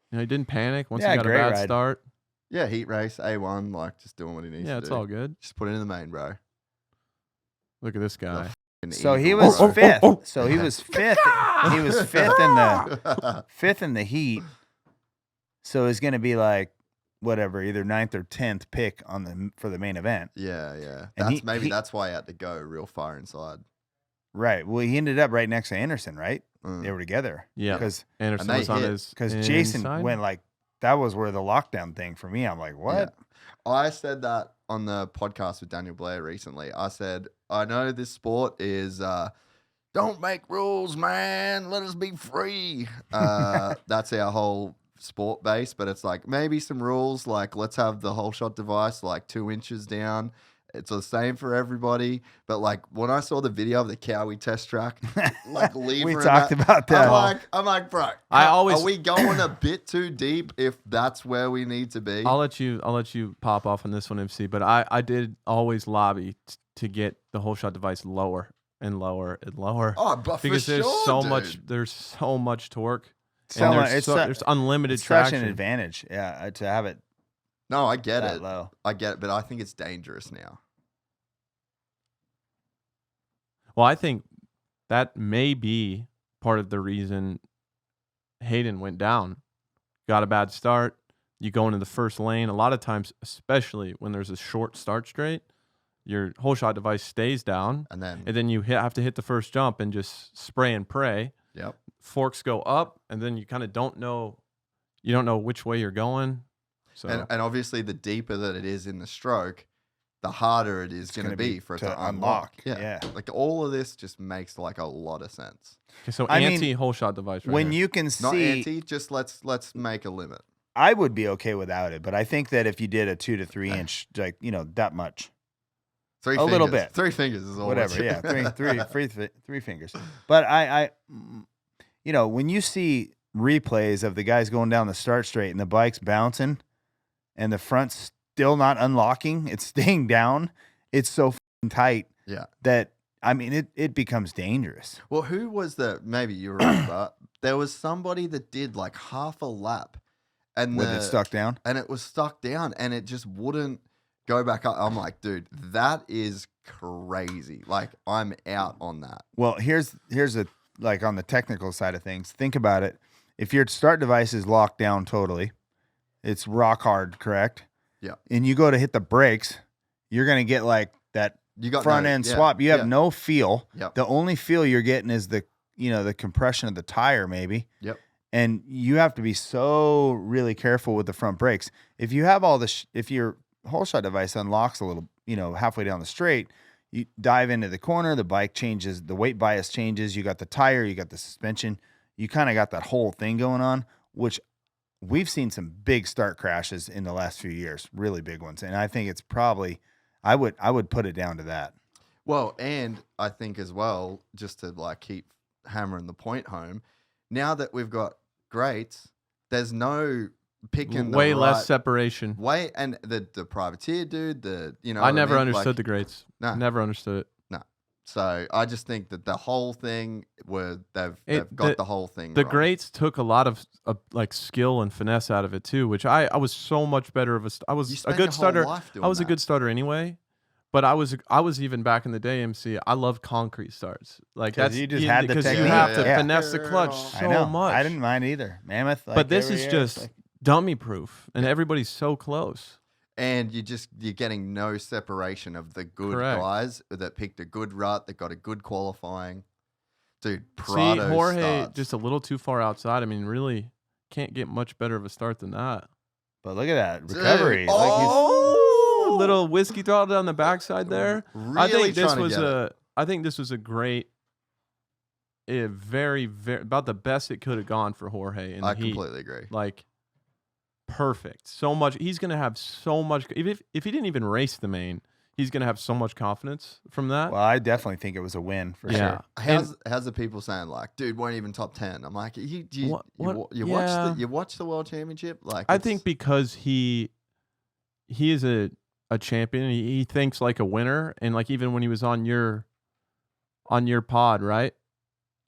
He didn't panic once he got a bad start. Yeah, heat race, A1, like just doing what he needs to do. Yeah, it's all good. Just put it in the main, bro. Look at this guy. So he was fifth. So he was fifth. He was fifth in the heat. So it's going to be like whatever, either 9th or 10th pick for the main event. Yeah. And that's why he had to go real far inside. Right. Well, he ended up right next to Anderson, right? They were together. Yeah. Because Anderson was on his Jason went like, that was where the lockdown thing for me. I'm like, what? Yeah. I said that on the podcast with Daniel Blair recently. I said, I know this sport is don't make rules, man. Let us be free. That's our whole sport base. But it's like maybe some rules, like let's have the Holeshot device like 2 inches down. It's the same for everybody. But like when I saw the video of the Cowie test track, like leaving, we talked about that. I'm like, bro, are we going a bit too deep if that's where we need to be? I'll let you pop off on this one, MC. But I did always lobby to get the Holeshot device lower and lower and lower. Oh, but because there's so much torque. There's unlimited traction. Such an advantage, to have it. No, I get it. Low. I get it, but I think it's dangerous now. Well, I think that may be part of the reason Hayden went down. Got a bad start. You go into the first lane. A lot of times, especially when there's a short start straight, your Holeshot device stays down. And then you have to hit the first jump and just spray and pray. Yep. Forks go up, and then you kind of don't know which way you're going. So and obviously, the deeper that it is in the stroke, the harder it is going to be for it to unlock. Yeah. Like all of this just makes like a lot of sense. Okay, so anti-Holeshot device. Right when here. You can see, not anti, just let's make a limit. I would be okay without it, but I think that if you did a 2 to 3 inch, like that much, little bit, 3 fingers is all. Whatever, yeah, three fingers. But I, when you see replays of the guys going down the start straight and the bike's bouncing, and the front's still not unlocking, it's staying down. It's so tight. Yeah. That I mean, it becomes dangerous. Well, who was maybe you remember? There was somebody that did like half a lap, and it stuck down, and it was stuck down, and it just wouldn't go back up. I'm like, dude, that is crazy. Like, I'm out on that. Well, here's like on the technical side of things. Think about it. If your start device is locked down totally, it's rock hard, correct? Yeah. And you go to hit the brakes, you're going to get like that front end swap. You have no feel. Yep. The only feel you're getting is the compression of the tire maybe. Yep. And you have to be so really careful with the front brakes. If you have all if your Holeshot device unlocks a little, halfway down the straight, you dive into the corner, the bike changes, the weight bias changes. You got the tire, you got the suspension. You kind of got that whole thing going on, which we've seen some big start crashes in the last few years, really big ones. And I think it's probably, I would put it down to that. Well, and I think as well, just to like keep hammering the point home, now that we've got greats, there's no picking the way right less separation. Way, and the privateer dude, I never understood the greats. No. Never understood it. No. So I just think that the whole thing they've got the whole thing. The wrong. greats took a lot of like skill and finesse out of it too, which I was so much better of I was a good starter. I was a good starter anyway. But I was even back in the day, MC. I loved concrete starts. Like that's you just had the because technique. you have to Yeah. finesse the clutch so much. I didn't mind either, Mammoth. Like but this every is year, just it's like, dummy proof, and everybody's so close. And you're getting no separation of the good guys that picked a good rut, that got a good qualifying. Dude, Prado Jorge starts. just a little too far outside. I mean, really can't get much better of a start than that. but look at that recovery. Dude. A little whiskey throttle down the backside there. Really I think this trying to was get it. I think this was a great, very about the best it could have gone for Jorge. And I completely agree. Like perfect. So much. He's gonna have so much. If he didn't even race the main, he's gonna have so much confidence from that. Well, I definitely think it was a win for sure. How's the people saying like, dude, weren't even top 10? I'm like, you watch the World Championship? Like, I think because he is a champion. He thinks like a winner, and like even when he was on your pod, right?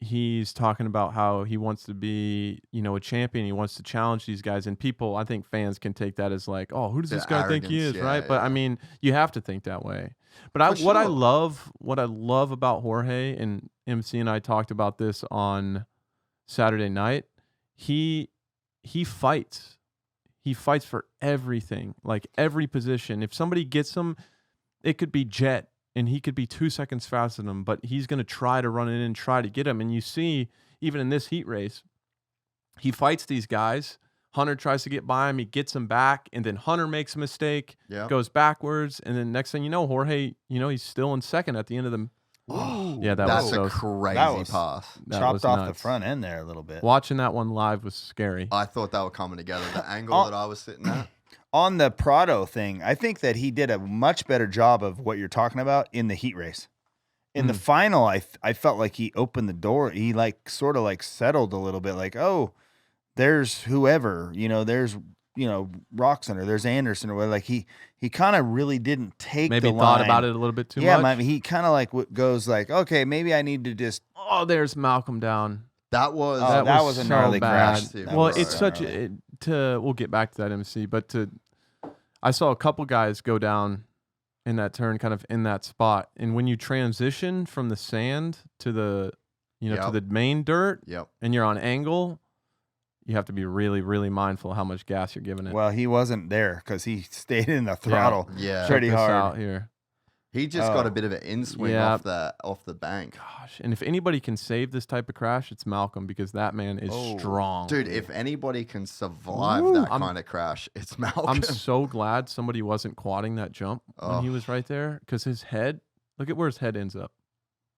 He's talking about how he wants to be, a champion. He wants to challenge these guys, and people, I think fans can take that as like, oh, who does this guy think he is, right? But I mean, you have to think that way. But what I love about Jorge, and MC and I talked about this on Saturday night. He fights. He fights for everything, like every position. If somebody gets him, it could be Jett, and he could be 2 seconds faster than him, but he's going to try to run it in and try to get him. And you see, even in this heat race, he fights these guys. Hunter tries to get by him. He gets him back, and then Hunter makes a mistake, goes backwards, and then next thing you know, Jorge, he's still in second at the end of the. Yeah, that's a crazy pass. Chopped off the front end there a little bit. Watching that one live was scary. I thought they were coming together. The angle that I was sitting at. On the Prado thing, I think that he did a much better job of what you're talking about in the heat race. In the final, I felt like he opened the door. He like sort of like settled a little bit, like, oh, there's whoever, there's Roxon or there's Anderson or whatever. Like he kind of really didn't take maybe the thought line. about it a little bit too much. Yeah, he kind of like goes like, okay, maybe I need to just. Oh, there's Malcolm down. That was a gnarly crash. Well, it's such we'll get back to that, MC, but I saw a couple guys go down in that turn, kind of in that spot, and when you transition from the sand to the to the main dirt, and you're on angle, you have to be really, really mindful of how much gas you're giving it. Well, he wasn't there because he stayed in the throttle pretty hard out here. He just got a bit of an in-swing off the bank. Gosh, and if anybody can save this type of crash, it's Malcolm, because that man is strong. Dude, if anybody can survive that kind of crash, it's Malcolm. I'm so glad somebody wasn't quadding that jump when he was right there, because his head, look at where his head ends up.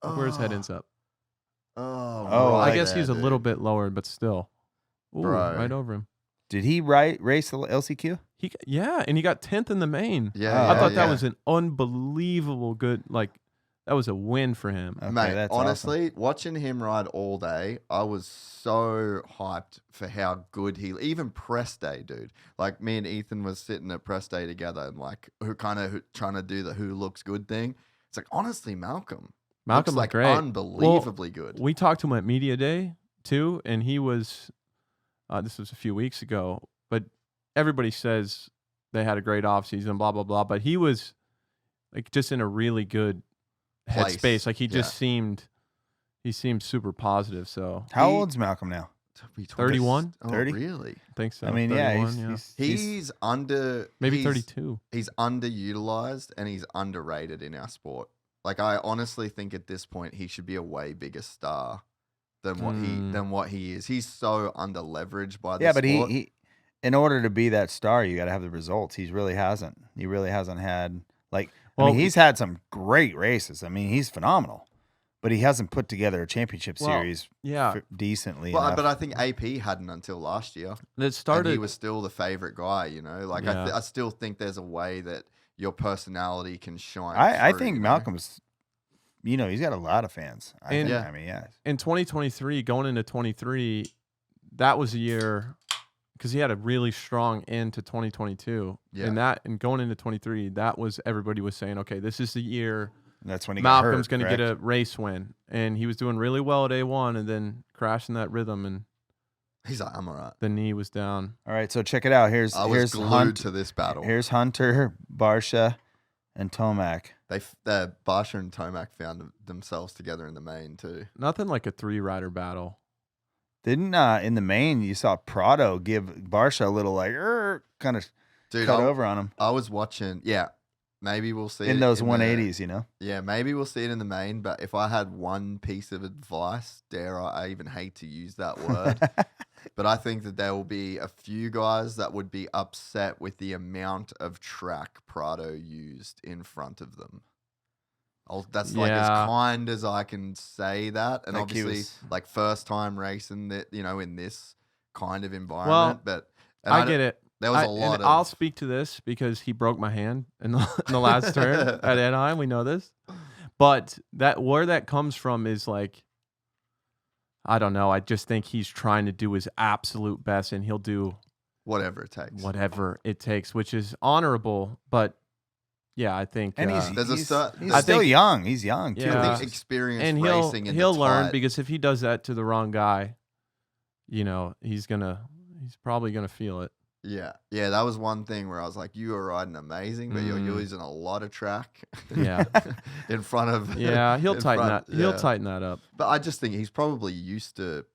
Look where his head ends up. I guess he's a little bit lower, but still. Ooh, right over him. Did he race the LCQ? And he got 10th in the main. I thought that was an unbelievable good, that was a win for him. Okay, mate, that's honestly, watching him ride all day, I was so hyped for how good even press day, dude. Like me and Ethan was sitting at press day together and trying to do the who looks good thing. It's like, honestly, Malcolm looks like great. Unbelievably good. We talked to him at media day too, and he was, this was a few weeks ago, but everybody says they had a great offseason, blah, blah, blah. But he was like just in a really good headspace. Like he just seemed super positive. So how old's Malcolm now? 31? Oh, 30? really? I think so. I mean, 31, he's under maybe 32. He's underutilized and he's underrated in our sport. Like I honestly think at this point he should be a way bigger star than what he is. He's so under leveraged by the sport. Yeah, but he in order to be that star, you got to have the results. He really hasn't. He really hasn't had I mean, he's had some great races. I mean, he's phenomenal, but he hasn't put together a championship series decently enough. But I think AP hadn't until last year. It started. And he was still the favorite guy, you know? Like, I still think there's a way that your personality can shine I through, think you know? Malcolm's, he's got a lot of fans. In 2023, going into 23, that was a year because he had a really strong end to 2022. Yeah. And going into 23, that was everybody was saying, okay, this is the year. That's when Malcolm's going to get a race win, and he was doing really well at A1, and then crashing that rhythm, and he's like, I'm all right. The knee was down. All right, so check it out. Here's glued to this battle. Here's Hunter, Barsha, and Tomac. Barsha and Tomac found themselves together in the main too. Nothing like a 3-rider battle. Didn't in the main you saw Prado give Barsha a little like kind of cut over on him. I was watching. Yeah, maybe we'll see in those 180s. Yeah, maybe we'll see it in the main. But if I had one piece of advice, I even hate to use that word, but I think that there will be a few guys that would be upset with the amount of track Prado used in front of them. That's like as kind as I can say that, and obviously, like first time racing that in this kind of environment. But I get it. There was a lot. I'll speak to this because he broke my hand in the last turn at Anaheim. We know this, but where that comes from is like, I don't know. I just think he's trying to do his absolute best, and he'll do whatever it takes, which is honorable, but. Yeah, I think, and he's still young. He's young too. I think experience and racing, he'll learn because if he does that to the wrong guy, he's probably gonna feel it. Yeah, that was one thing where I was like, you are riding amazing, but you're using a lot of track. Yeah, in front of. Yeah, he'll tighten that. Yeah. He'll tighten that up. But I just think he's probably used to,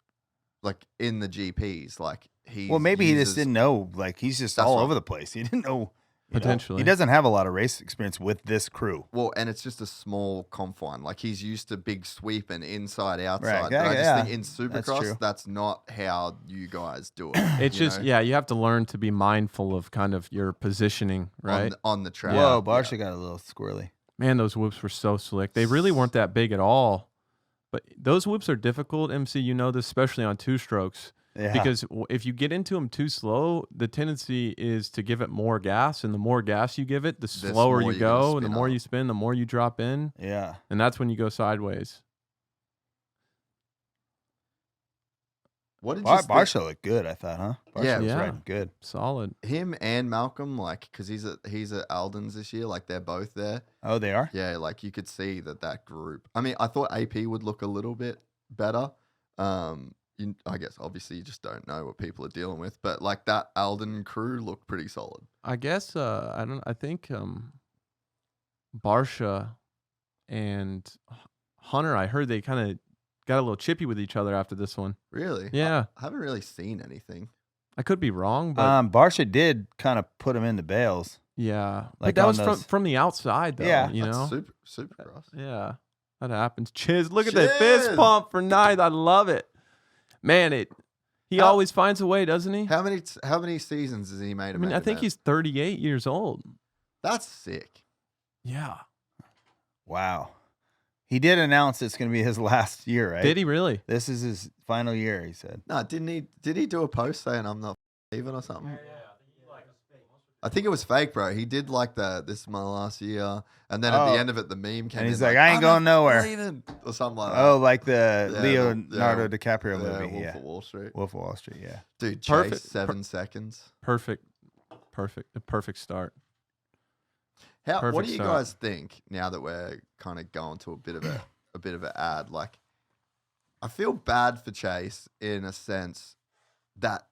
like in the GPs, like he. Well, maybe he just didn't know. Like he's just all over the place. He didn't know. Potentially. He doesn't have a lot of race experience with this crew. Well, and it's just a small confine. Like he's used to big sweep and inside, outside. Right. But I just think in Supercross, that's not how you guys do it. It's just, you have to learn to be mindful of kind of your positioning, right? On the track. Whoa, Barsha got a little squirrely. Man, those whoops were so slick. They really weren't that big at all. But those whoops are difficult, MC. You know this, especially on 2-strokes. Yeah. Because if you get into them too slow, the tendency is to give it more gas, and the more gas you give it, the slower you go, and the more you spin, the more you drop in. Yeah. And that's when you go sideways. What did Barsha looked good, I thought, huh? Barsha was riding good. Solid. Him and Malcolm, like, because he's at Alden's this year, like they're both there. Oh, they are? Yeah, like you could see that group. I mean, I thought AP would look a little bit better. I guess obviously you just don't know what people are dealing with, but like that Alden crew looked pretty solid. I guess I think Barsha and Hunter, I heard they kind of got a little chippy with each other after this one. Really? Yeah. I haven't really seen anything. I could be wrong, but Barsha did kind of put him in the bales. Yeah. Like that was from the outside though, Supercross. Yeah. That happens. Chiz, look at that fist pump for ninth. I love it. Man, he always finds a way, doesn't he? How many seasons has he made? I think he's 38 years old. That's sick. Yeah. Wow. He did announce it's going to be his last year, right? Did he really? This is his final year, he said. No, didn't he? Did he do a post saying I'm not leaving or something? Yeah. I think it was fake, bro. He did like this is my last year, and then at the end of it, the meme came. And he's like, "I ain't going nowhere," or something like that. Oh, like the Leonardo DiCaprio movie, Wolf of Wall Street. Wolf of Wall Street, yeah. Dude, Chase, 7 seconds. Perfect start. What do you guys think now that we're kind of going to a bit of an ad? Like, I feel bad for Chase in a sense that.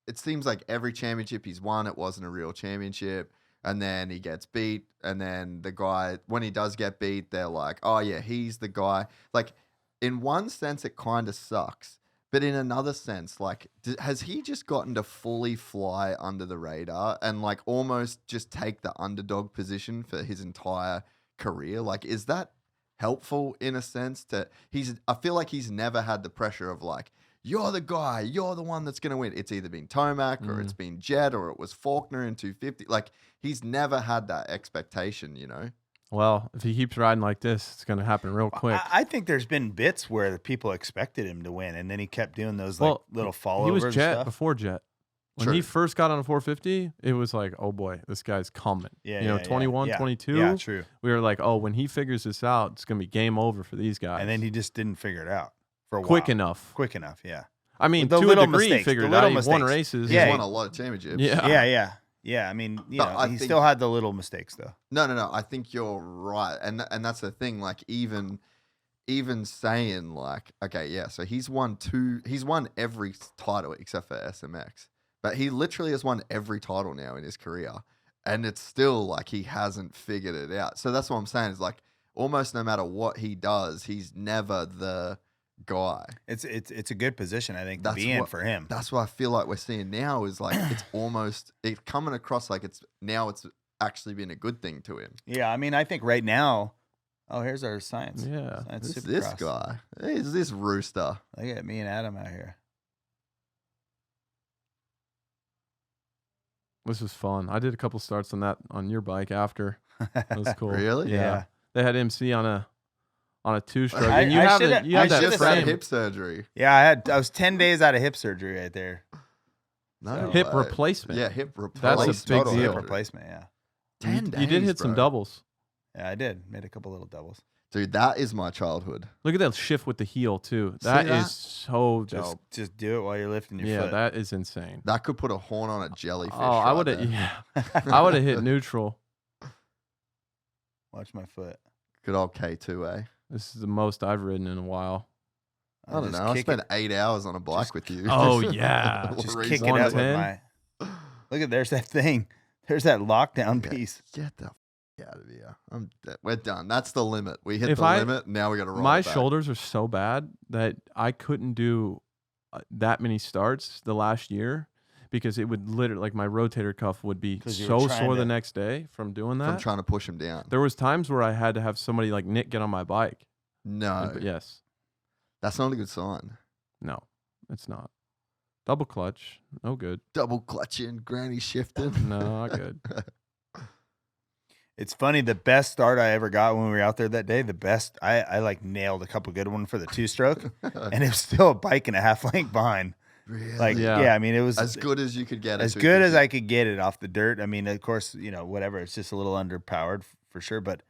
It seems like every championship he's won, it wasn't a real championship. And then he gets beat. And then the guy, when he does get beat, they're like, oh, yeah, he's the guy. Like, in one sense, it kind of sucks. But in another sense, like, has he just gotten to fully fly under the radar and, like, almost just take the underdog position for his entire career? Like, is that helpful in a sense I feel like he's never had the pressure of, like, you're the guy. You're the one that's going to win. It's either been Tomac or it's been Jett or it was Faulkner in 250. Like, he's never had that expectation, you know? Well, if he keeps riding like this, it's going to happen real quick. I think there's been bits where the people expected him to win, and then he kept doing those little follovers. He was and Jett stuff. before Jett. When he first got on a 450, it was like, oh boy, this guy's coming. Yeah, 21, 22. Yeah, true. We were like, oh, when he figures this out, it's going to be game over for these guys. And then he just didn't figure it out for a while. Quick enough, yeah. I mean, With the to a little degree, he mistakes, figured the it out. little He won mistakes. races. He's won a lot of championships. Yeah. I mean, I he think still had the little mistakes though. No. I think you're right, and that's the thing. Like even saying like, okay, yeah. So he's won every title except for SMX, but he literally has won every title now in his career, and it's still like he hasn't figured it out. So that's what I'm saying is like almost no matter what he does, he's never the guy. It's a good position, I think, to be in for him. That's what I feel like we're seeing now is like it's coming across like it's actually been a good thing to him. Yeah, I mean, I think right now, here's our science. Yeah. Science Who's Supercross. this guy? Who's this rooster? Look at me and Adam out here. This was fun. I did a couple starts on your bike after. That was cool. Really? Yeah. They had MC on a 2-stroke. I And you have that just had frame. hip surgery. Yeah, I was 10 days out of hip surgery right there. No Hip way. replacement. Yeah, hip replacement. That's a big Total deal. hip replacement, yeah. 10 You did days, hit some bro. doubles. Yeah, I did. Made a couple little doubles. Dude, that is my childhood. Look at that shift with the heel too. See That that? is so dope. Just do it while you're lifting your Yeah, foot. that is insane. That could put a horn on a jellyfish. Oh, I right would have. there. Yeah, I would have hit neutral. Watch my foot. Good old K2A. This is the most I've ridden in a while. I don't know. I spent 8 hours on a bike with you. Oh yeah, Just Reason. kick it up with 110? my. Look at there's that thing. There's that lockdown Okay, piece. Get the out of here. We're done. That's the limit. We hit If the I- limit. Now we got to roll my it back. shoulders are so bad that I couldn't do that many starts the last year because it would literally like my rotator cuff would be 'Cause you were so trying sore to- the next day from doing From that. trying to push him down. There was times where I had to have somebody like Nick get on my bike. No, But yes, that's not a good sign. no, it's not. Double clutch, no good. Double clutching, granny shifting. No, not good. It's funny. The best start I ever got when we were out there that day, I like nailed a couple good ones for the 2-stroke, and it was still a bike and a half length behind. Really? Like, Yeah. yeah, I mean, it was as good as you could get. as good as I could get it off the dirt. I mean, of course, whatever. It's just a little underpowered for sure, but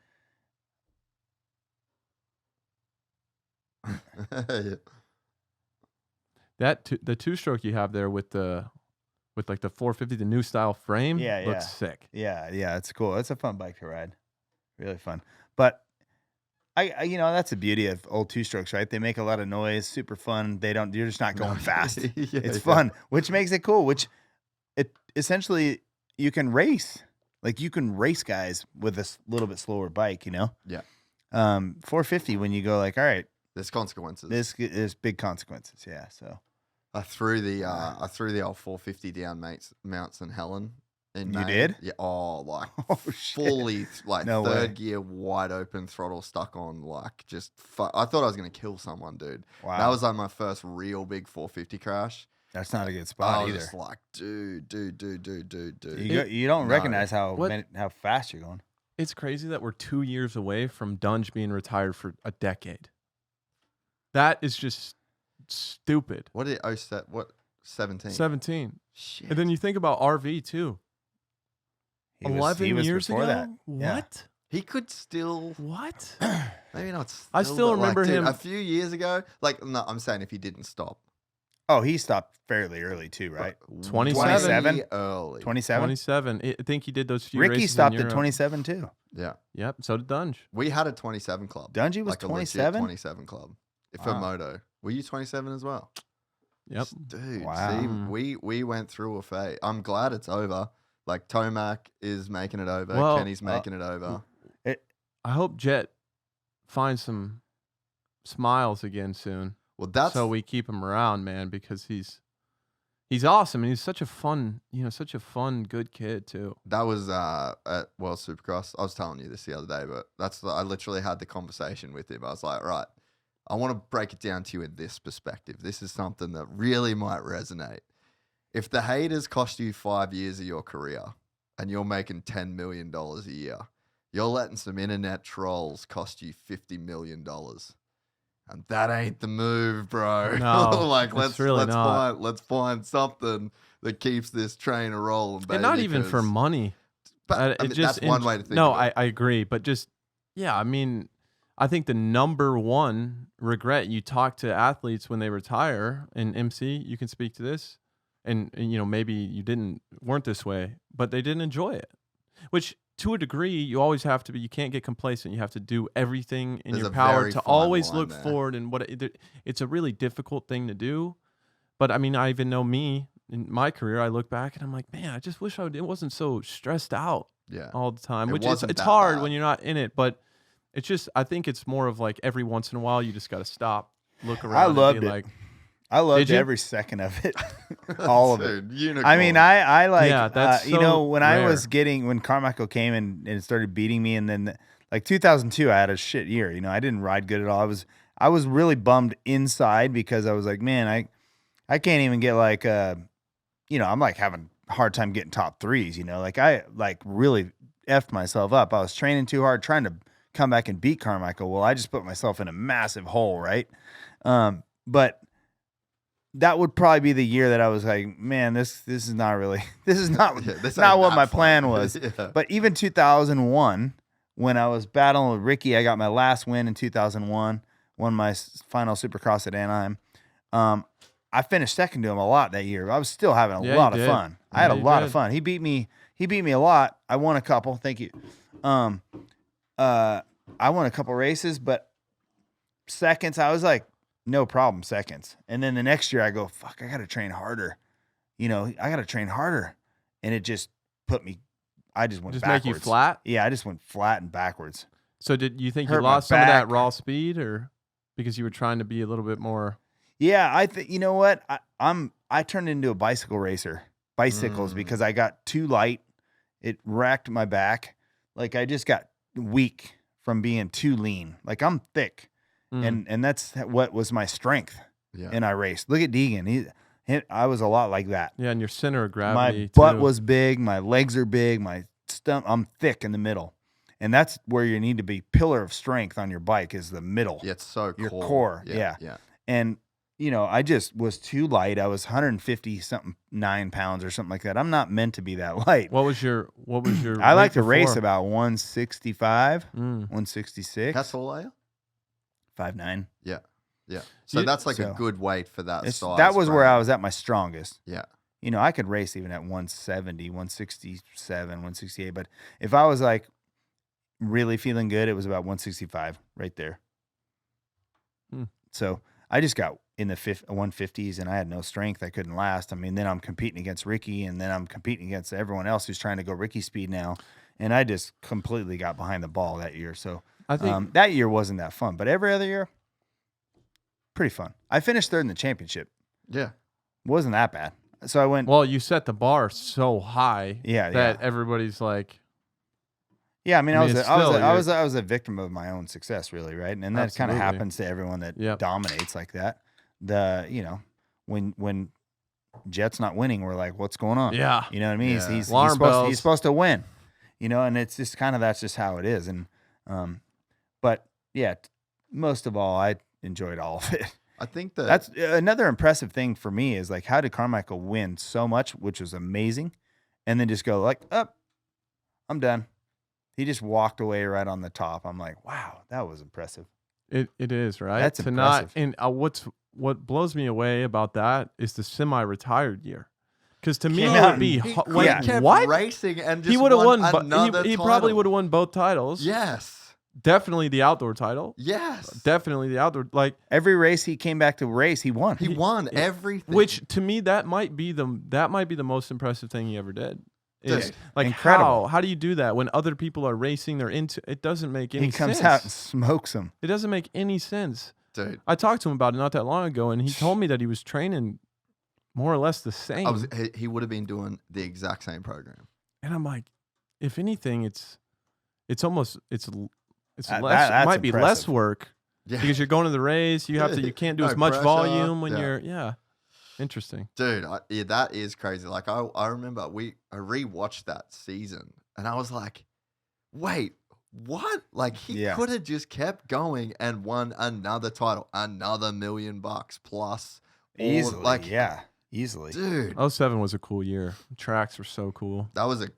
Yeah. The 2-stroke you have there with like the 450, the new style frame, Yeah, looks sick. yeah, it's cool. It's a fun bike to ride, really fun. But I that's the beauty of old 2-strokes, right? They make a lot of noise, super fun. You're just not going fast. Yeah, It's yeah. fun, which makes it cool. Which it essentially you can race, like you can race guys with a little bit slower bike, Yeah. 450 when you go like, all right, There's consequences. there's big consequences. Yeah, so I threw the old 450 down mounts in Helen. In You May. did? Yeah. Oh, like Oh, shit. fully like No third way. gear wide open throttle stuck on like just. I thought I was gonna kill someone, dude. wow, That was like my first real big 450 crash. that's not a good I spot was either. just like, dude. You don't No. recognize how What? how fast you're going. It's crazy that we're 2 years away from Dunge being retired for a decade. That is just stupid. What did what 17? 17. Shit. And then you think about RV too. He was 11 years before ago? that. Yeah. What? he could still. What? Maybe not. I still but, like, remember dude, him- a few years ago. Like, no, I'm saying if he didn't stop. Oh, he stopped fairly early too, right? 27? Way early. 27. 27. I think he did those few Ricky races stopped in at Europe. 27 too. Yeah, Yep, so did Dunge. we had a 27 club. Dungy was like a legit 27. 27 club. For Wow. moto, were you 27 as well? Yep. Dude, Wow. see, we went through a phase. I'm glad it's over. Like Tomac is making it over. Well, Kenny's making it over. I hope Jett finds some smiles again soon. Well, that's So we keep him around, man, because he's awesome and he's such a fun, good kid too. that was at World Supercross. I was telling you this the other day, but I literally had the conversation with him. I was like, right, I want to break it down to you in this perspective. This is something that really might resonate. If the haters cost you 5 years of your career and you're making $10 million a year, you're letting some internet trolls cost you $50 million. And that ain't the move, bro. No, like let's find something that keeps this train a rolling, baby. And not even for money. But that's one way to think no, of it. I agree. But just, yeah, I mean, I think the number one regret, you talk to athletes when they retire, and MC, you can speak to this, and maybe you weren't this way, but they didn't enjoy it, which to a degree, you always have to be, you can't get complacent. You have to do everything in your power to always look forward. And it's a really difficult thing to do. But I mean, I even know me in my career, I look back and I'm like, man, I just wish it wasn't so stressed out all the time, which it's hard when you're not in it. But it's just, I think it's more of like every once in a while, you just got to stop, look around. I loved it. Like, I loved every second of it, all of it. Unicorn. I mean, I like, that's so when rare. when Carmichael came and started beating me, and then like 2002, I had a shit year. I didn't ride good at all. I was really bummed inside because I was like, man, I can't even get like, I'm like having a hard time getting top threes. Like I like really effed myself up. I was training too hard, trying to come back and beat Carmichael. Well, I just put myself in a massive hole, right? But that would probably be the year that I was like, man, this is not really, this is not what my plan was. But even 2001, when I was battling with Ricky, I got my last win in 2001, won my final Supercross at Anaheim. I finished second to him a lot that year. I was still having a lot of fun. I had a lot of fun. He beat me a lot. I won a couple. Thank you. I won a couple races, but seconds, I was like, no problem, seconds. And then the next year I go, fuck, I got to train harder. I got to train harder. And it just put me, I just went backwards. Make you flat? Yeah, I just went flat and backwards. So did you think you lost some of that raw speed, or because you were trying to be a little bit more? Yeah, I think, you know what? I turned into a bicycles because I got too light. It racked my back. Like I just got weak from being too lean. Like I'm thick. And that's what was my strength. Yeah. And I raced. Look at Deegan. I was a lot like that. Yeah, and your center of gravity. My butt was big. My legs are big. My stomach. I'm thick in the middle, and that's where you need to be. Pillar of strength on your bike is the middle. Yeah, it's so your core. Yeah. And I just was too light. I was 150 something 9 pounds or something like that. I'm not meant to be that light. What was your? I like to race about 165, 166. How tall are you? 5'9". Yeah. So that's like a good weight for that size. That was where I was at my strongest. Yeah. I could race even at 170, 167, 168. But if I was like really feeling good, it was about 165 right there. So I just got in the 150s and I had no strength. I couldn't last. I mean, then I'm competing against Ricky, and then I'm competing against everyone else who's trying to go Ricky speed now. And I just completely got behind the ball that year. So I think that year wasn't that fun, but every other year, pretty fun. I finished third in the championship. Yeah. Wasn't that bad. So I went. Well, you set the bar so high that everybody's like. Yeah, I mean, I was a victim of my own success, really, right? And that kind of happens to everyone that dominates like that. When Jett's not winning, we're like, what's going on? Yeah. You know what I mean? Yeah. He's supposed to win. And it's just that's just how it is. And but yeah, most of all, I enjoyed all of it. I think that's another impressive thing for me is like, how did Carmichael win so much, which was amazing, and then just go like, I'm done. He just walked away right on the top. I'm like, wow, that was impressive. It is, right? That's impressive. What blows me away about that is the semi-retired year. Because to me, it would be kept racing and just he would have won. He probably would have won both titles. Yes, definitely the outdoor title. Yes, definitely the outdoor. Like every race he came back to race, he won. He won everything. Which to me, that might be the most impressive thing he ever did. Is like incredible. How do you do that when other people are racing? They're into it. Doesn't make any sense. He comes out and smokes them. It doesn't make any sense. Dude, I talked to him about it not that long ago, and he told me that he was training more or less the same. He would have been doing the exact same program. And I'm like, if anything, it's less. It might be less work because you're going to the race. You can't do as much volume when you're. Interesting. Dude, that is crazy. Like, I remember I rewatched that season, and I was like, wait, what? Like, he could have just kept going and won another title, another $1 million plus. Easily, like, easily. Dude. 07 was a cool year. Tracks were so cool. That was a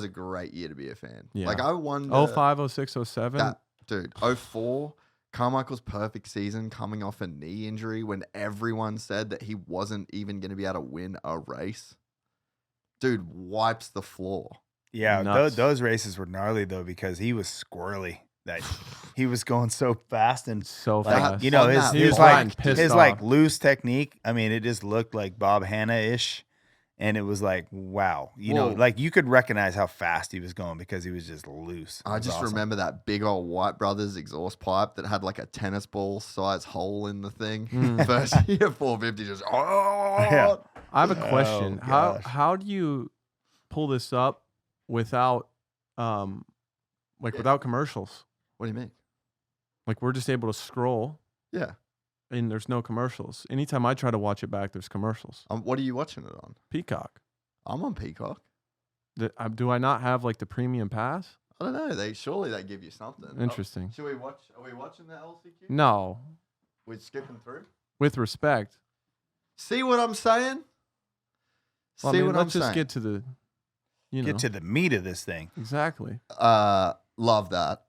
great year to be a fan. Yeah. Like, I wonder. 05, 06, 07. Dude, 04, Carmichael's perfect season coming off a knee injury when everyone said that he wasn't even going to be able to win a race. Dude wipes the floor. Yeah, those races were gnarly, though, because he was squirrely. That he was going so fast and so like, fast. You know, his off. loose technique. I mean, it just looked like Bob Hanna-ish. And it was like, wow. You know, like you could recognize how fast he was going because he was just loose. I just remember that big old White Brothers exhaust pipe that had like a tennis ball size hole in the thing. First year 450 just, Yeah. I have a question. Oh, how do you pull this up without without commercials? What do you mean? Like, we're just able to scroll. Yeah. And there's no commercials. Anytime I try to watch it back, there's commercials. What are you watching it on? Peacock. I'm on Peacock. Do I not have like the premium pass? I don't know. Surely they give you something. Interesting. Should we watch? Are we watching the LCQ? No. We're skipping through. With respect. See what I'm saying? Well, let's just get to the, get to the meat of this thing. Exactly. Love that.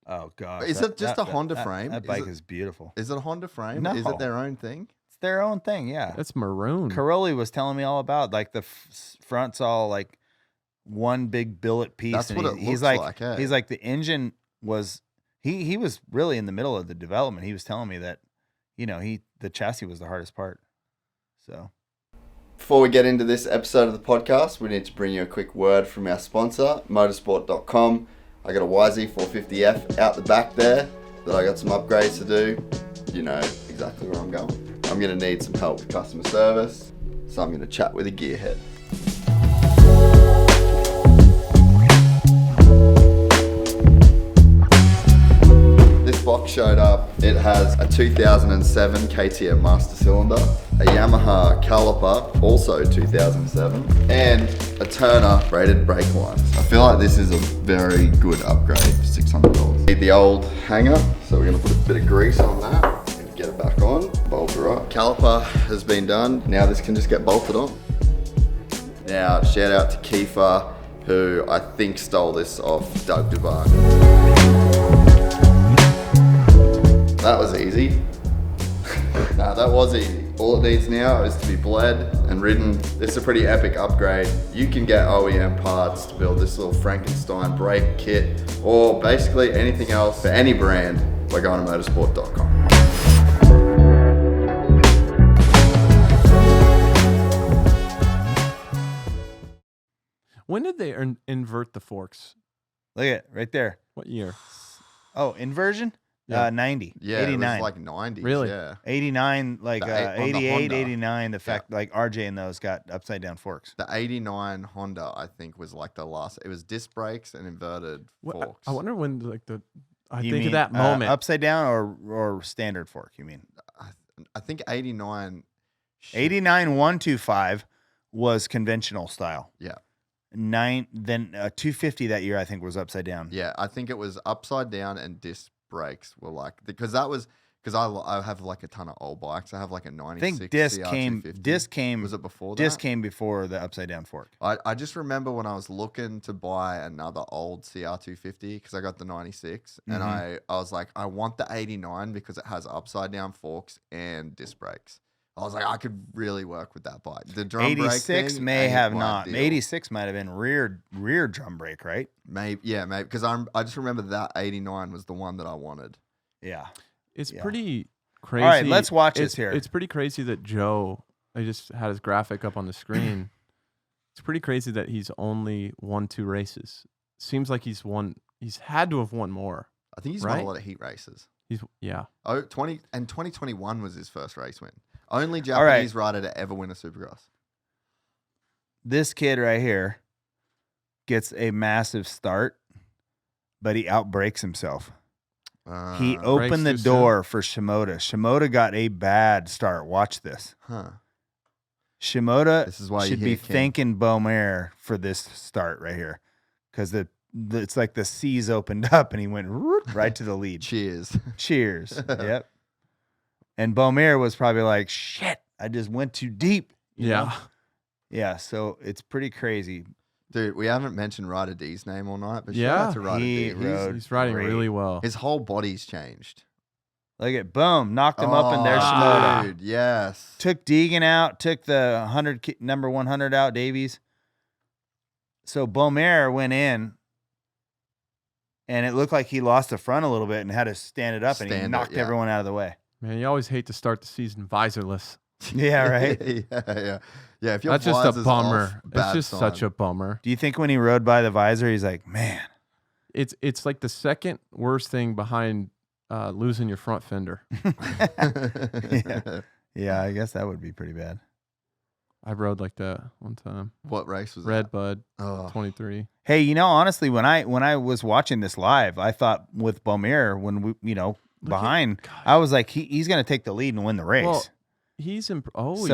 Oh God! Is it just a Honda frame? That bike is beautiful. Is it a Honda frame? No. Is it their own thing? It's their own thing. Yeah. That's maroon. Caroli was telling me all about like the front's all like one big billet piece. That's and what he's looks like. Hey? He's like the engine was. He was really in the middle of the development. He was telling me that, you know, the chassis was the hardest part. So. Before we get into this episode of the podcast, we need to bring you a quick word from our sponsor, Motosport.com. I got a YZ450F out the back there that I got some upgrades to do. You know exactly where I'm going. I'm going to need some help with customer service, so I'm going to chat with a gearhead. This box showed up. It has a 2007 KTM master cylinder, a Yamaha caliper, also 2007, and a Turner braided brake lines. I feel like this is a very good upgrade for $600. Need the old hanger, so we're gonna put a bit of grease on that and get it back on, bolt her up. Caliper has been done. Now this can just get bolted on. Now, shout out to Kiefer, who I think stole this off Doug Devine. That was easy. Nah, that was easy. All it needs now is to be bled and ridden. This is a pretty epic upgrade. You can get OEM parts to build this little Frankenstein brake kit, or basically anything else for any brand by going to motosport.com. When did they invert the forks? Look at it right there. What year? Oh, inversion? Yeah. 90. Yeah, 89. it was like 90s. Really? Yeah. 89, like The 88, Honda. 89. The fact like RJ and those got upside down forks. The 89 Honda, I think, was like the last. It was disc brakes and inverted forks. I wonder when like I You think mean, of that moment. upside down or standard fork, you mean? I think 89. 89 125 was conventional style. Yeah. Then 250 that year I think was upside down. Yeah, I think it was upside down and disc brakes were like, because I have like a ton of old bikes. I have like a 96 I think disc CR250. came Was it before that? Disc came before the upside down fork. I just remember when I was looking to buy another old CR250 because I got the 96 and I was like, I want the 89 because it has upside down forks and disc brakes. I was like, I could really work with that bike. The drum brake 86 thing may ain't have my not. deal. 86 might have been rear drum brake, right? Maybe, because I just remember that 89 was the one that I wanted. Yeah. It's Yeah. pretty crazy. All right, let's watch this here. It's pretty crazy that Joe, I just had his graphic up on the screen. It's pretty crazy that he's only won 2 races. Seems like he's had to have won more. I think he's won a lot of heat races. Yeah. 2021 was his first race win. Only Japanese rider to ever win a Supercross. This kid right here gets a massive start, but he outbreaks himself. He opened the door for Shimoda. Shimoda got a bad start. Watch this. Shimoda This is why should be thanking Beaumare for this start right here. because it's like the seas opened up and he went right to the lead. Cheers. Cheers. Yep. And Beaumere was probably like, shit, I just went too deep. You know? Yeah. So it's pretty crazy. Dude, we haven't mentioned Ryder D's name all night, but Yeah, shout out to Ryder D. He's riding really well. His whole body's changed. Look at boom, knocked him up in there. Shimoda. Dude, yes. Took Deegan out, took the number 100 out, Davies. So Beaumere went in, and it looked like he lost the front a little bit and had to stand it up, and he knocked everyone out of the way. Man, you always hate to start the season visorless. Yeah, right? Yeah, if your That's just a bummer. Off, it's just sign. such a bummer. Do you think when he rode by the visor, he's like, man. It's like the second worst thing behind losing your front fender. Yeah, I guess that would be pretty bad. I rode like that one time. What race was Red that? Bud, 23. Hey, honestly, when I was watching this live, I thought with Beaumere, when we, behind, I was like, he's going to take the lead and win the race. Well, he's a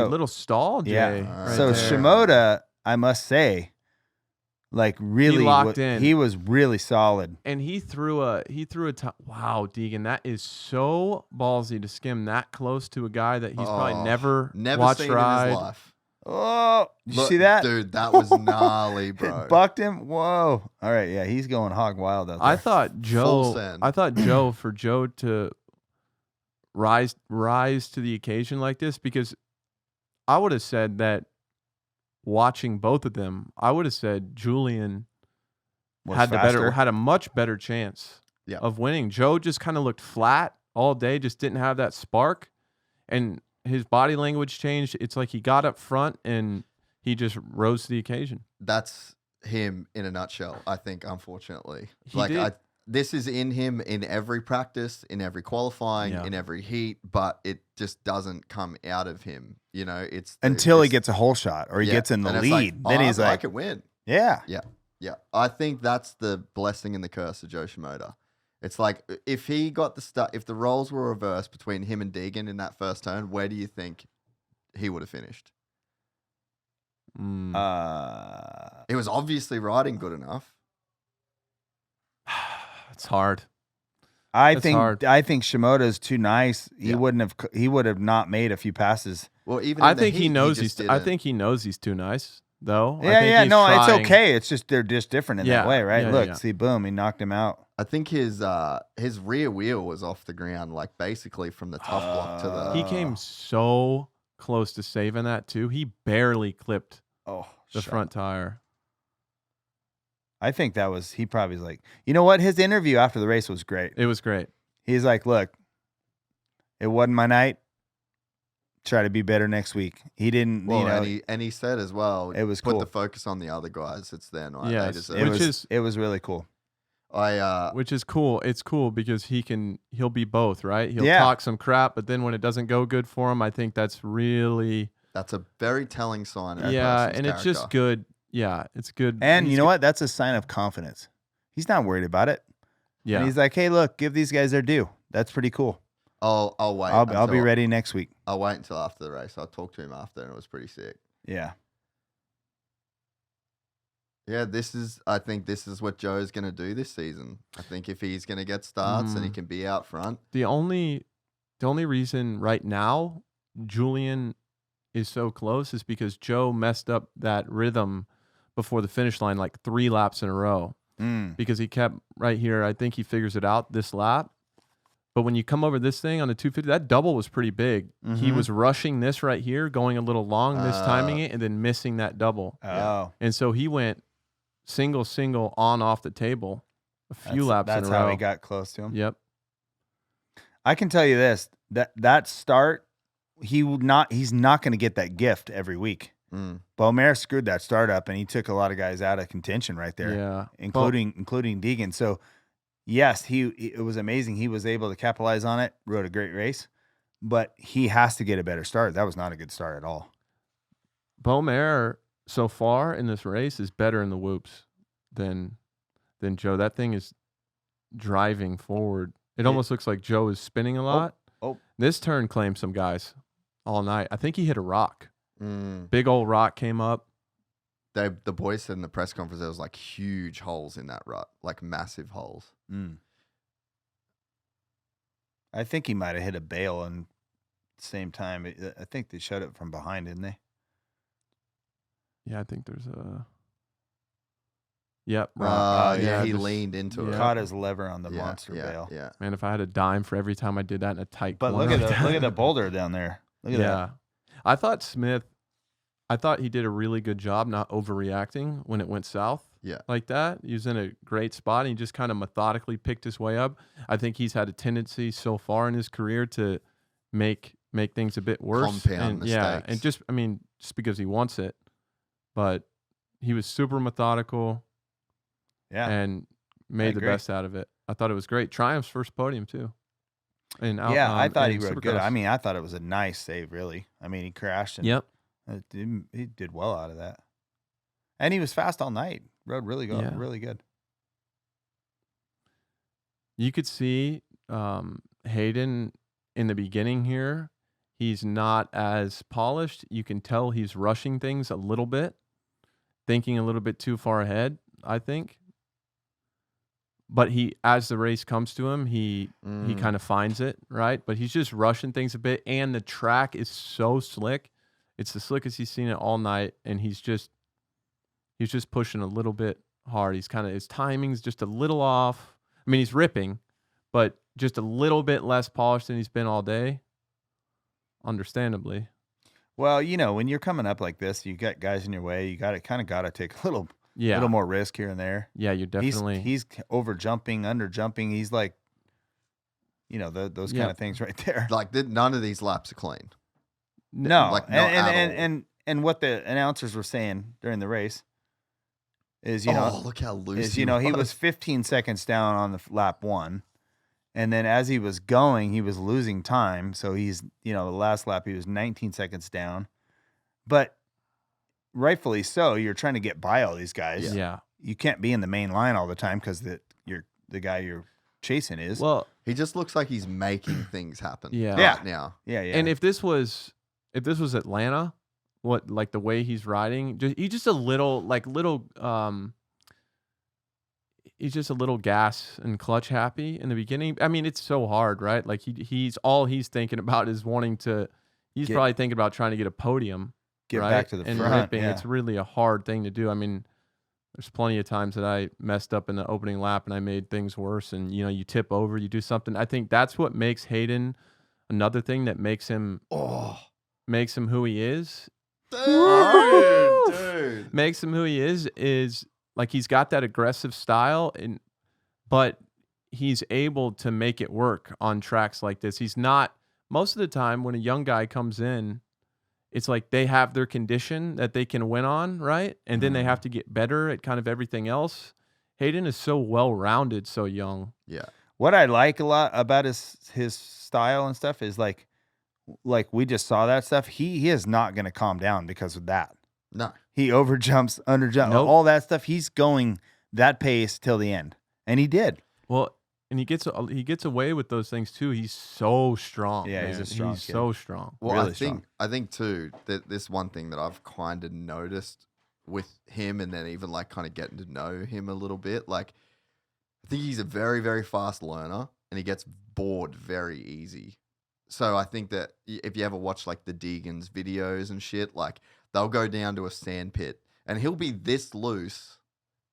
little stall, Jay. Yeah. Right so there. Shimoda, I must say, like really He locked in. He was really solid. And he threw a wow, Deegan, that is so ballsy to skim that close to a guy that he's probably never watched seen ride. in his life. Oh, did you see that? Dude, that was gnarly, bro. Bucked him. Whoa. All right, yeah, he's going hog wild out there. I thought Joe for Joe to rise to the occasion like this, because I would have said that watching both of them, I would have said Julian had a much better chance of winning. Joe just kind of looked flat all day, just didn't have that spark, and his body language changed. It's like he got up front and he just rose to the occasion. That's him in a nutshell, I think, unfortunately. Did. This is in him in every practice, in every qualifying, in every heat, but it just doesn't come out of him. It's until he gets a hole shot or he gets in the lead. Then he's like, I could win. Yeah. Yeah. I think that's the blessing and the curse of Joe Shimoda. It's like if he got if the roles were reversed between him and Deegan in that first turn, where do you think he would have finished? It was obviously riding good enough. It's hard. I think Shimoda's too nice. He would have not made a few passes. Well, even I think he knows he's too nice though. Yeah, no, it's okay. It's just they're just different in that way, right? Yeah, Look, see, boom, he knocked him out. I think his rear wheel was off the ground, like basically from the tough block to the. He came so close to saving that too. He barely clipped the front tire. I think he probably was like, you know what? His interview after the race was great. It was great. He's like, look, it wasn't my night. Try to be better next week. He didn't, and he said as well, it was put cool. the focus on the other guys. It's their night. Yes, it was really cool. Which is cool. It's cool because he'll be both, right? He'll talk some crap, but then when it doesn't go good for him, I think that's a very telling sign. Of and character. It's just good. Yeah, it's good. And you know what? That's a sign of confidence. He's not worried about it. Yeah, and he's like, hey, look, give these guys their due. That's pretty cool. I'll wait. I'll be ready next week. I'll wait until after the race. I'll talk to him after, and it was pretty sick. Yeah. Yeah, I think this is what Joe's going to do this season. I think if he's going to get starts and he can be out front. The only reason right now Julian is so close is because Joe messed up that rhythm before the finish line like 3 laps in a row. Because he kept right here. I think he figures it out this lap. But when you come over this thing on the 250, that double was pretty big. He was rushing this right here, going a little long, mistiming it, and then missing that double. And so he went single on off the table a few laps in a row. That's how he got close to him. Yep. I can tell you this, that start, he's not going to get that gift every week. Beaumere screwed that start up, and he took a lot of guys out of contention right there. Yeah. Including Deegan. So yes, it was amazing. He was able to capitalize on it, rode a great race, but he has to get a better start. That was not a good start at all. Beaumere so far in this race is better in the whoops than Joe. That thing is driving forward. It almost looks like Joe is spinning a lot. This turn claimed some guys all night. I think he hit a rock. Big old rock came up. The boys said in the press conference there was like huge holes in that rut, like massive holes. I think he might have hit a bale and at the same time. I think they showed it from behind, didn't they? Yeah, I think there's a. Yep. Yeah, he leaned into it. Caught his lever on the monster bale. Yeah. Man, if I had a dime for every time I did that in a tight But corner. look at the boulder down there. Look at that. I thought he did a really good job not overreacting when it went south. Yeah. Like that. He was in a great spot. And he just kind of methodically picked his way up. I think he's had a tendency so far in his career to make things a bit worse. Compound mistakes. Yeah. And just because he wants it. But he was super methodical. Yeah. And made the best out of it. I thought it was great. Triumph's first podium too. And I thought he rode good. Supercross. I thought it was a nice save, really. He crashed and he did well out of that. And he was fast all night. Rode really good. Yeah. Really good. You could see Hayden in the beginning here. He's not as polished. You can tell he's rushing things a little bit, thinking a little bit too far ahead, I think. But as the race comes to him, he kind of finds it, right? But he's just rushing things a bit, and the track is so slick. It's the slickest he's seen it all night, and he's just pushing a little bit hard. His timing's just a little off. He's ripping, but just a little bit less polished than he's been all day. Understandably. Well, when you're coming up like this, you got guys in your way. You got to take a little more risk here and there. Yeah, you're definitely. He's over jumping, under jumping. He's like, those kind of things right there. Like none of these laps are clean. No, like not at all. And what the announcers were saying during the race is, look how loose. He was 15 seconds down on the lap one, and then as he was going, he was losing time. So he's, the last lap he was 19 seconds down, but rightfully so. You're trying to get by all these guys. Yeah. You can't be in the main line all the time because the guy you're chasing is. Well, he just looks like he's making things happen. Yeah. Now. Yeah. And if this was Atlanta, like the way he's riding, he's just a little he's just a little gas and clutch happy in the beginning. It's so hard, right? Like he's thinking about is wanting to. He's probably thinking about trying to get a podium. Get right? back to the and front. Ripping. It's really a hard thing to do. There's plenty of times that I messed up in the opening lap and I made things worse. And you tip over, you do something. I think that's what makes Hayden. Another thing that makes him who he is. Dude. Makes him who he is like he's got that aggressive style, but he's able to make it work on tracks like this. He's not most of the time when a young guy comes in. It's like they have their condition that they can win on, right? And then they have to get better at kind of everything else. Hayden is so well-rounded, so young. Yeah. What I like a lot about his style and stuff is like we just saw that stuff. He is not going to calm down because of that. No. He overjumps, underjumps, all that stuff. He's going that pace till the end, and he did. Well, and he gets away with those things too. He's so strong. Yeah, man. he's a strong kid. So strong. Well, Really I think too that this one thing that I've kind of noticed with him, and then even like kind of getting to know him a little bit. Like, I think he's a very, very fast learner, and he gets bored very easy. So I think that if you ever watch like the Deegan's videos and shit, like they'll go down to a sand pit, and he'll be this loose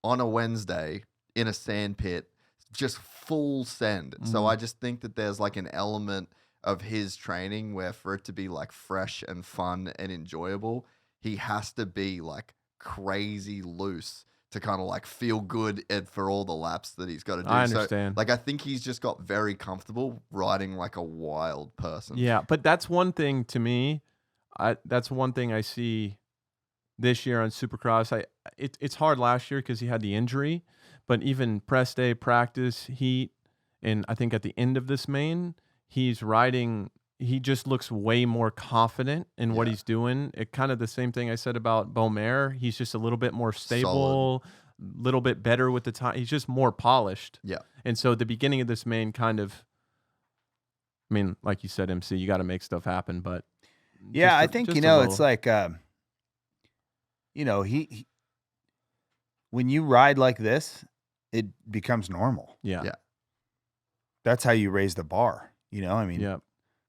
on a Wednesday in a sand pit. Just full send. So I just think that there's like an element of his training where for it to be like fresh and fun and enjoyable, he has to be like crazy loose to kind of like feel good for all the laps that he's got to do. I understand. So, like I think he's just got very comfortable riding like a wild person. Yeah, but that's one thing to me. That's one thing I see this year on Supercross. It's hard last year because he had the injury. But even press day, practice, heat, and I think at the end of this main, he's riding. He just looks way more confident in what he's doing. It kind of the same thing I said about Beaumare. He's just a little bit more stable, a little bit better with the time. He's just more polished. Yeah. And so at the beginning of this main kind of, like you said, MC, you got to make stuff happen. But yeah, I think, it's like, when you ride like this, it becomes normal. Yeah. Yeah. That's how you raise the bar. You know, I mean, Yeah.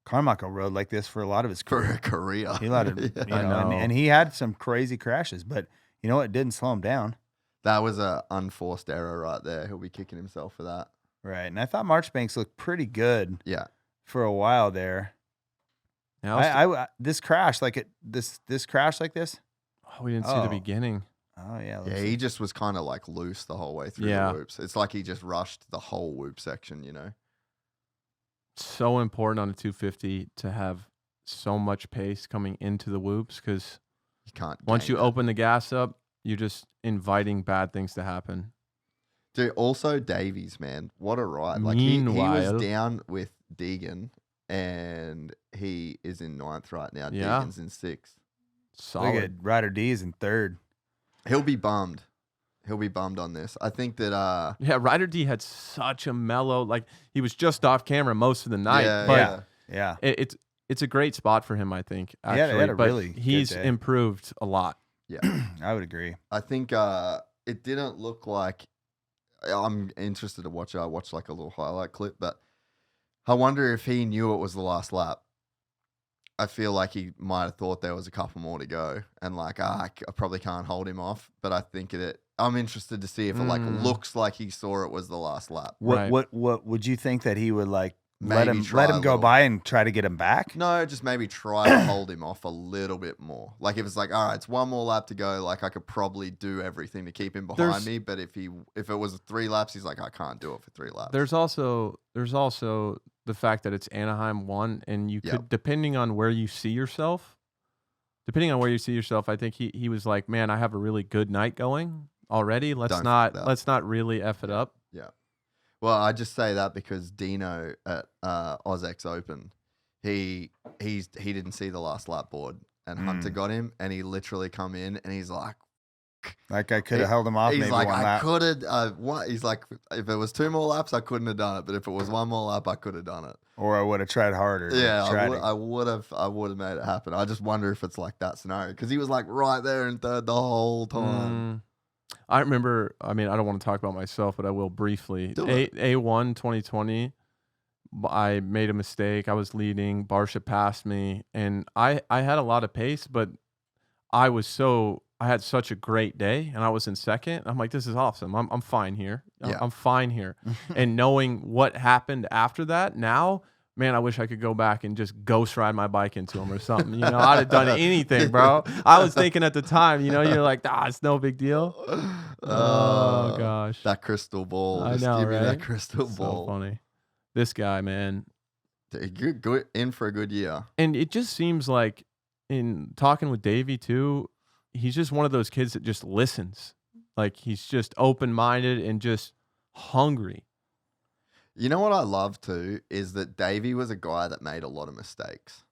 Carmichael rode like this for a lot of his For career. a career. He let it, Yeah. you I know, know. and he had some crazy crashes, but you know what? It didn't slow him down. That was a unforced error right there. He'll be kicking himself for that. Right. And I thought Marchbanks looked pretty good Yeah. for a while there. Now, This crash, like this crash like this. we didn't see Oh. the beginning. Oh yeah. Yeah, he just was kind of like loose the whole way through Yeah. the whoops. It's like he just rushed the whole whoop section, you know? So important on a 250 to have so much pace coming into the whoops, because You can't. once gain you that. open the gas up, you're just inviting bad things to happen. Dude, also Davies, man. What a ride. Like he Meanwhile- was down with Deegan and he is in 9th right now. Yeah. Deegan's in 6th. Solid. Look at Ryder D is in 3rd. He'll be bummed. He'll be bummed on this. I think that Yeah, Ryder D had such a mellow, like he was just off camera most of the night, yeah, but yeah. Yeah. it's a great spot for him, I think. He had Actually, a but really good he's day. improved a lot. I would agree. I think it didn't look like I'm interested to watch it. I watched like a little highlight clip, but I wonder if he knew it was the last lap. I feel like he might have thought there was a couple more to go and like, I probably can't hold him off. But I think I'm interested to see if it like looks like he saw it was the last lap. Right. What would you think that he would like Maybe let try him a go little. by and try to get him back? No, just maybe try to hold him off a little bit more. Like if it's like, all right, it's one more lap to go, like I could probably do everything to keep him behind There's- me. But if it was 3 laps, he's like, I can't do it for 3 laps. There's also the fact that it's Anaheim 1, and you could, Yep. depending on where you see yourself, I think he was like, man, I have a really good night going already. Let's Don't fuck that. let's not really F it up. Yeah. Well, I just say that because Dino at AusX Open, he didn't see the last lap board, and Hunter got him, and he literally come in, and he's like, Like I could have held him off he's maybe like, one I lap. could have. What? He's like, if it was 2 more laps, I couldn't have done it, but if it was 1 more lap, I could have done it. Or I would have tried harder. Yeah, Tried I would have made it happen. I just wonder if it's like that scenario because he was like right there in 3rd the whole time. I remember, I mean, I don't want to talk about myself, but I will briefly. Do it. A1 2020, I made a mistake. I was leading. Barsha passed me, and I had a lot of pace, but I had such a great day, and I was in 2nd. I'm like, this is awesome. I'm fine here. Yeah. I'm fine here. And knowing what happened after that, now, man, I wish I could go back and just ghost ride my bike into him or something. You know, I'd have done anything, bro. I was thinking at the time, you know, you're like, it's no big deal. Oh, gosh. That crystal ball. I Just know, give me right? that crystal So ball. funny. This guy, man. Good in for a good year. And it just seems like, in talking with Davey too, he's just one of those kids that just listens. Like he's just open-minded and just hungry. You know what I love too is that Davey was a guy that made a lot of mistakes.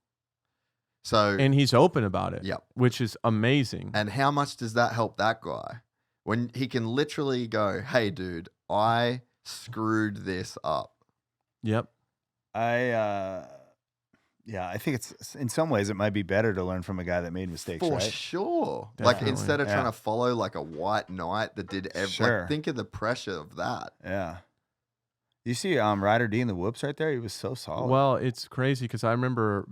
So And he's open about it. Yep. Which is amazing. and how much does that help that guy when he can literally go, "Hey, dude, I screwed this up." Yep. I think it's in some ways it might be better to learn from a guy that made mistakes, For right? sure. Definitely. Like instead of Yeah. trying to follow like a white knight that did everything. Sure. Like, think of the pressure of that. Yeah. You see Ryder D in the whoops right there? He was so solid. Well, it's crazy because I remember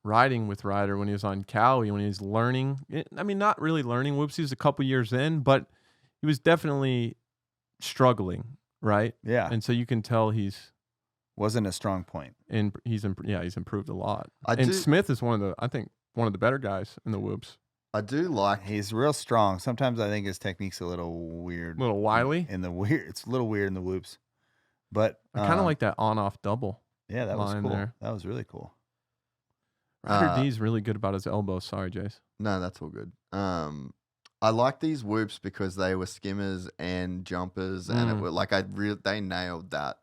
riding with Ryder when he was on Cowie, when he was learning. I mean, not really learning whoops. He was a couple years in, but he was definitely struggling, right? yeah. And so you can tell he's Wasn't a strong point. he's improved a lot. I And do- Smith is one of the better guys in the whoops. I do like He's real strong. Sometimes I think his technique's a little weird. A little wily. It's a little weird in the whoops. But I kind of like that on-off double. yeah, that was line cool. there. That was really cool. Ryder D's really good about his elbows. Sorry, Jase. No, that's all good. I like these whoops because they were skimmers and jumpers, and it were like they nailed that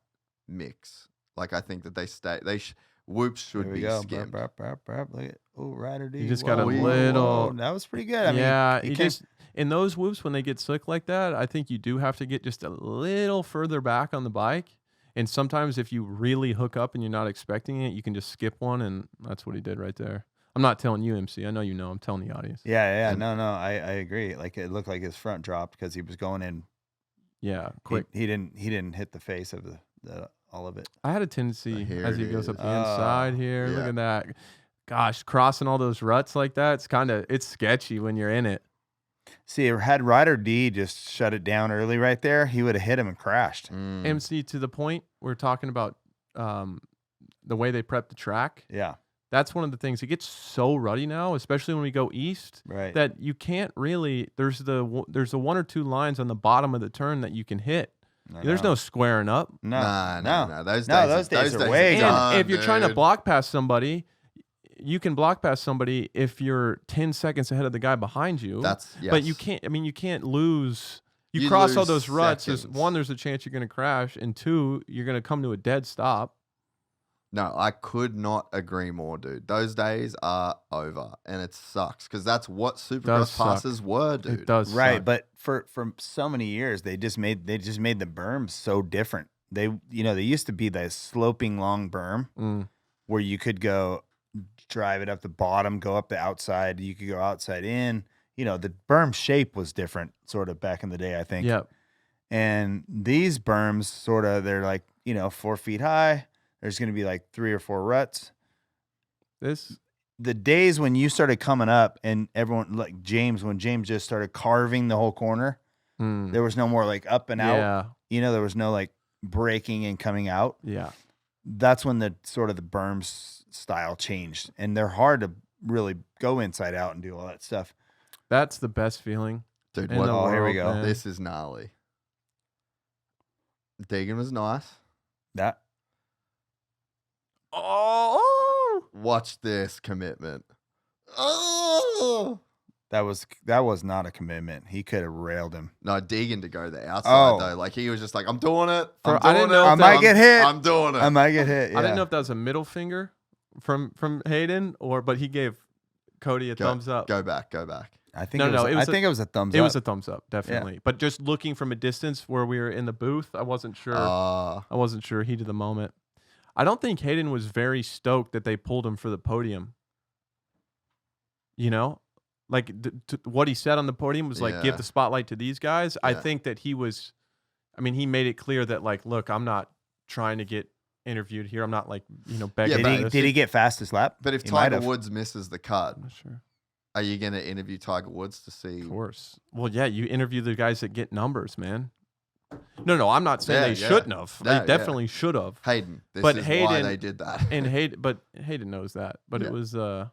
mix. Like I think that whoops should Here we be go. skimmed. Burp, burp, burp, burp. Look at Ryder D. He just got a Whoa, little- whoa. That was pretty good. I mean, Yeah, he he came- just in those whoops when they get slick like that, I think you do have to get just a little further back on the bike. And sometimes if you really hook up and you're not expecting it, you can just skip one, and that's what he did right there. I'm not telling you, MC. I know you know. I'm telling the audience. Yeah. No, I agree. Like it looked like his front dropped because he was going in. Yeah, quick. He didn't hit the face of the all of it. I had a tendency Here as he it goes up is. the inside here. Yeah. Look at that. Gosh, crossing all those ruts like that. It's sketchy when you're in it. See, had Ryder D just shut it down early right there, he would have hit him and crashed. MC, to the point we're talking about the way they prep the track. Yeah. That's one of the things. It gets so ruddy now, especially when we go east, Right. that you can't really. There's the one or two lines on the bottom of the turn that you can hit. There's no squaring up. No. Those days are way And done, if you're trying to block past somebody, you can block past somebody if you're 10 seconds ahead of the guy behind you. But you can't. I mean, you can't lose. You cross all those ruts. There's a chance you're going to crash, and two, you're going to come to a dead stop. No, I could not agree more, dude. Those days are over, and it sucks because that's what Supercross passes were, dude. It does, right? suck. But for so many years, they just made the berms so different. They used to be the sloping long berm where you could go drive it up the bottom, go up the outside. You could go outside in. The berm shape was different, sort of back in the day, I think. Yep. And these berms, sort of, they're like 4 feet high. There's going to be like 3 or 4 ruts. The days when you started coming up and everyone, like when James just started carving the whole corner, there was no more like up and out. There was no like breaking and coming out. Yeah. That's when the sort of the berms style changed, and they're hard to really go inside out and do all that stuff. That's the best feeling. Dude, here we go. Man. This is gnarly. Deegan was nice. That. Oh, watch this commitment. Oh, that was not a commitment. He could have railed him. No, Deegan to go the outside though. Like he was just like, I'm doing it. I might get hit. I'm doing it. I might get hit. Yeah. I didn't know if that was a middle finger from Hayden but he gave Cody a thumbs up. Go back. I think it was a thumbs up. It was a thumbs up, definitely. Yeah. But just looking from a distance where we were in the booth, I wasn't sure. I wasn't sure heat of the moment. I don't think Hayden was very stoked that they pulled him for the podium. Like what he said on the podium was like, give the spotlight to these guys. Yeah. I think that he was, he made it clear that like, look, I'm not trying to get interviewed here. I'm not like, begging. Did he get fastest lap? But if Tiger Woods misses the cut, I'm not sure. Are you going to interview Tiger Woods to see? Of course. Well, yeah, you interview the guys that get numbers, man. No, I'm not saying they shouldn't have. They definitely should have. Hayden. This is why they did that. And Hayden knows that. But it was I'm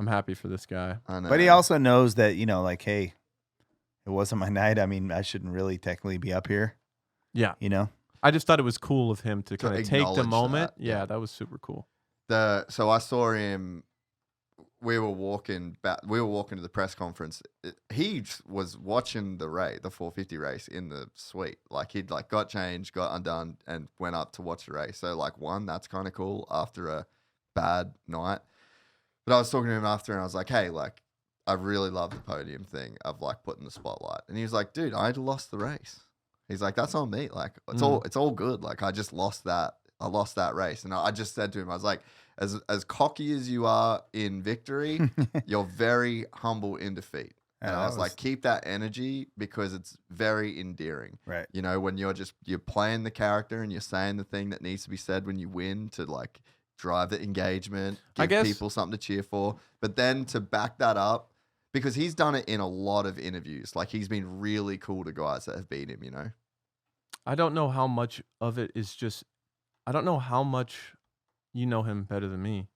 happy for this guy. I know. But he also knows that, like, hey, it wasn't my night. I shouldn't really technically be up here. Yeah. I just thought it was cool of him to kind of take the moment. That. That was super cool. So I saw him. We were walking back. We were walking to the press conference. He was watching the 450 race in the suite. Like he'd got changed, got undone, and went up to watch the race. So that's kind of cool after a bad night. But I was talking to him after, and I was like, hey, I really love the podium thing of putting the spotlight. And he was like, dude, I lost the race. He's like, that's on me. It's all good. I just lost that. I lost that race. And I just said to him, I was like, as cocky as you are in victory, you're very humble in defeat. And I was like, keep that energy because it's very endearing. Right. When you're playing the character and you're saying the thing that needs to be said when you win to drive the engagement, give people something to cheer for. But then to back that up, because he's done it in a lot of interviews. He's been really cool to guys that have beat him, I don't know how much of it is just, I don't know how much you know him better than me.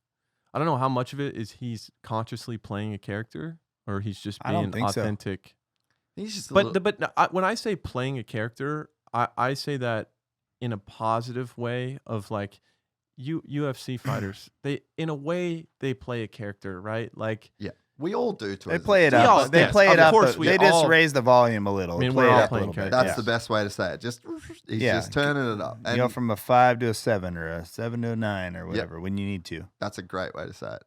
I don't know how much of it is he's consciously playing a character or he's just being authentic. So. He's just when I say playing a character, I say that in a positive way of UFC fighters. In a way they play a character, right? Yeah. We all do. They play it up. They play it up. They just raise the volume a little. We're all playing characters. That's the best way to say it. He's just turning it up. And from a 5 to a 7 or a 7 to a 9 or whatever when you need to. That's a great way to say it.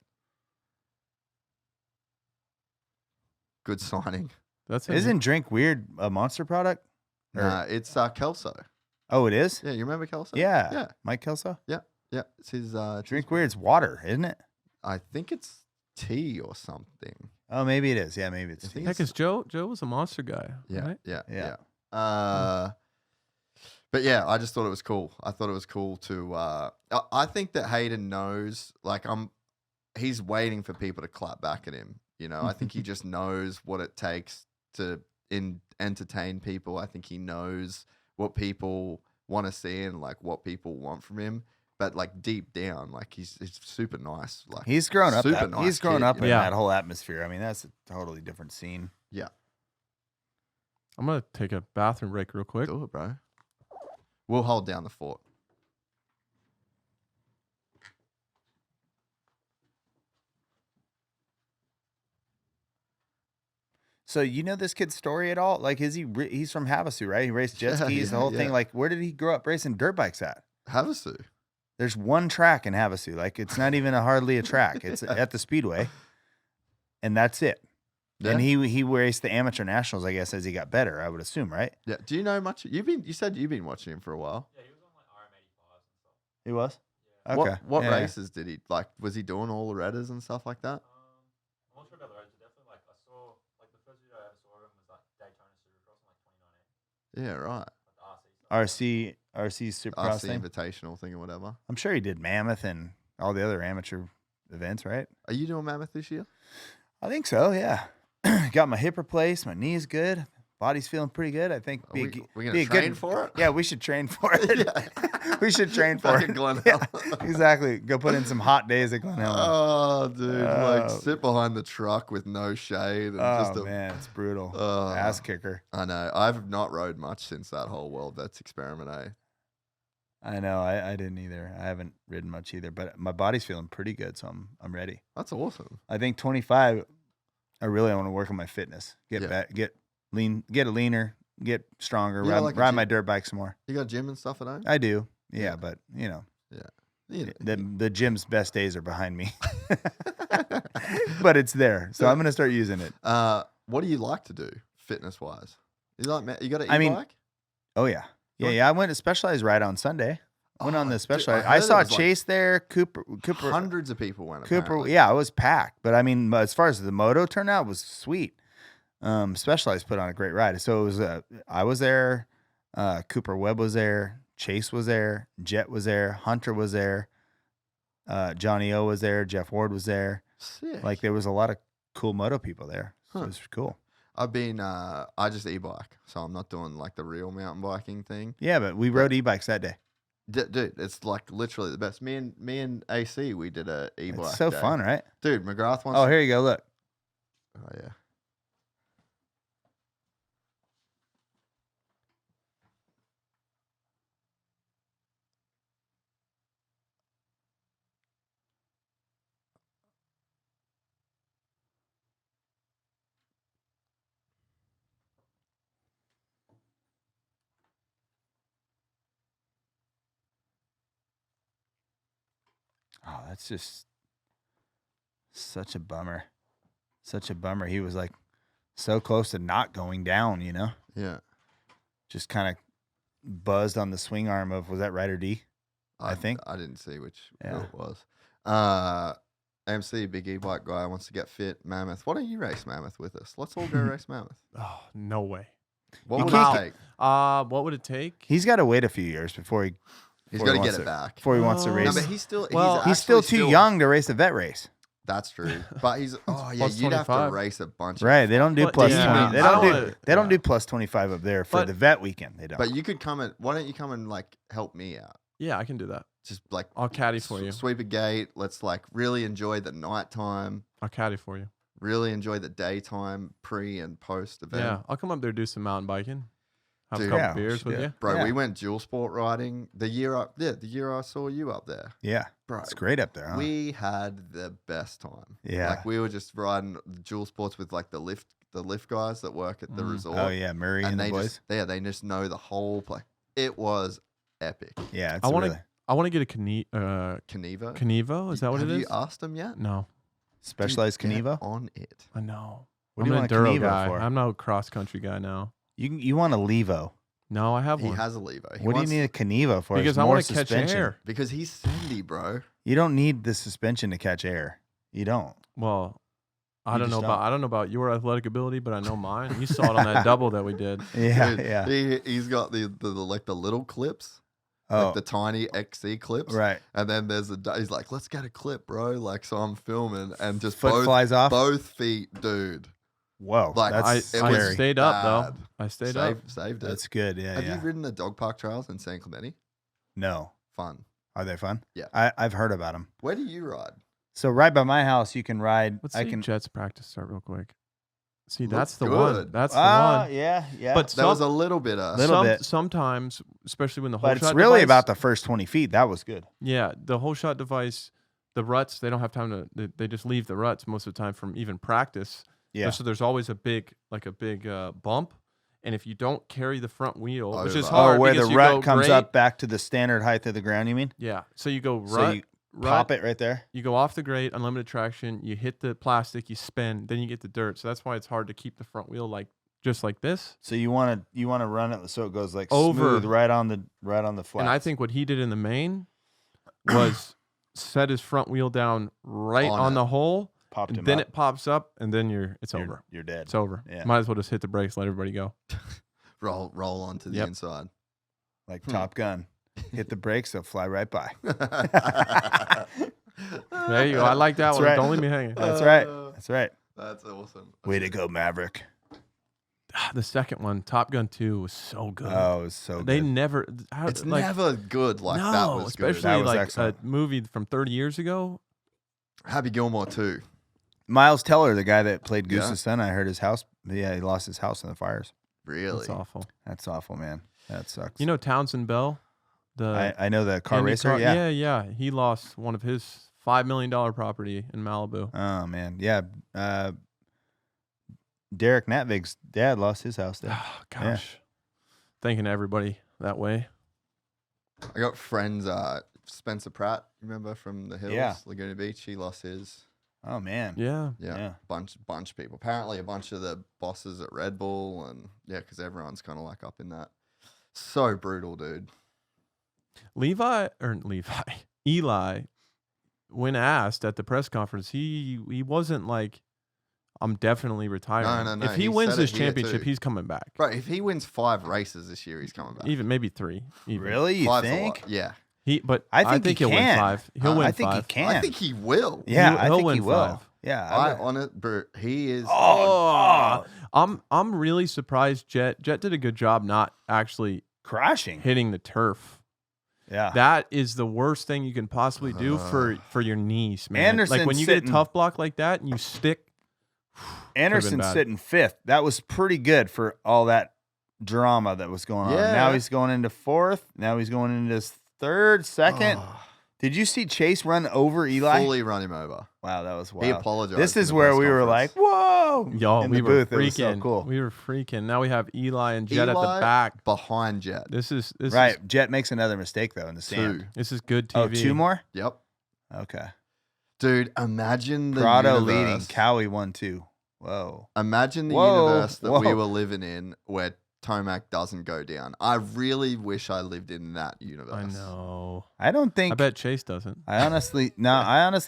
Good signing. Isn't Drink Weird a Monster product? Nah, it's Kelso. Oh, it is? Yeah, you remember Kelso? Yeah. Mike Kelso? Yeah. It's his... Drink Weird's water, isn't it? I think it's T or something. Oh, maybe it is. Yeah, maybe it's T. Heck, is Joe was a monster guy. Yeah, right? yeah. But yeah, I just thought it was cool. I thought it was cool to. I think that Hayden knows. Like he's waiting for people to clap back at him. You know, I think he just knows what it takes to entertain people. I think he knows what people want to see and like what people want from him. But like deep down, like he's super nice. Like he's grown up. He's grown up in Yeah. that whole atmosphere. I mean, that's a totally different scene. Yeah. I'm gonna take a bathroom break real quick. Do it, bro. We'll hold down the fort. So you know this kid's story at all? Like, is he's from Havasu, right? He raced jet skis, the whole thing. Like, where did he grow up racing dirt bikes at? Havasu. There's one track in Havasu. Like, it's not even hardly a track. It's at the Speedway, and that's it. Yeah. And he raced the amateur nationals, I guess, as he got better. I would assume, right? Yeah. Do you know much? You said you've been watching him for a while. Yeah, he was on like RM85 and stuff. He was. Yeah. Okay. What Yeah. races did he like? Was he doing all the redders and stuff like that? I'm not sure about the roads, but definitely like I saw like the first video I ever saw of him was like Daytona Supercross in like 2019, Yeah, right. like the RC stuff. RC Supercross RC thing. Invitational thing or whatever. I'm sure he did Mammoth and all the other amateur events, right? Are you doing Mammoth this year? I think so. Yeah. Got my hip replaced. My knee's good. Body's feeling pretty good. I think. We're be gonna a train good, for it. Yeah, we should train for it. Yeah. We should train for Back it. at Glen Yeah, Helen. exactly. Go put in some hot days at Glen Helen. Oh, dude! Like Oh. sit behind the truck with no shade and just a. Man, it's brutal. Oh. Ass kicker. I know. I've not rode much since that whole World Vets experiment. I know. I didn't either. I haven't ridden much either, but my body's feeling pretty good, so I'm ready. That's awesome. I think 25. I really want to work on my fitness. Get back. Get lean. Get leaner. Get stronger. You got like a ride gym- my dirt bike some more. You got gym and stuff at home? I do. Yeah, Yeah. but you know. You know. The gym's best days are behind me, but it's there, so I'm gonna start using it. What do you like to do fitness wise? You got an e-bike? I mean, oh yeah, yeah. I went to Specialized ride on Sunday. Went on the dude, Specialized. I I heard saw it was like Chase there. Cooper. hundreds of people went. Cooper. Apparently. Yeah, it was packed. But I mean, as far as the moto turnout, was sweet. Specialized put on a great ride. So it was. I was there. Cooper Webb was there. Chase was there. Jett was there. Hunter was there. Johnny O was there. Jeff Ward was there. Sick. Like there was a lot of cool moto people there. So it was cool. I've been. I just e-bike, so I'm not doing like the real mountain biking thing. Yeah, but we rode e-bikes that day. Dude, it's like literally the best. Me and AC, we did a e-bike. It's so day. fun, right? Dude. McGrath wants. Oh, here you go. Look. Oh yeah. Oh, that's just such a bummer. Such a bummer. He was like so close to not going down, you know? Yeah. Just kind of buzzed on the swing arm of, was that Ryder D? I think. I didn't see which Yeah. it was. MC, big e-bike guy, wants to get fit. Mammoth. Why don't you race Mammoth with us? Let's all go race Mammoth. Oh, no way. What You would can't- it take? What would it take? He's got to wait a few years before he He's before got he to get wants it back. before he wants to No, No, race. but he's still. Well, He's still actually too young to race a vet race. That's true. But he's. Oh yeah, Plus you'd have to 25. race a bunch. Right. They don't do But plus yeah, 20. I They don't don't do wanna- they don't yeah. do plus 25 up there for But- the vet weekend. They don't. But you could come and. Why don't you come and like help me out? Yeah, I can do that. Just like I'll caddy for you. sweep a gate. Let's like really enjoy the nighttime. I'll caddy for you. Really enjoy the daytime pre and post event. Yeah, I'll come up there do some mountain biking. Have Dude. a couple Yeah, beers with yeah. you. Bro, Yeah. we went dual sport riding the year I saw you up there. yeah. Bro, It's great up there, huh? we had the best time. Yeah. Like we were just riding dual sports with like the lift guys that work at the resort. Oh yeah, Murray and the they boys. they just know the whole place. It was epic. Yeah, it's I want really to. I want to get a Kenevo. Kenevo. Is that what Have it is? you asked them yet? No, specialized Dude, get Kenevo. on it. I know. What I'm do you an want a enduro Kenevo guy. for? I'm no cross country guy now. You want a Levo. No, I have He one has a lever. He What do you wants- need a Kenevo for? because It's I more want to catch suspension. air. Because he's sandy, bro. You don't need the suspension to catch air. You don't. Well, I You don't know just about your athletic ability, but I know mine. You saw it on that double that we did. Yeah, Dude, yeah. He's got the like the little clips. Oh, Like the tiny XC clips. right. And then he's like, let's get a clip, bro. Like, so I'm filming and just Foot flies off. both feet, dude. Whoa, Like, that's I scary. stayed up, though. bad. I stayed up. Saved it. That's good. Yeah, Have yeah. you ridden the dog park trails in San Clemente? No. Fun. Are they fun? Yeah. I've heard about them. Where do you ride? So right by my house, you can ride. Let's I see can. Jet's practice start real quick. See, Looks that's the good. one. That's the one. Yeah, yeah. But There was a little bit of... Little bit. Sometimes, especially when the but it's Holeshot really device, about the first 20 feet. That was good. Yeah, the Holeshot device, the ruts, they don't have time to, they just leave the ruts most of the time from even practice. Yeah. So there's always a big bump. And if you don't carry the front wheel, which is Over. hard. where the because you rut go comes great- up back to the standard height of the ground, you mean? Yeah. So you go So rut, you rut, pop it right there. you go off the grate, unlimited traction, you hit the plastic, you spin, then you get the dirt. So that's why it's hard to keep the front wheel just like this. So you want to run it so it goes like Over. smooth right on the flats. And I think what he did in the main was set his front wheel down right On on it. the hole. popped And him then up. it pops up, and then it's You're- over. You're dead. It's over. Yeah. Might as well just hit the brakes, let everybody go. Roll onto the Yep. inside. Like Top Gun. Hit the brakes, they'll fly right by. There you go. I like that That's one. right. Don't leave me hanging. That's right. That's right. That's awesome. Way to go, Maverick. The second one, Top Gun 2, was so good. Oh, it was so They good. never. It's never good like no, that was especially good. That was like excellent. a movie from 30 years ago. Happy Gilmore too. Miles Teller, the guy that played Yeah. Goose's son, I heard his house. Yeah, he lost his house in the fires. Really? That's awful. That's awful, man. That sucks. You know Townsend Bell, the I know the car Indy racer. car- Yeah. yeah. He lost one of his $5 million property in Malibu. Oh man, yeah. Derek Natvig's dad lost his house there. Oh, gosh. Thanking everybody that way. I got friends, Spencer Pratt, remember from the Hills, Yeah. Laguna Beach. He lost his. Oh man. Yeah. Yeah. Bunch of people. Apparently, a bunch of the bosses at Red Bull, and because everyone's kind of like up in that. So brutal, dude. Eli, when asked at the press conference, he wasn't like, I'm definitely retiring. No, If he he wins said this it here championship, too. he's coming back. Bro, if he wins 5 races this year, he's coming back. Even maybe 3. Even. Really? You 5's a lot. think? Yeah. But I think he he'll win can. 5. He'll win I think 5. he can. I think he will. Yeah, He'll I think win he will. 5. Yeah. I on it, bro. He is. Oh, I'm really surprised Jett did a good job not actually crashing. hitting the turf. Yeah. That is the worst thing you can possibly do for your knees, man. Anderson's like when you get sitting- a tough block like that and you stick. Anderson's bad. sitting 5th. That was pretty good for all that drama that was going on. Yeah. Now he's going into 4th. Now he's going into his 3rd, 2nd. Oh, Did you see Chase run over Eli? fully run him over. Wow, that was wild. He apologized. This in is the where press we were like, conference. whoa. Y'all, in we the were booth. It was freaking. so cool. We were freaking. Now we have Eli and Jett at the Eli back. behind Jett. This is Right. Jet makes another mistake, though, in the sand. 2. This is good TV. Oh, 2 more? Yep. Okay. Dude, imagine the Prado universe. leading. Cowie 1-2. Whoa. Imagine the Whoa, universe that we whoa. were living in where Tomac doesn't go down. I really wish I lived in that universe. I know. I don't think. I bet Chase doesn't. I honestly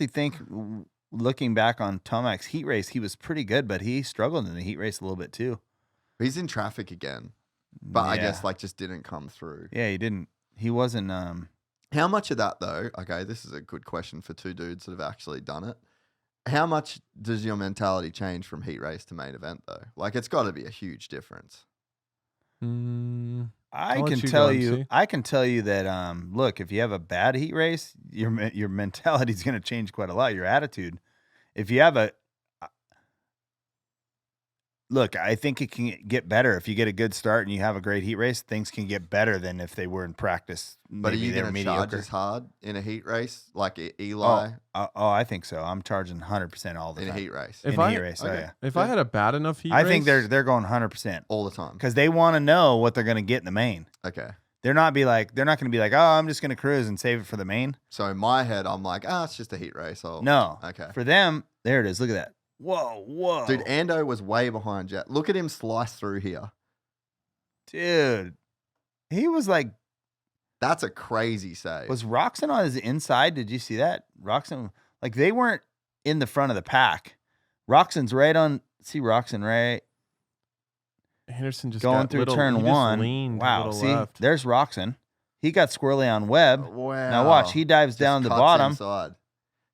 think, looking back on Tomac's heat race, he was pretty good, but he struggled in the heat race a little bit too. He's in traffic again, but I Yeah. guess just didn't come through. Yeah, he didn't. He wasn't. How much of that though? Okay, this is a good question for 2 dudes that have actually done it. How much does your mentality change from heat race to main event though? It's got to be a huge difference. Mm, I I'll let can you tell go and you. see. I can tell you that. Look, if you have a bad heat race, your mentality is going to change quite a lot. Your attitude. If you have a Look, I think it can get better if you get a good start and you have a great heat race. Things can get better than if they were in practice. But are Maybe you they're going to charge mediocre. as hard in a heat race like Eli I think so. I'm charging 100% all the in a time. heat race? If in I- a heat race, oh okay. yeah. if I had a bad enough heat I race, think they're going 100% All the time. because they want to know what they're going to get in the main. Okay. They're not going to be like, oh, I'm just going to cruise and save it for the main. So in my head, I'm like, it's just a heat race. No. Okay. For them, there it is. Look at that. Whoa. Dude, Ando was way behind Jett. Look at him slice through here. Dude. He was like, That's a crazy save. was Roxon on his inside? Did you see that? Roxon, like they weren't, in the front of the pack. Roxon's right on. See Roxon right Anderson just going got through little, turn he just one. leaned a Wow. little See, left. there's Roxon. He got squirrely on Webb. Wow. Now watch. He dives Just down the cuts bottom. inside.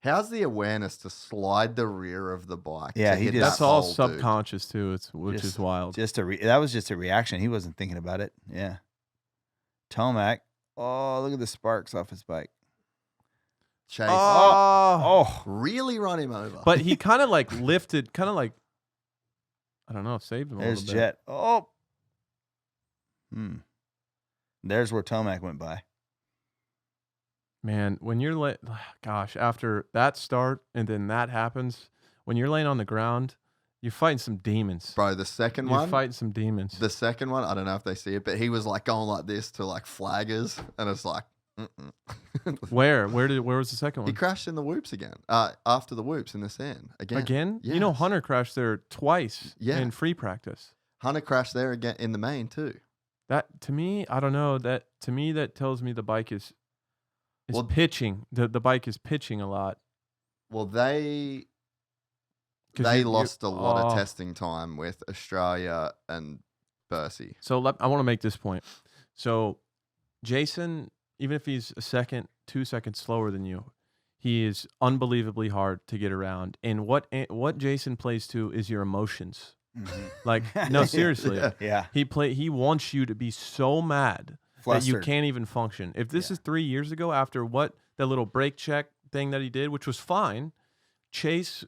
How's the awareness to slide the rear of the bike? Yeah, to he hit just- That's that all hole, dude? subconscious too. Which is wild. That was just a reaction. He wasn't thinking about it. Yeah. Tomac. Oh, look at the sparks off his bike. Chase Oh. really run him over. But he kind of like lifted, kind of like, I don't know, saved him a There's little bit. Jett. Oh. There's where Tomac went by. Man, when you're gosh, after that start and then that happens, when you're laying on the ground, you're fighting some demons. Bro, the second You're one, fighting some demons. the second one, I don't know if they see it, but he was like going like this to like flaggers, and it's like, Where was the second he one? crashed in the whoops again. After the whoops in the sand again. Again? You know, Yes. Hunter crashed there twice Yeah. in free practice. Hunter crashed there again in the main too. That to me, I don't know. That to me, that tells me the bike is Well- pitching. The bike is pitching a lot. Well, they 'Cause you- lost a lot of oh. testing time with Australia and Bercy. So I want to make this point. So Jason, even if he's a second, 2 seconds slower than you, he is unbelievably hard to get around. And what Jason plays to is your emotions. Like, no, seriously. Yeah. Yeah. He wants you to be so mad that you Flustered. can't even function. If this is 3 years ago, after that little brake check thing that he did, which was fine, Chase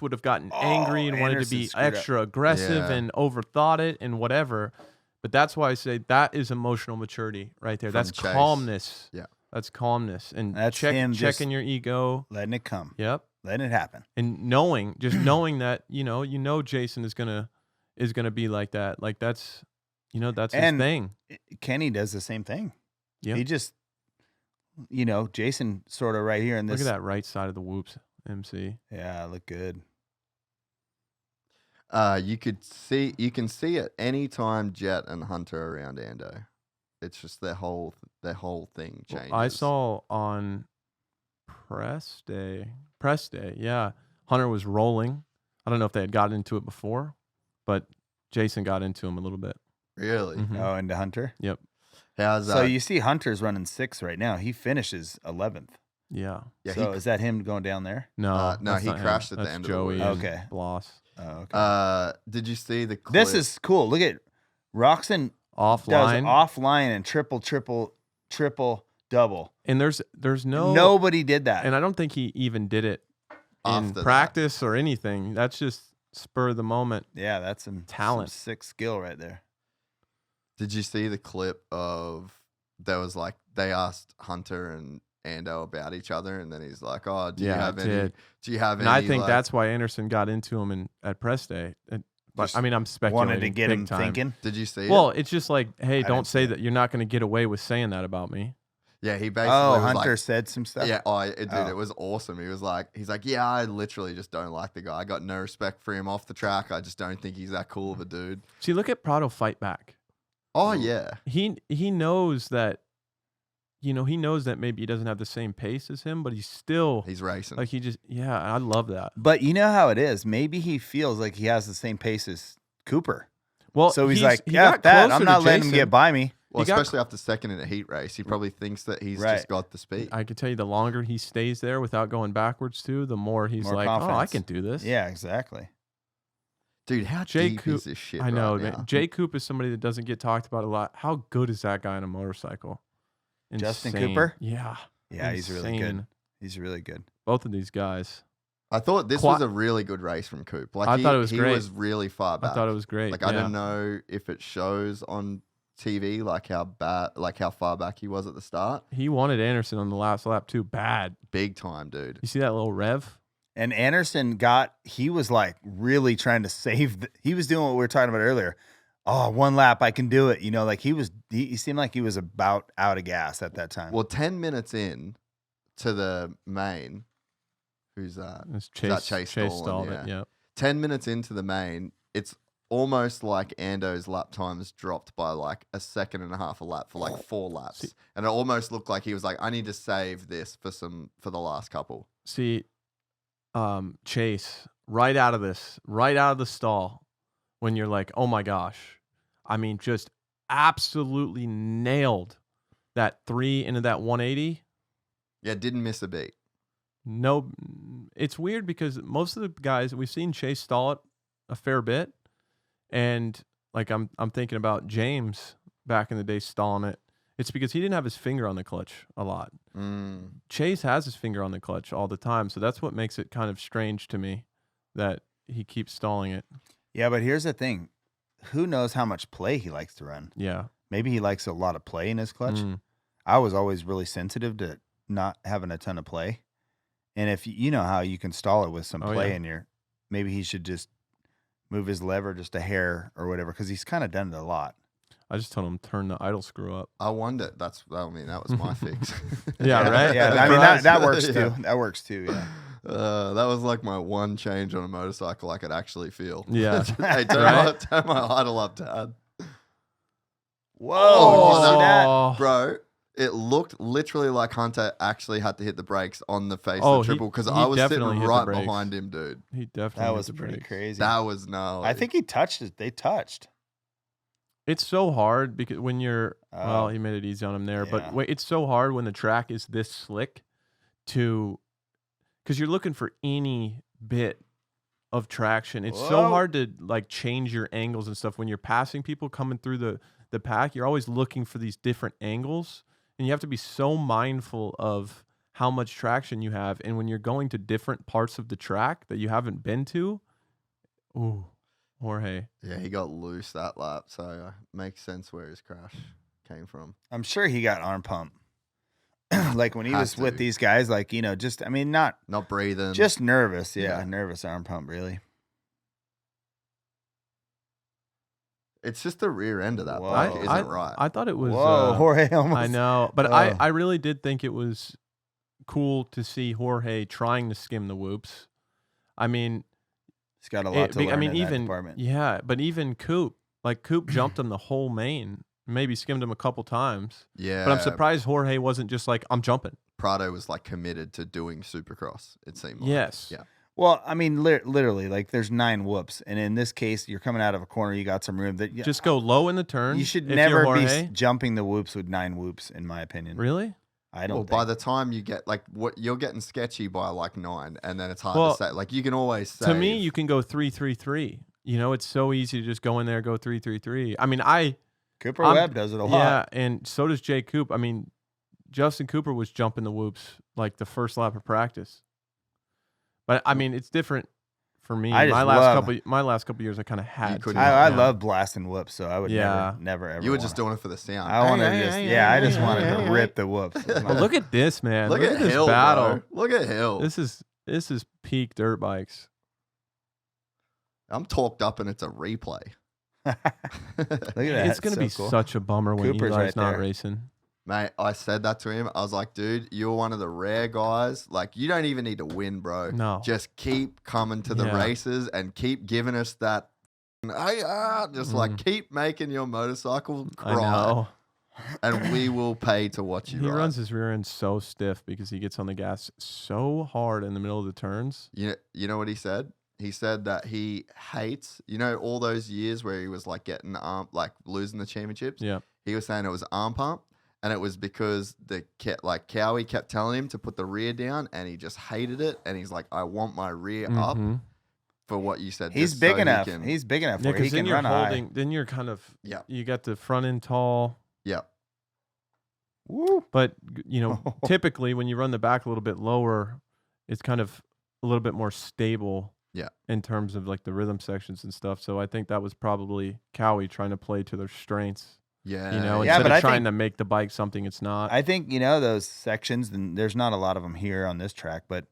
would have gotten angry and wanted to Anderson be screwed up. extra aggressive Yeah. and overthought it and whatever. But that's why I say that is emotional maturity right there. From That's Chase. calmness. Yeah. That's calmness and That's him just- checking your ego. Letting it come. Yep. Letting it happen. And knowing that you know Jason is gonna be like that. Like that's that's his And thing. Kenny does the same thing. Yep. He just, Jason sort of right here in this. Look at that right side of the whoops, MC. Yeah, look good. You can see it anytime Jett and Hunter are around Ando. It's just their whole thing changes. I saw on press day, yeah, Hunter was rolling. I don't know if they had gotten into it before, but Jason got into him a little bit. Really. Mhm. Oh, into Hunter. Yep. How's that? So you see Hunter's running 6th right now. He finishes 11th. Yeah. yeah, So is that him going down there? No. no, that's he not him. crashed at the That's end of the Joey week. and Okay. Bloss. Oh, okay. Did you see the clip? This is cool. Look at Roxon does Offline. offline and triple double. And there's no Nobody did that. and I don't think he even did it in After that. practice or anything. That's just spur of the moment. Yeah, that's some Talent. some sick skill right there. Did you see the clip of there was like they asked Hunter and Ando about each other, and then he's like, "Oh, do you Yeah, have I any? did. Do you have And any?" I think like, that's why Anderson got into him at press day. But Just I mean, I'm speculating. Wanted to get big him time. thinking. Did you see Well, it? it's just like, hey, didn't don't see say it. that you're not going to get away with saying that about me. Yeah, he basically Oh, was Hunter like, said some stuff. "Yeah, dude, Oh. it was awesome." He's like, "Yeah, I literally just don't like the guy. I got no respect for him off the track. I just don't think he's that cool of a dude." See, look at Prado fight back. Oh yeah, He knows that, he knows that maybe he doesn't have the same pace as him, but he's still he's racing. like I love that. But you know how it is. Maybe he feels like he has the same pace as Cooper. Well, So he's like, he yeah, got that. closer I'm to not letting him Jason. get by me. well, he got- especially after second in a heat race, he probably thinks that he's Right. just got the speed. I can tell you, the longer he stays there without going backwards too, the more he's More like, oh, I confidence. can do this. Yeah, exactly. Dude, how Jay deep Coop- is this shit? I know, right man. now? Jay Coop is somebody that doesn't get talked about a lot. How good is that guy on a motorcycle? Justin Insane. Cooper? Yeah. Yeah, he's really good. Insane. He's really good. Both of these guys. I thought this Qua- was a really good race from Coop. Like I thought it was he great. was really far back. I thought it was great. Like I yeah. don't know if it shows on TV like how far back he was at the start. He wanted Anderson on the last lap too bad. Big time, dude. You see that little rev? And Anderson he was like really trying to save. He was doing what we were talking about earlier. Oh, one lap, I can do it. Like he seemed like he was about out of gas at that time. Well, 10 minutes in to the main, who's that? It's Is that Chase Chase stalled Dolan? it. Yeah. 10 minutes into the main, it's almost like Ando's lap times dropped by like a second and a half a lap for like 4 laps. See- And it almost looked like he was like, I need to save this for the last couple. See, Chase right out of the stall when you're like, oh my gosh. I mean, just absolutely nailed that 3 into that 180. Yeah, didn't miss a beat. No, it's weird because most of the guys we've seen Chase stall it a fair bit, and like I'm thinking about James back in the day stalling it. It's because he didn't have his finger on the clutch a lot. Chase has his finger on the clutch all the time, so that's what makes it kind of strange to me that he keeps stalling it. Yeah, but here's the thing: who knows how much play he likes to run? Yeah, maybe he likes a lot of play in his clutch. I was always really sensitive to not having a ton of play. And if you know how you can stall it with some play in your, maybe he should just move his lever just a hair or whatever, because he's kind of done it a lot. I just told him turn the idle screw up. I wonder. That was my fix. Yeah, right. Yeah, I mean that works too. That works too. Yeah. That was like my one change on a motorcycle I could actually feel. Yeah. Hey, turn my idle up, Dad. Whoa! Oh, did you see that? Bro, it looked literally like Hunter actually had to hit the brakes on the face Oh, of the triple because he I was sitting definitely hit the right brakes. behind him, dude. He definitely That hit was the pretty brakes. crazy. That was gnarly. I think he touched it. They touched. It's so hard because when you're well, Oh. he made it easy on him there, Yeah. but wait, it's so hard when the track is this slick because you're looking for any bit of traction. It's so Whoa. hard to like change your angles and stuff when you're passing people coming through the pack. You're always looking for these different angles, and you have to be so mindful of how much traction you have. And when you're going to different parts of the track that you haven't been to, ooh, Jorge. Yeah, he got loose that lap, so it makes sense where his crash came from. I'm sure he got arm pump. Like when he Has was with to. these guys, like, you know, just, I mean, not Not breathing. just nervous. Yeah, Yeah. nervous arm pump, really. It's just the rear end of that Whoa. bike isn't right. I thought it was. Whoa, Jorge almost. I know, but Oh. I really did think it was cool to see Jorge trying to skim the whoops. I mean, He's got a lot to learn in that even department. yeah, but even Coop jumped him the whole main, maybe skimmed him a couple times. Yeah. But I'm surprised Jorge wasn't just like, I'm jumping. Prado was like committed to doing Supercross, it seemed like. Yes. Yeah. Well, I mean, literally, like there's 9 whoops, and in this case, you're coming out of a corner, you got some room that Just go low in the turn. You should if never you're be Jorge. jumping the whoops with 9 whoops, in my opinion. Really? I don't. Well, think. by the time you get like what you're getting sketchy by like 9, and then it's hard Well, to say. Like you can always say. To me, you can go 3-3-3. You know, it's so easy to just go in there, go 3-3-3. I mean, Cooper I'm- Webb does it a lot. Yeah, and so does Jay Coop. I mean, Justin Cooper was jumping the whoops like the first lap of practice. But I mean, it's different for me. I just My last couple years, I kind of had. couldn't- to. I Yeah. love blasting whoops, so I would Yeah. never ever. You were just wanna- doing it for the sound. I wanted to Hey, just, hey, yeah, hey, I just hey, wanted hey, to hey. rip the whoops. Well, look at this, man. Look Look at this Hill, battle. bro. Look at Hill. This is peak dirt bikes. I'm talked up and it's a replay. Look at that. It's gonna be so cool. such a bummer when Cooper's Eli's right not there. racing. Mate, I said that to him. I was like, dude, you're one of the rare guys. Like, you don't even need to win, bro. No. Just keep coming to the Yeah. races and keep giving us that. Just like keep making your motorcycle I cry. know. And we will pay to watch you He ride. runs his rear end so stiff because he gets on the gas so hard in the middle of the turns. You know what he said? He said that he hates, all those years where he was like getting like losing the championships. Yeah. He was saying it was arm pump, and it was because Cowie kept telling him to put the rear down, and he just hated it. And he's like, I want my rear up Mhm. for what you said. He's just big so he enough. can- He's big enough Yeah, where he because then can you're run high. holding. Then you're kind of. Yeah. You got the front end tall, Yeah. Woo. but typically when you run the back a little bit lower, it's kind of a little bit more stable. Yeah. In terms of like the rhythm sections and stuff, so I think that was probably Cowie trying to play to their strengths. Yeah. Yeah, Instead but of I trying think- to make the bike something it's not. I think those sections, and there's not a lot of them here on this track, but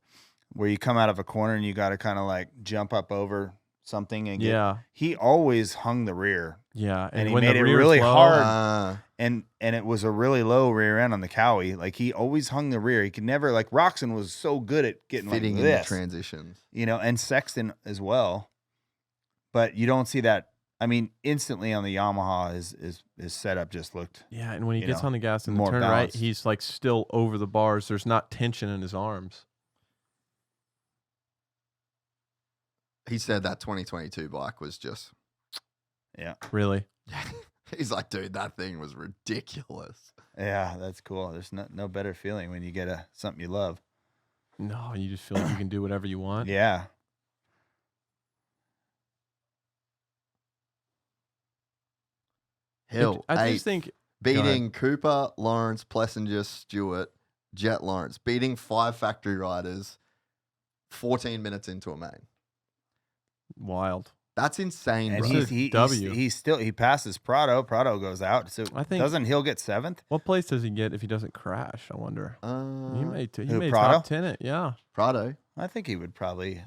where you come out of a corner and you got to kind of like jump up over something and get, Yeah. he always hung the rear, Yeah, and he when made the it rear's really low, hard. And it was a really low rear end on the Cowie. Like he always hung the rear. He could never, like Roxon was so good at getting fitting like in the this, transitions. and Sexton as well. But you don't see that. I mean, instantly on the Yamaha, his setup just looked. Yeah, and when he you gets know, on the gas in the more turn right, balanced. he's like still over the bars. There's not tension in his arms. He said that 2022 bike was just. Yeah. Really? He's like, dude, that thing was ridiculous. Yeah, that's cool. There's no better feeling when you get something you love. No, you just feel like you can do whatever you want. Yeah. Hill, I just think beating Cooper, Lawrence, Plessinger, Stewart, Jett Lawrence, beating 5 factory riders 14 minutes into a main. wild. That's insane, And bro. he passes Prado. Prado goes out. So I think doesn't Hill get 7th? What place does he get if he doesn't crash? I wonder. He may Prado? top 10 it. Yeah. Prado. I think he would probably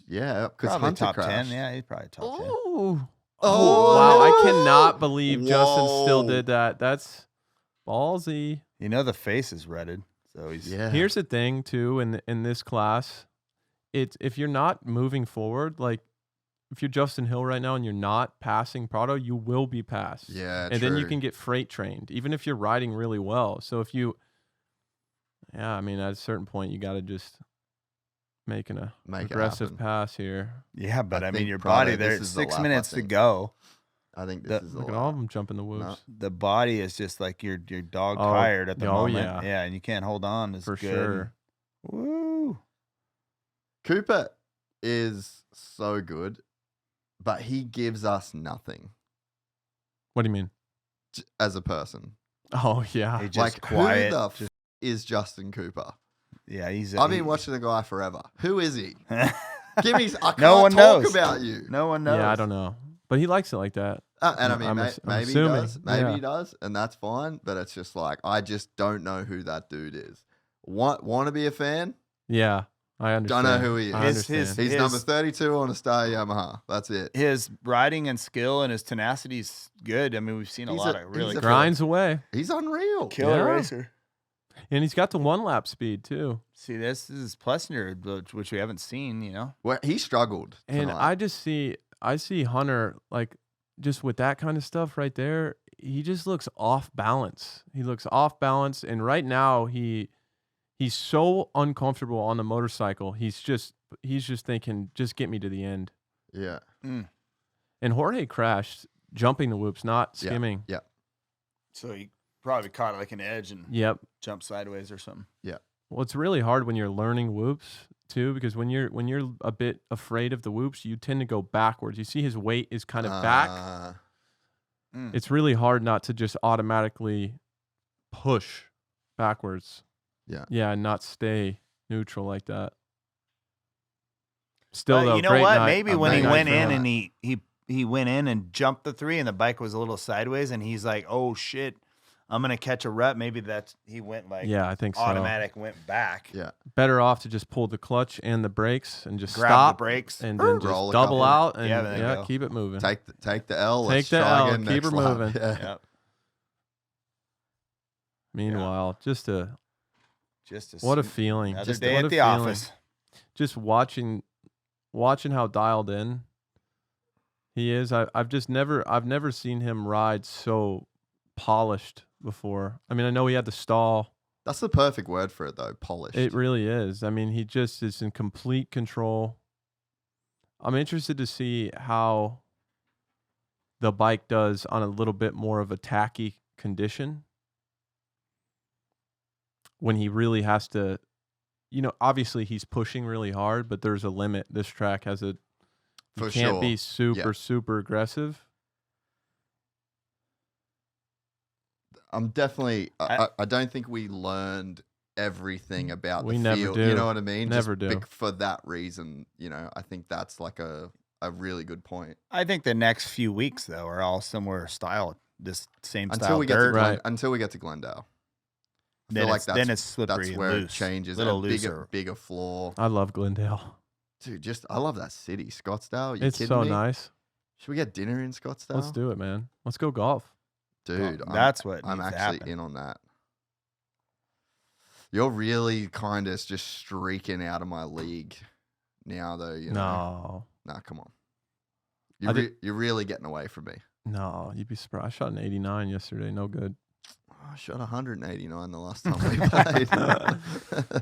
Yeah, because probably Hunter top crashed. 10. Yeah, he'd probably top 10. Oh. Oh. Wow. I cannot believe Justin still did that. That's ballsy. You know the face is redded. So he's Yeah. Here's the thing, too, in this class. It's if you're not moving forward, like if you're Justin Hill right now and you're not passing Prado, you will be passed. Yeah, and then you true. can get freight trained, even if you're riding really well. So if you, I mean, at a certain point, you got to just make an aggressive happen. pass here. Yeah, but I mean think your Prado, body there. this It's is the 6 lap, I minutes to think. go. I think this is the Look at lap. all of them jumping the whoops. The body is just like you're dog Oh, tired at the oh, moment. yeah. And you can't hold on as For good. sure. Woo. Cooper is so good, but he gives us nothing What do you mean? as a person. Oh, yeah. He just Like, quiet. who the is Justin Cooper? Yeah, he's. I've been watching the guy forever. Who is he? Give me. I can't No one talk knows. about you. No one knows. Yeah, I don't know. But he likes it like that. And I mean, I'm maybe he assuming, does. Maybe yeah. he does, and that's fine. But it's just like I just don't know who that dude is. Want to be a fan? Yeah, I understand. Don't know who he is. I understand. He's number 32 on a Star Yamaha. That's it. His riding and skill and his tenacity's good. I mean, we've seen a He's lot a- of really he's a Grinds away. He's unreal. killer Yeah. racer. And he's got the 1-lap speed, too. See, this is Plessinger, which we haven't seen. You know, Well, he struggled. And tonight. I see Hunter, like, just with that kind of stuff right there, he just looks off balance. He looks off balance. And right now, he's so uncomfortable on the motorcycle. He's just thinking, just get me to the end. Yeah. And Jorge crashed jumping the whoops, not skimming. Yeah. so he probably caught like an edge and Yep. jumped sideways or something. Well, it's really hard when you're learning whoops too, because when you're a bit afraid of the whoops, you tend to go backwards. You see his weight is kind of back. It's really hard not to just automatically push backwards. Yeah. Yeah, and not stay neutral like that. Still, But though, you know great what? night. Maybe A when he great went night in for and that. he went in and jumped the 3 and the bike was a little sideways and he's like, oh shit, I'm gonna catch a rut. Maybe he went like Yeah, I think so. automatic went back. Yeah. Better off to just pull the clutch and the brakes and just Grab stop the brakes. and then just Roll a double couple. out and Yeah, there you go. keep it moving. Take the L. Take Let's the try L, again keep next her lap. moving. Yeah. Yep. Meanwhile, just Just what a feeling. another Just day what at a the feeling. office. Just watching how dialed in he is. I've never seen him ride so polished before. I mean, I know he had the stall. That's the perfect word for it, though. Polished. It really is. I mean, he just is in complete control. I'm interested to see how the bike does on a little bit more of a tacky condition when he really has to, obviously he's pushing really hard, but there's a limit. This track has you For can't sure. be super, Yeah. super aggressive. I'm definitely. I don't think we learned everything about We the never field. do. You know what I mean? Never Just do. for that reason, I think that's like a really good point. I think the next few weeks though are all similar style, this same Until style we get dirt. to Right. until we get to Glendale. I Then feel like then it's slippery that's where and it loose. changes. Little A looser. bigger floor. I love Glendale. Dude, I love that city, Scottsdale. You It's kidding so me? nice. Should we get dinner in Scottsdale? Let's do it, man. Let's go golf. Dude, That's what I'm needs to actually happen. in on that. You're really kind of just streaking out of my league now, though. No. Nah, come on. I You're really getting away from me. No, you'd be surprised. I shot an 89 yesterday. No good. I shot 189 the last time we played.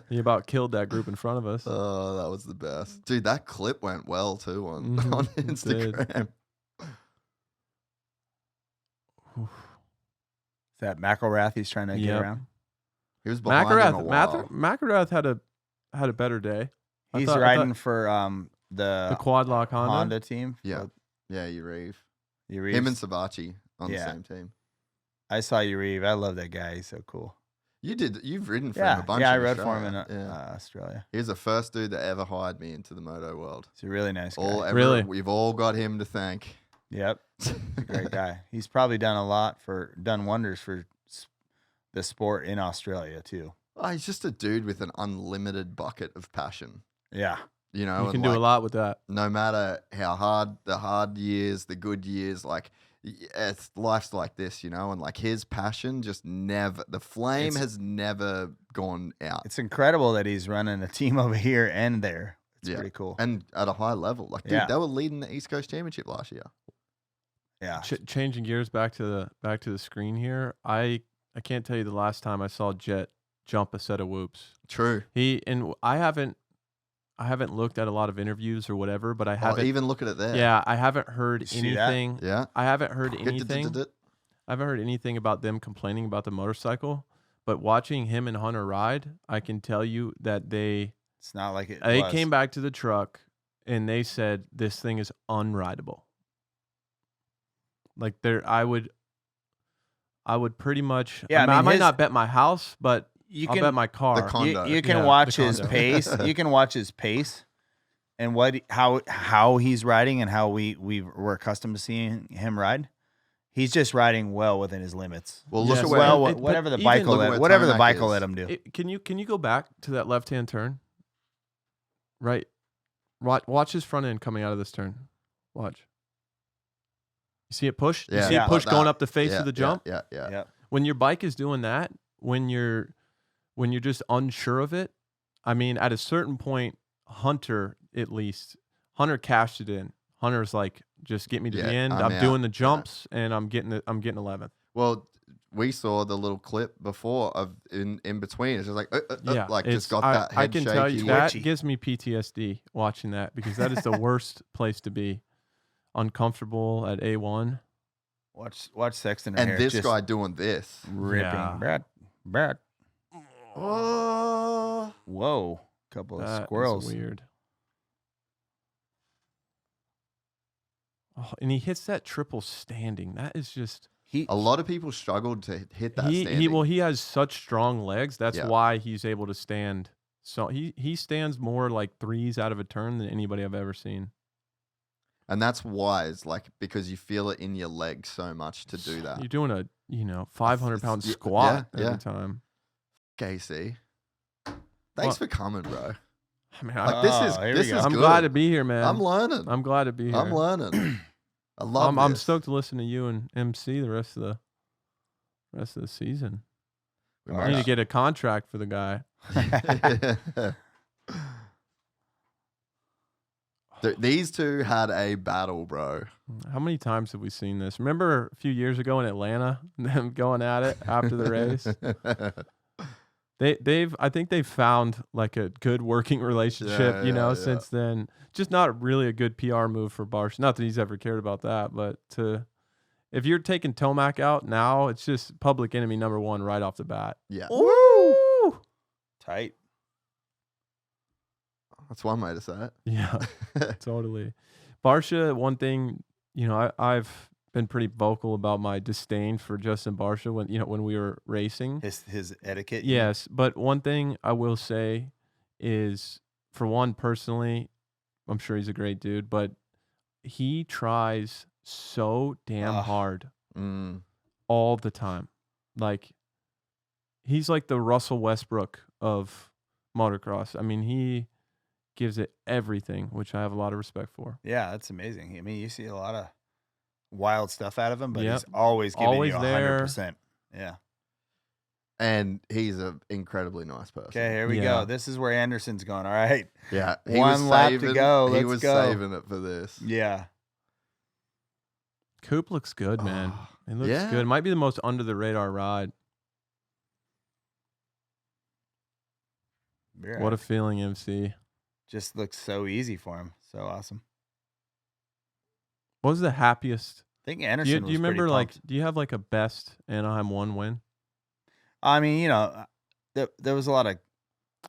He about killed that group in front of us. Oh, that was the best. Dude, that clip went well too on It Instagram. Is that McGrath he's trying to get around? He was behind him a while. McGrath had a better day. He's riding for the quad lock Honda team. Yeah. Yeah, Urive. Urive. Him and Savachi on the same team. I saw Urive. I love that guy. He's so cool. You've ridden for him a bunch. Yeah, I in rode for Australia. him in Australia. He was the first dude that ever hired me into the moto world. He's a really nice guy. Really? We've all got him to thank. Yep. He's a great guy. He's probably done wonders for the sport in Australia too. Oh, he's just a dude with an unlimited bucket of passion. Yeah. You know, You can do a lot with that. No matter how hard the hard years, the good years, like life's like this, you know, and like his passion just never, the flame has never gone out. It's incredible that he's running a team over here and there. It's pretty cool. And at a high level. Like, dude, they were leading the East Coast Championship last year. Yeah. Changing gears back to the screen here. I can't tell you the last time I saw Jett jump a set of whoops. True. I haven't looked at a lot of interviews or whatever, but I haven't even look at it there. Yeah, I haven't heard anything. Yeah. I haven't heard anything. I haven't heard anything about them complaining about the motorcycle, but watching him and Hunter ride, I can tell you that it's not like it they was. came back to the truck and they said this thing is unrideable. Like I would pretty much I might not bet my house, but I'll bet my car. The condo. You can watch his pace. You can watch his pace and how he's riding and how we're accustomed to seeing him ride. He's just riding well within his limits. Well, look at whatever the bike will let him do. Can you go back to that left-hand turn? Right. Watch his front end coming out of this turn. Watch. You see it push? Yeah. You see it push going up the face of the jump? Yeah. When your bike is doing that, when you're just unsure of it, I mean, at a certain point, Hunter cashed it in. Hunter's like, just get me to the end. I'm doing the jumps and I'm getting 11th. Well, we saw the little clip before of in between. It's just like, just got that head I can shaky. tell you that gives me PTSD watching that because that is the worst place to be. Uncomfortable at A1. Watch Sexton and this guy doing this, ripping. Brad. Oh, whoa! Couple of squirrels. Weird. Oh, and he hits that triple standing. That is just. A lot of people struggled to hit that standing. He has such strong legs. That's why he's able to stand. So he stands more like threes out of a turn than anybody I've ever seen. And that's wise, like, because you feel it in your legs so much to do that. You're doing a 500-pound squat every time. Casey, thanks for coming, bro. I mean, this is I'm good. glad to be here, man. I'm learning. I'm glad to be here. I'm learning. I love I'm stoked to listen to you and MC the rest of the season. I need to get a contract for the guy. These two had a battle, bro. How many times have we seen this? Remember a few years ago in Atlanta, them going at it after the race? I think they've found like a good working relationship, since then. Just not really a good PR move for Barsh. Not that he's ever cared about that, but if you're taking Tomac out now, it's just public enemy number one right off the bat. Yeah. Woo! Tight. That's one way to say it. Yeah, totally. Barsha, one thing, I've been pretty vocal about my disdain for Justin Barsha when we were racing. His etiquette. Yes, but one thing I will say is, for one, personally, I'm sure he's a great dude, but he tries so damn hard all the time. Like, he's like the Russell Westbrook of motocross. I mean, he gives it everything, which I have a lot of respect for. Yeah, that's amazing. I mean, you see a lot of wild stuff out of him, but he's always giving you 100%. Yeah. And he's an incredibly nice person. Okay, here we go. This is where Anderson's going. All right. Yeah. One lap to go. He was saving it for this. Yeah. Coop looks good, man. It looks good. Might be the most under the radar ride. Beer What a Ike. feeling, MC. Just looks so easy for him. So awesome. What was the happiest? I think Do Anderson you was pretty remember, pumped. do you have like a best Anaheim 1 win? I mean, you know, there was a lot of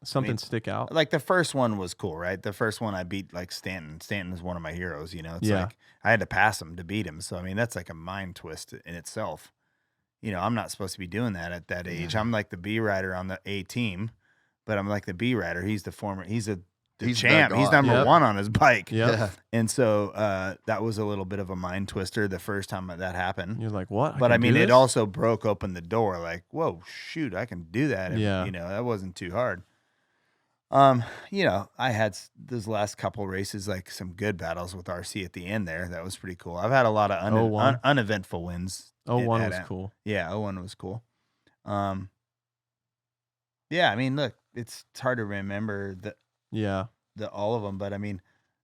Something stick out? like the first one was cool, right? The first one I beat like Stanton. Stanton is one of my heroes, you know. It's Yeah. like I had to pass him to beat him. So I mean, that's like a mind twist in itself. You know, I'm not supposed to be doing that at that age. I'm like the B rider on the A team, but I'm like the B rider. He's the champ. the He's guy. number Yep. 1 on his bike. Yeah. And so that was a little bit of a mind twister the first time that happened. You're like, what? But I can mean, do it this? also broke open the door. Like, whoa, shoot, I can do that. And, Yeah. you know, that wasn't too hard. You know, I had those last couple races, like some good battles with RC at the end there. That was pretty cool. I've had a lot of 01. uneventful wins. 01 at was Am- cool. Yeah, 01 was cool. Yeah, I mean, look, it's hard to remember Yeah. all of them, but I mean,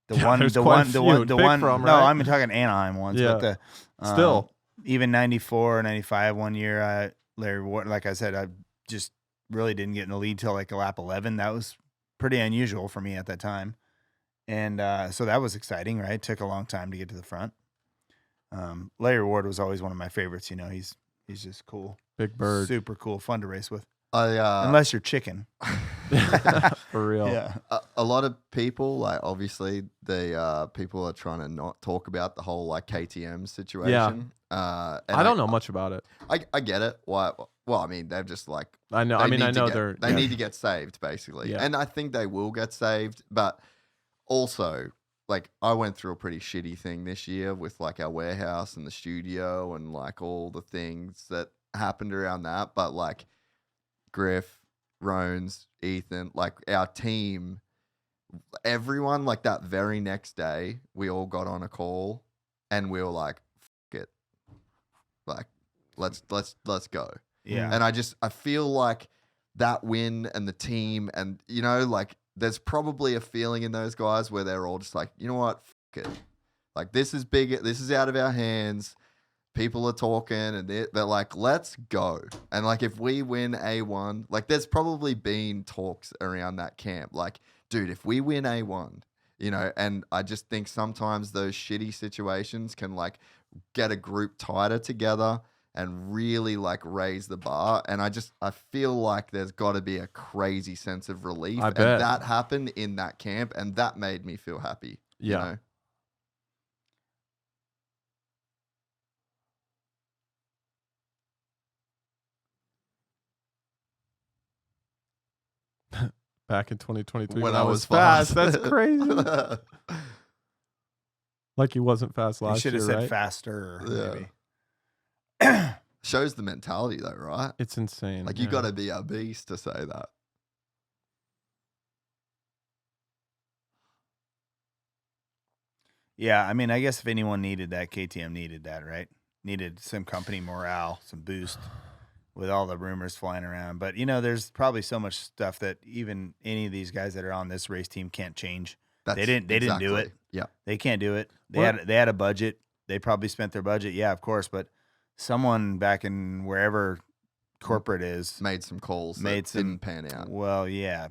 There's quite a few to pick from, no, right? I'm talking Anaheim ones, Yeah. but Still. even 94, 95 one year, Larry Ward, like I said, I just really didn't get in the lead till like lap 11. That was pretty unusual for me at that time. And so that was exciting, right? It took a long time to get to the front. Larry Ward was always one of my favorites. You know, he's just cool. Big bird. Super cool, fun to race with. I Unless you're chicken. For real. Yeah. a lot of people, like obviously the people are trying to not talk about the whole like KTM situation. And I don't know much about it. I get it. Why? Well, I mean, they're just like I know. they I mean, need I to know get- they're. they need to get saved basically, Yeah. and I think they will get saved. But also, like I went through a pretty shitty thing this year with like our warehouse and the studio and like all the things that happened around that. But like Griff, Rones, Ethan, like our team, everyone, like that very next day, we all got on a call and we were like, "F- it, like let's go." Yeah. And I feel like that win and the team and, you know, like there's probably a feeling in those guys where they're all just like, you know what, F- it. Like this is big, this is out of our hands. People are talking and they're like, let's go. And like if we win A1, like there's probably been talks around that camp. Like, dude, if we win A1, you know, and I just think sometimes those shitty situations can like get a group tighter together and really like raise the bar. And I feel like there's got to be a crazy sense of relief. I bet. And that happened in that camp and that made me feel happy. Yeah. You know? Back in 2023 When when I I was was fast. fast. That's crazy. Like he wasn't fast You last should year, have said right? faster. Yeah. Maybe. Shows the mentality though, right? It's insane. Like you yeah. got to be a beast to say that. Yeah, I mean, I guess if anyone needed that, KTM needed that, right? Needed some company morale, some boost with all the rumors flying around. But, you know, there's probably so much stuff that even any of these guys that are on this race team can't change. They didn't do exactly- it. Yeah. They can't do it. What? They had a budget. They probably spent their budget. Yeah, of course. But someone back in wherever corporate is Made some calls Made that some- didn't pan out. well, yeah,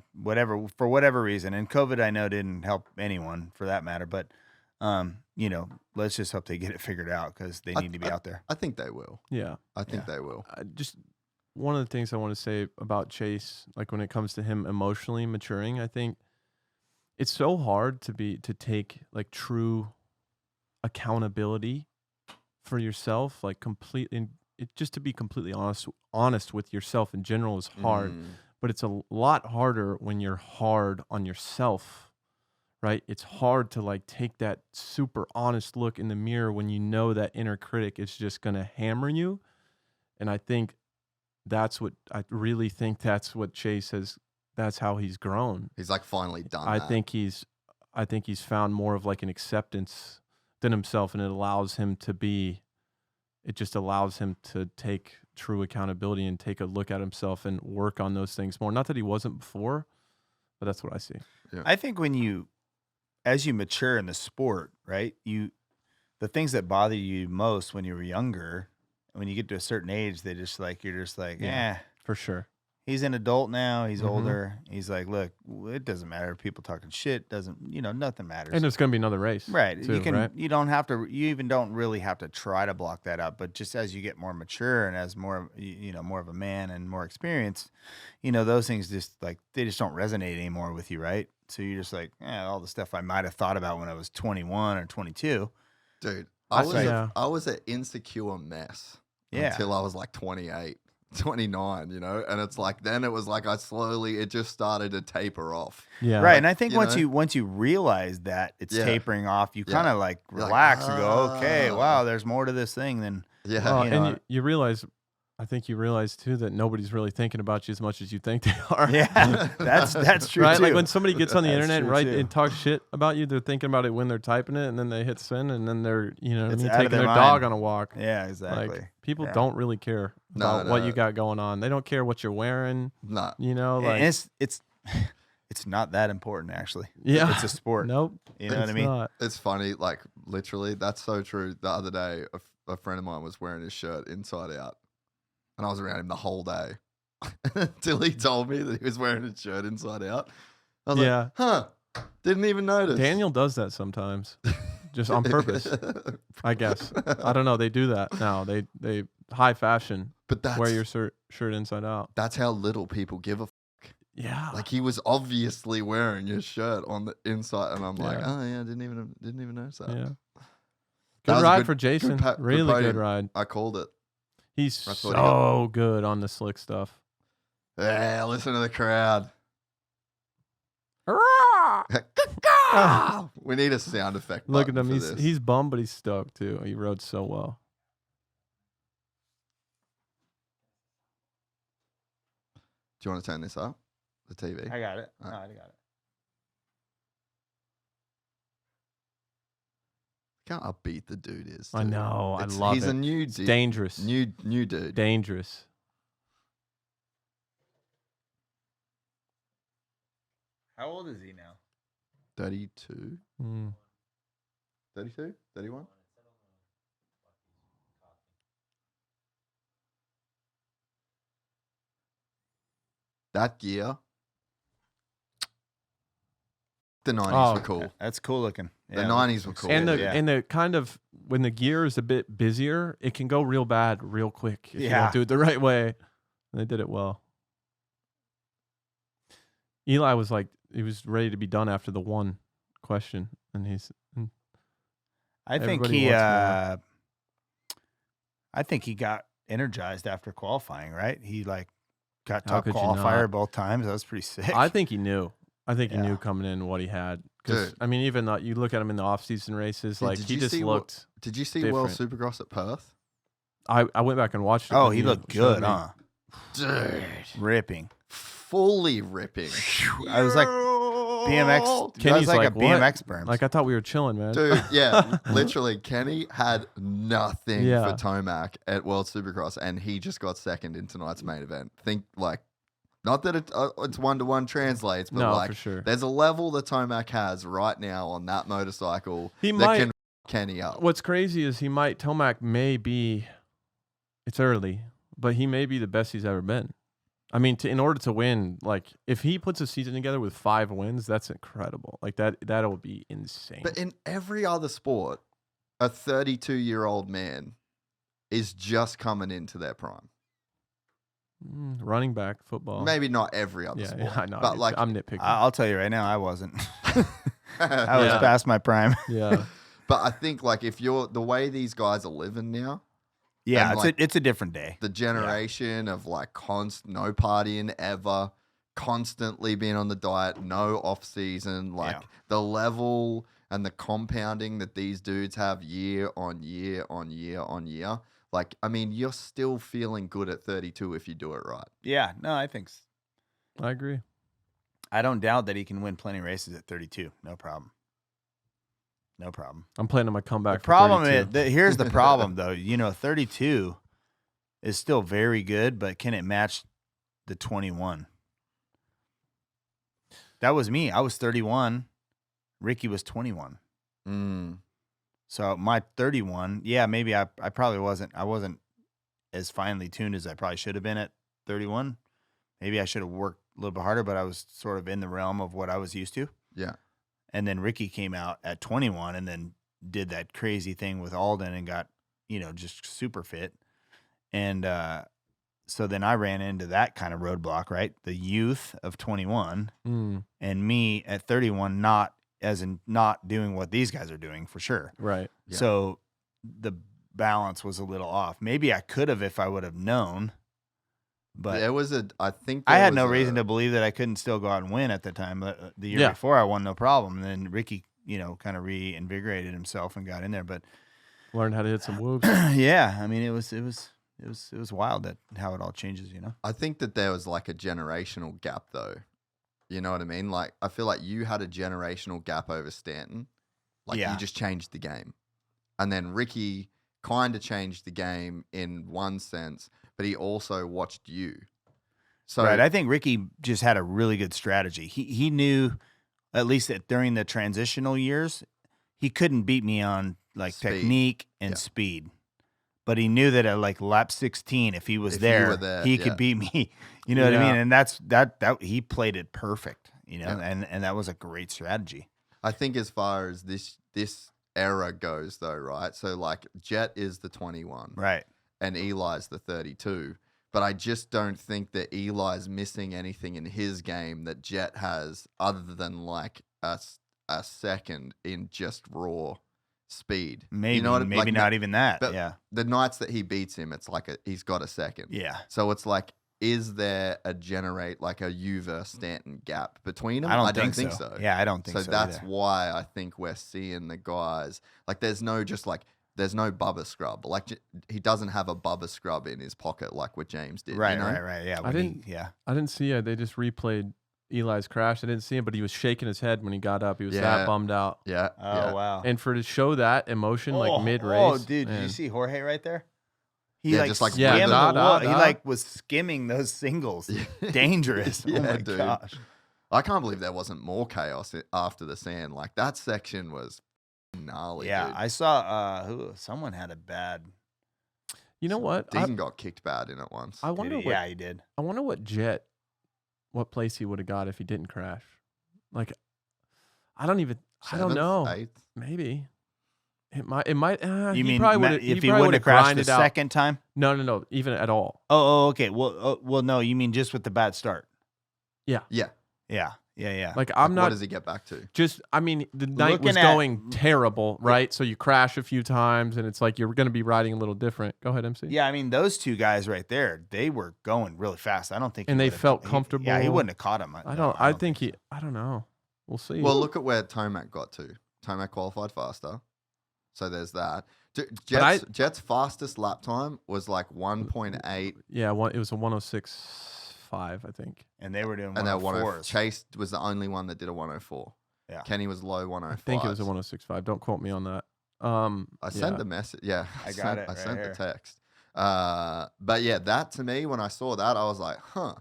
for whatever reason. And COVID, I know, didn't help anyone for that matter. But, you know, let's just hope they get it figured out because they need to be out there. I think they will. Yeah. I think they will. Just one of the things I want to say about Chase, like when it comes to him emotionally maturing, I think it's so hard to take like true accountability for yourself, like just to be completely honest with yourself in general is hard, but it's a lot harder when you're hard on yourself, right? It's hard to like take that super honest look in the mirror when you know that inner critic is just going to hammer you. And I really think that's what Chase has, that's how he's grown. He's like finally done I that. think he's found more of like an acceptance than himself, and it just allows him to take true accountability and take a look at himself and work on those things more. Not that he wasn't before, but that's what I see. Yeah. I think as you mature in the sport, right, the things that bother you most when you were younger, when you get to a certain age, you're just like, Yeah. For sure. He's an adult now. He's Mhm. older. He's like, look, it doesn't matter if people talking shit. Nothing matters. And there's going to be another race. Right. Too, right? You don't have to, you even don't really have to try to block that out. But just as you get more mature and as more, more of a man and more experience, those things just like, they just don't resonate anymore with you. Right. So you're just like, all the stuff I might have thought about when I was 21 or 22. Dude, I I was an insecure mess until I was like 28. 29, and it's like then it was like it just started to taper off. Yeah. Right. And I think once you realize that it's tapering off, you kind of like relax and go, okay, wow, there's more to this thing than and you realize, I think you realize too that nobody's really thinking about you as much as you think they are. Yeah, that's true. Right? Too. Like when somebody gets on the That's internet true, and talks shit about you, they're thinking about it when they're typing it, and then they hit send, and then they're It's out of taking their their mind. dog on a walk. Yeah, exactly. Like people don't really care about what you got going on. They don't care what you're wearing. Nah. Like and it's not that important actually. Yeah. It's a sport. Nope. You know what I mean? Not. It's funny, like literally, that's so true. The other day, a friend of mine was wearing his shirt inside out, and I was around him the whole day until he told me that he was wearing his shirt inside out. I was like, huh, didn't even notice. Daniel does that sometimes, just on purpose. I guess. I don't know. They do that now. They high fashion. But wear your shirt inside out. That's how little people give a Yeah. Like he was obviously wearing his shirt on the inside, and I'm like, oh yeah, didn't even notice that. Yeah. That Good was a ride for Jason. Really good ride. I called it. He's so good on the slick stuff. Yeah, listen to the crowd. We need a sound effect. Look at him. For He's bummed, but he's stoked too. He rode so well. Do you want to turn this up? The TV? I got it. Right. No, I got it. Look how upbeat the dude is. Dude. I know. I love he's it. He's a new dude. Dangerous. New dude. Dangerous. How old is he now? 32? Mm. 32? 31? That gear. The 90s were cool. That's cool looking. Yeah, the 90s were cool. And the kind of, when the gear is a bit busier, it can go real bad real quick if you don't do it the right way. And they did it well. Eli was like, he was ready to be done after the one question. And I think he got energized after qualifying, right? He got top qualifier both times. That was pretty sick. I think he knew. I think he knew coming in what he had. Because I mean, even though you look at him in the off-season races, like he just looked. Did you see different. World Supercross at Perth? I went back and watched it. Oh, he looked good, huh? Dude, ripping, fully ripping. I was like BMX. Kenny's like a BMX what? berm. Like I thought we were chilling, man. Dude, yeah, literally, Kenny had nothing for Tomac at World Supercross, and he just got second in tonight's main event. Not that it's 1-to-1 translates, but for sure. There's a level that Tomac has right now on that motorcycle that can Kenny up. What's crazy is Tomac may be, it's early, but he may be the best he's ever been. I mean, in order to win, like if he puts a season together with 5 wins, that's incredible. Like that'll be insane. But in every other sport, a 32-year-old man is just coming into their prime. Running back, football. Maybe not every other sport. Yeah, I know. But I'm nitpicking. I'll tell you right now, I wasn't. I was past my prime. Yeah. But I think if you're the way these guys are living now. Yeah, it's a different day. The generation of no partying ever, constantly being on the diet, no off season, the level and the compounding that these dudes have year on year on year on year. I mean, you're still feeling good at 32 if you do it right. Yeah, no, I think I agree. I don't doubt that he can win plenty of races at 32. No problem. No problem. I'm planning my comeback. The problem is, here's the problem, though. 32 is still very good, but can it match the 21? That was me. I was 31. Ricky was 21. So my 31, maybe I probably wasn't. I wasn't as finely tuned as I probably should have been at 31. maybe I should have worked a little bit harder, but I was sort of in the realm of what I was used to. Yeah. And then Ricky came out at 21 and then did that crazy thing with Alden and got, just super fit. And so then I ran into that kind of roadblock, right? The youth of 21 and me at 31, not doing what these guys are doing for sure. Right. Yeah. So the balance was a little off. Maybe I could have if I would have known. But I had no reason to believe that I couldn't still go out and win at the time. The year before, I won no problem. And then Ricky, kind of reinvigorated himself and got in there. But learned how to hit some whoops. Yeah, I mean, it was wild that how it all changes. I think that there was like a generational gap, though. You know what I mean? Like, I feel like you had a generational gap over Stanton. Like, you just changed the game, and then Ricky kind of changed the game in one sense, but he also watched you. So right, I think Ricky just had a really good strategy. He knew, at least that during the transitional years, he couldn't beat me on like technique and speed. But he knew that at like lap 16, if he was there, he could beat me. You know what I mean? And that's that he played it perfect, and that was a great strategy. I think as far as this era goes, though, right? So like Jett is the 21, right, and Eli's the 32. But I just don't think that Eli's missing anything in his game that Jett has, other than like a second in just raw speed. Maybe, maybe not even that. But the nights that he beats him, it's like he's got a second. Yeah. So it's like, is there a you versus Stanton gap between them? I don't think so. Yeah, I don't think so. So that's why I think we're seeing the guys like there's no Bubba scrub. Like he doesn't have a Bubba scrub in his pocket like what James did. Right, right. Yeah, I didn't see it. They just replayed Eli's crash. I didn't see him, but he was shaking his head when he got up. He was that bummed out. Yeah. Oh, wow. And to show that emotion like mid-race. Oh, dude, did you see Jorge right there? He skimmed he was skimming those singles. Dangerous. Oh my gosh. I can't believe there wasn't more chaos after the sand. Like that section was gnarly. Yeah, dude. I saw someone had a bad. You know what? Deegan got kicked bad in it once. I wonder he did. I wonder what place he would have got if he didn't crash. Like, I don't know. 8th? Maybe. It might. You mean if he wouldn't have crashed the second time? No, even at all. Oh, okay. Well, no. You mean just with the bad start? Yeah. Like what does he get back to? The night was going terrible, right? So you crash a few times, and it's like you're going to be riding a little different. Go ahead, MC. Yeah, I mean those two guys right there, they were going really fast. I don't think, and they felt comfortable. He wouldn't have caught him. I don't know. We'll see. Well, look at where Tomac got to. Tomac qualified faster. So there's that. Jett's fastest lap time was like 1.8. Yeah, it was a 106.5, I think. And they were doing 104s. Chase was the only one that did a 104. Yeah. Kenny was low 105. I think it was a 106.5. Don't quote me on that. I sent the message. Yeah, I sent the text. But yeah, that to me, when I saw that, I was like, huh.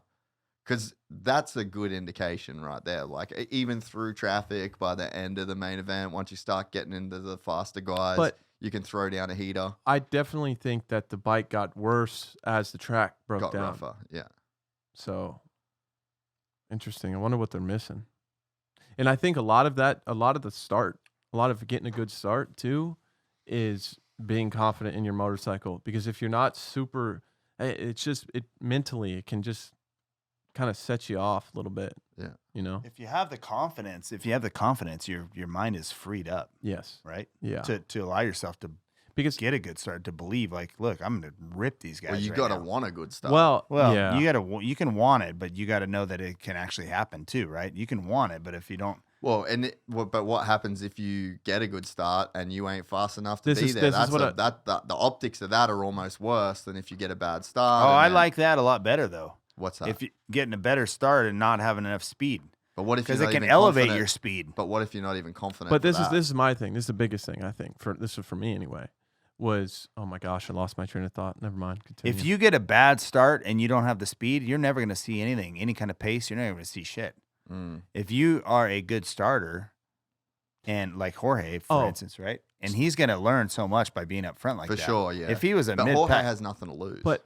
Because that's a good indication right there. Like, even through traffic, by the end of the main event, once you start getting into the faster guys, you can throw down a heater. I definitely think that the bike got worse as the track got down. Rougher, yeah. So, interesting. I wonder what they're missing. And I think a lot of getting a good start, too, is being confident in your motorcycle. Because if you're not super, mentally, it can just kind of sets you off a little bit. Yeah. If you have the confidence, your mind is freed up. Yes. Right? Yeah. To allow yourself to get a good start, to believe like, look, I'm going to rip these guys. Well, you got to want a good start. Well, yeah. You can want it, but you got to know that it can actually happen too, right? You can want it, but if you don't. Well, but what happens if you get a good start and you ain't fast enough to be there? The optics of that are almost worse than if you get a bad start. Oh, I like that a lot better though. What's that? If you're getting a better start and not having enough speed. But what if because it can elevate your speed? But what if you're not even confident? But this is my thing. This is the biggest thing I think. This is for me anyway. Was oh my gosh, I lost my train of thought. Never mind. Continue. If you get a bad start and you don't have the speed, you're never going to see anything, any kind of pace. You're never going to see shit. If you are a good starter, and like Jorge, for instance, right, and he's going to learn so much by being up front like that. For sure, yeah. If he was Jorge has nothing to lose. But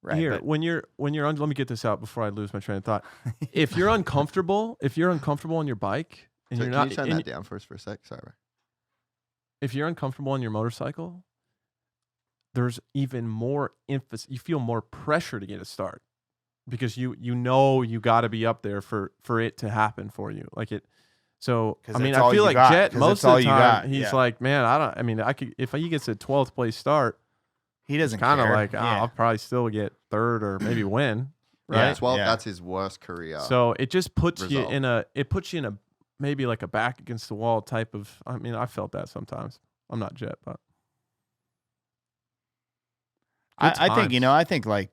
Right. Here, but- when you're let me get this out before I lose my train of thought. If you're uncomfortable on your bike and So you're can not, you turn that down for us for a sec? Sorry. if you're uncomfortable on your motorcycle, there's even more emphasis. You feel more pressure to get a start because you know you got to be up there for it to happen for you. Like it. So I mean, I feel like Jett most of the time he's like, man, I could if he gets a 12th place start, he doesn't kind of care. like I'll probably still get third or maybe win. Right. Yeah, 12, that's his worst career. So it just puts result. you in a maybe like a back against the wall type of. I mean, I felt that sometimes. I'm not Jett, but I think like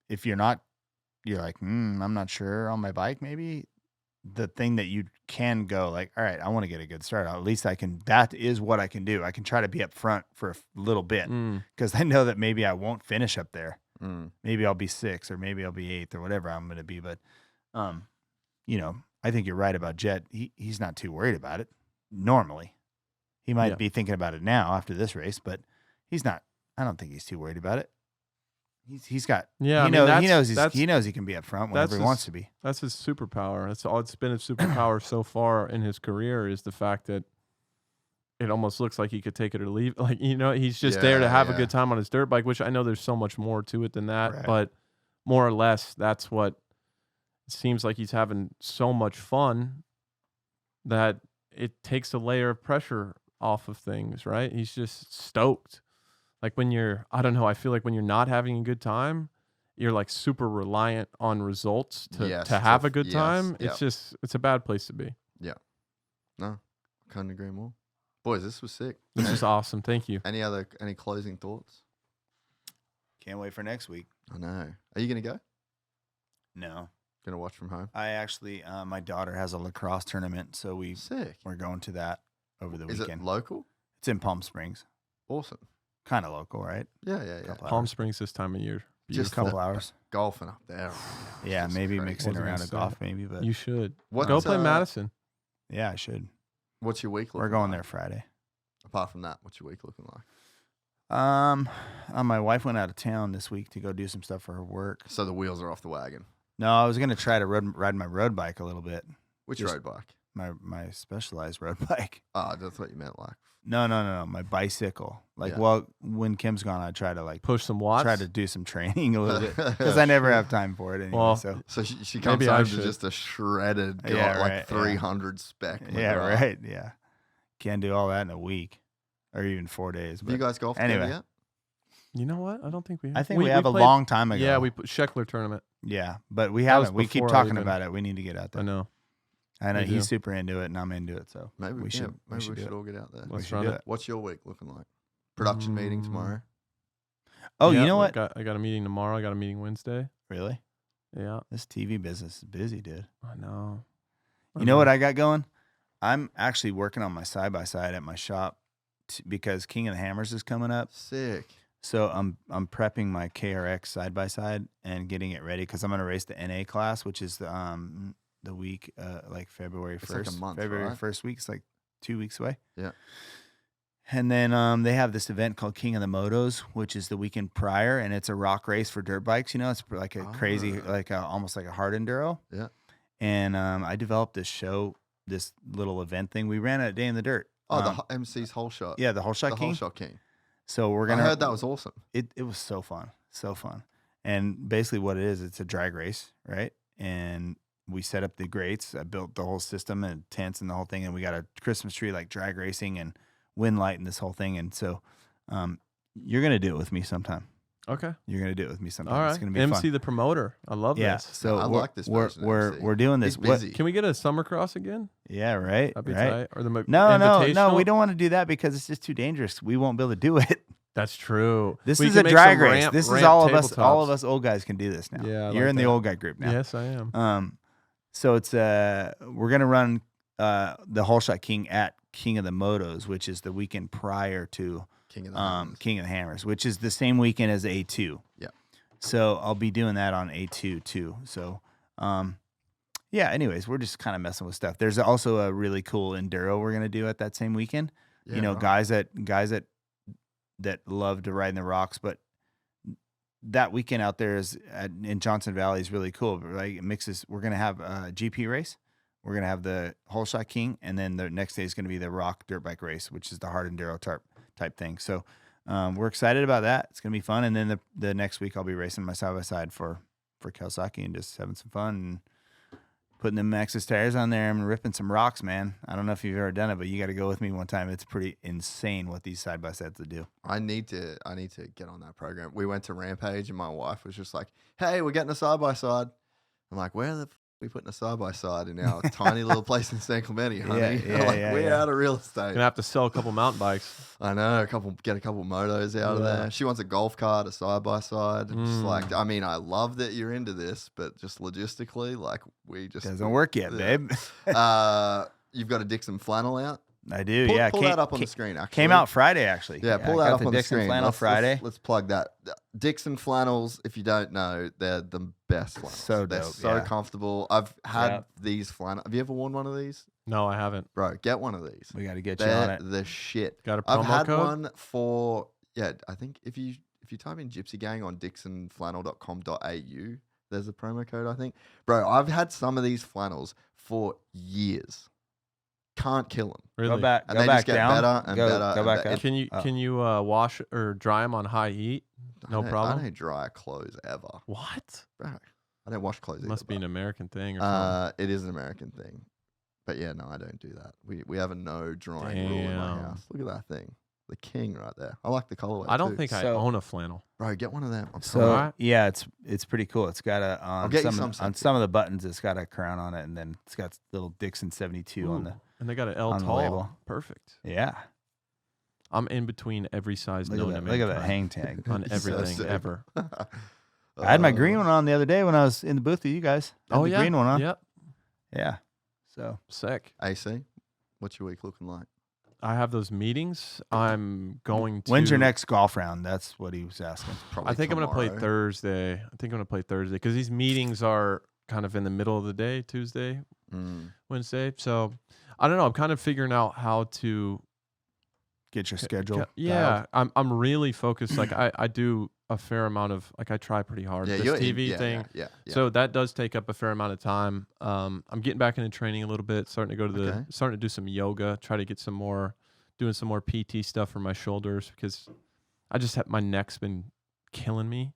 if you're like, I'm not sure on my bike, maybe the thing that you can go like, all right, I want to get a good start. At least I can, that is what I can do. I can try to be up front for a little bit because I know that maybe I won't finish up there. Maybe I'll be 6th or maybe I'll be 8th or whatever I'm going to be. But, I think you're right about Jett. He's not too worried about it. Normally he might be thinking about it now after this race, but he's not, I don't think he's too worried about it. He's got, he knows he can be up front whenever he wants to be. That's his superpower. That's all it's been his superpower so far in his career is the fact that it almost looks like he could take it or leave. Like, he's just there to have a good time on his dirt bike, which I know there's so much more to it than that, right. But more or less that's what it seems like. He's having so much fun that it takes a layer of pressure off of things, right? He's just stoked. Like I feel like when you're not having a good time, you're like super reliant on results to have a good time. It's a bad place to be. Yeah. No, couldn't agree more. Boys, this was sick. This is awesome. Thank you. Any closing thoughts? Can't wait for next week. I know. Are you going to go? No. Going to watch from home? I actually, my daughter has a lacrosse tournament, so we're going to that over the weekend. Is it local? It's in Palm Springs. Awesome. Kind of local, right? Yeah. Palm Springs this time of year. Just a couple hours. Golfing up there. Yeah, maybe mixing around a golf, maybe. But you should. Go play Madison. Yeah, I should. What's your week looking We're going like? there Friday. Apart from that, what's your week looking like? My wife went out of town this week to go do some stuff for her work. So the wheels are off the wagon. No, I was gonna try to ride my road bike a little bit. Which road bike? My Specialized road bike. Oh, that's what you meant, like. No, my bicycle. Well, when Kim's gone, I try to push some watts. Try to do some training a little bit because I never have time for it anyway. Well, so she comes home to just a shredded, 300 spec. Yeah, right. Yeah, can't do all that in a week or even 4 days. But you guys golf together yet? You know what? I don't think we have. I think we have a long time ago. Yeah, we put Scheckler tournament. Yeah, but we haven't. We keep talking about it. We need to get out there. I know. He's super into it, and I'm into it. So maybe we should all get out there. Let's run it. What's your week looking like? Production meeting tomorrow. Oh, you know what? I got a meeting tomorrow. I got a meeting Wednesday. Really? Yeah. This TV business is busy, dude. I know. You know what I got going? I'm actually working on my side-by-side at my shop because King of the Hammers is coming up. Sick. So I'm prepping my KRX side-by-side and getting it ready because I'm going to race the NA class, which is the week, like February 1st. Like a month, February right? 1st week. It's like 2 weeks away. Yeah. And then they have this event called King of the Motos, which is the weekend prior, and it's a rock race for dirt bikes. It's like a crazy, almost like a hard enduro. Yeah. And I developed this little event thing. We ran it at Day in the Dirt. Oh, the MC's Holeshot. Yeah, the Holeshot King. Holeshot King. So we're gonna. I heard that was awesome. It was so fun, and basically what it is, it's a drag race, right? And we set up the grates. I built the whole system and tents and the whole thing, and we got a Christmas tree like drag racing and wind light and this whole thing. And so, you're gonna do it with me sometime. Okay, you're gonna do it with me sometime. All right, it's gonna be MC fun. the promoter. I love this. So I like this. We're doing this. He's busy. Can we get a summer cross again? Yeah, right. That'd be right. tight. Or the No. We don't want to do that because it's just too dangerous. We won't be able to do it. That's true. This is a drag race. This is all of us. All of us old guys can do this now. Yeah, you're in the old guy group now. Yes, I am. So it's we're gonna run the Holeshot King at King of the Motos, which is the weekend prior to King of the Hammers, which is the same weekend as A2. Yeah. So I'll be doing that on A2 too. So, yeah. Anyways, we're just kind of messing with stuff. There's also a really cool enduro we're gonna do at that same weekend. Yeah, guys that love to ride in the rocks, but that weekend out there in Johnson Valley is really cool. Right, it mixes. We're gonna have a GP race. We're gonna have the Holeshot King, and then the next day is gonna be the Rock Dirt Bike race, which is the hard enduro type thing. So we're excited about that. It's gonna be fun. And then the next week I'll be racing my side by side for Kawasaki and just having some fun and putting them Maxxis tires on there and ripping some rocks, man. I don't know if you've ever done it, but you got to go with me one time. It's pretty insane what these side by sides do. I need to get on that program. We went to Rampage and my wife was just like, "Hey, we're getting a side by side." I'm like, "Where the f- are we putting a side by side in our tiny little place in San Clemente, honey?" We're out of real estate. Gonna have to sell a couple mountain bikes. I know, get a couple motos out of there. She wants a golf cart, a side by side. Just like, I mean, I love that you're into this, but just logistically, like, we just doesn't work yet, babe. You've got a Dixon flannel out. I do. Pull that up on the screen. Actually, came out Friday. Actually, yeah. Pull that up on the Dixon screen. flannel Friday. Let's plug that. Dixon flannels. If you don't know, they're the best flannels. So they're dope, so comfortable. I've had these flannels. Have you ever worn one of these? No, I haven't. Bro, get one of these. We got to get you on it. The shit. Got a promo I've had code? one for I think if you type in Gypsy Gang on dixonflannel.com.au, there's a promo code, I think. Bro, I've had some of these flannels for years. Can't kill them. Really? Go back. And go they back just get down. better and better. Go back up. Can you wash or dry them on high heat? No problem. I don't dry clothes ever. What? Bro, I don't wash clothes either. Must be an American thing or something. It is an American thing. But yeah, no, I don't do that. We have a no drying rule in my Damn. house. Look at that thing. The king right there. I like the colorway I don't too. think I So- own a flannel. Bro, get one of them. I'm So sorry. yeah, it's pretty cool. It's got I'll on get you some some on some of the buttons. It's got a crown on it, and then it's got little Dixon 72 on the. And they got an L on the tall. label. Perfect. Yeah, I'm in between every size look known at to that. Look at that mankind hang tag. on everything sick. ever. I had my green one on the other day when I was in the booth with you guys. I had Oh the yeah, green one on. Yep, Yeah. So sick. AC, what's your week looking like? I have those meetings. I'm going to. when's your next golf round? That's what he was asking. Probably I think I'm gonna play tomorrow. Thursday. Because these meetings are kind of in the middle of the day, Tuesday, Wednesday. So I don't know. I'm kind of figuring out how to. Get your schedule. Yeah, I'm really focused. Like I do a fair amount of I try pretty hard. Yeah, This you're TV thing. Yeah. So that does take up a fair amount of time. I'm getting back into training a little bit. Starting to do some yoga. Try to get doing some more PT stuff for my shoulders because I just have my neck's been killing me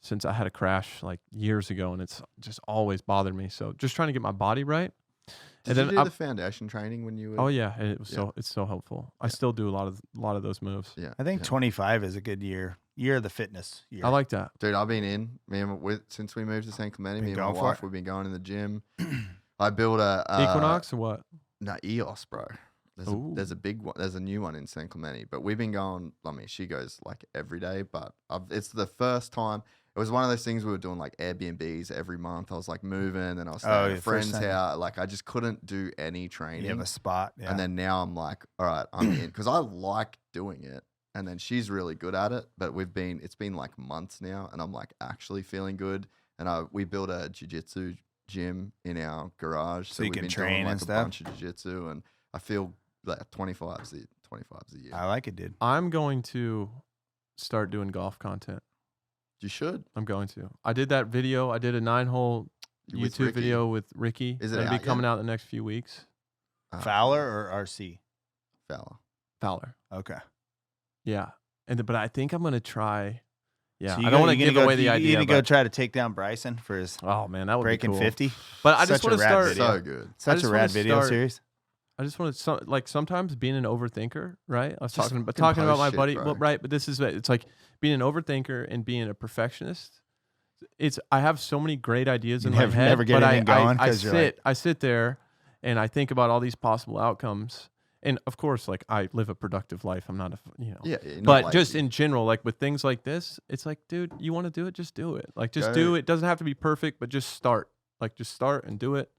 since I had a crash like years ago, and it's just always bothered me. So just trying to get my body right. Did And you then do the foundation training when you were? Oh yeah, and it's so helpful. I still do a lot of those moves. Yeah. I think 25 is a good year. Year of the fitness year. I like that. Dude, I've been in. Since we moved to San Clemente, Been me and my going for wife, it? we've been going in the gym. I built a Equinox or what? No, EOS, bro. There's a big one. There's a new one in San Clemente, but we've been going. I mean, she goes like every day, but it's the first time. It was one of those things we were doing like Airbnbs every month. I was like moving, and I was staying at a first friend's time. house. Like I just couldn't do any training. You have a spot. Yeah. And then now I'm like, all right, I'm in because I like doing it. And then she's really good at it. But it's been like months now, and I'm like actually feeling good. And we built a jiu-jitsu gym in our garage, So you we've can been train doing like and a stuff? bunch of jiu-jitsu, and I feel like 25's a year. I like it, dude. I'm going to start doing golf content. You should. I'm going to. I did that video. I did a 9-hole With YouTube Ricky. video with Ricky. Is it It'll out be yet? coming out in the next few weeks. Fowler or RC? Fowler. Fowler. Okay. Yeah. But I think I'm going to try. Yeah. So you I don't go- want to you gonna give go- away the idea. You gonna go but- try to take down Bryson for his oh, man. That would breaking be cool. 50. But I just Such a want to rad start. video. So good. Such just a wanna rad video start- series. I just want to sometimes being an overthinker, right? I was Just talking fucking about my post buddy, shit, well, bro. right? But it's like being an overthinker and being a perfectionist. I have so many great ideas in my head, never get but anything going I 'cause you're like- I sit there and I think about all these possible outcomes. And of course, like I live a productive life. I'm not Yeah. you're not But just lazy. in general, like with things like this, it's like, dude, you want to do it, just do it. Like just Go. do it. It doesn't have to be perfect, but just start. Like just start and do it.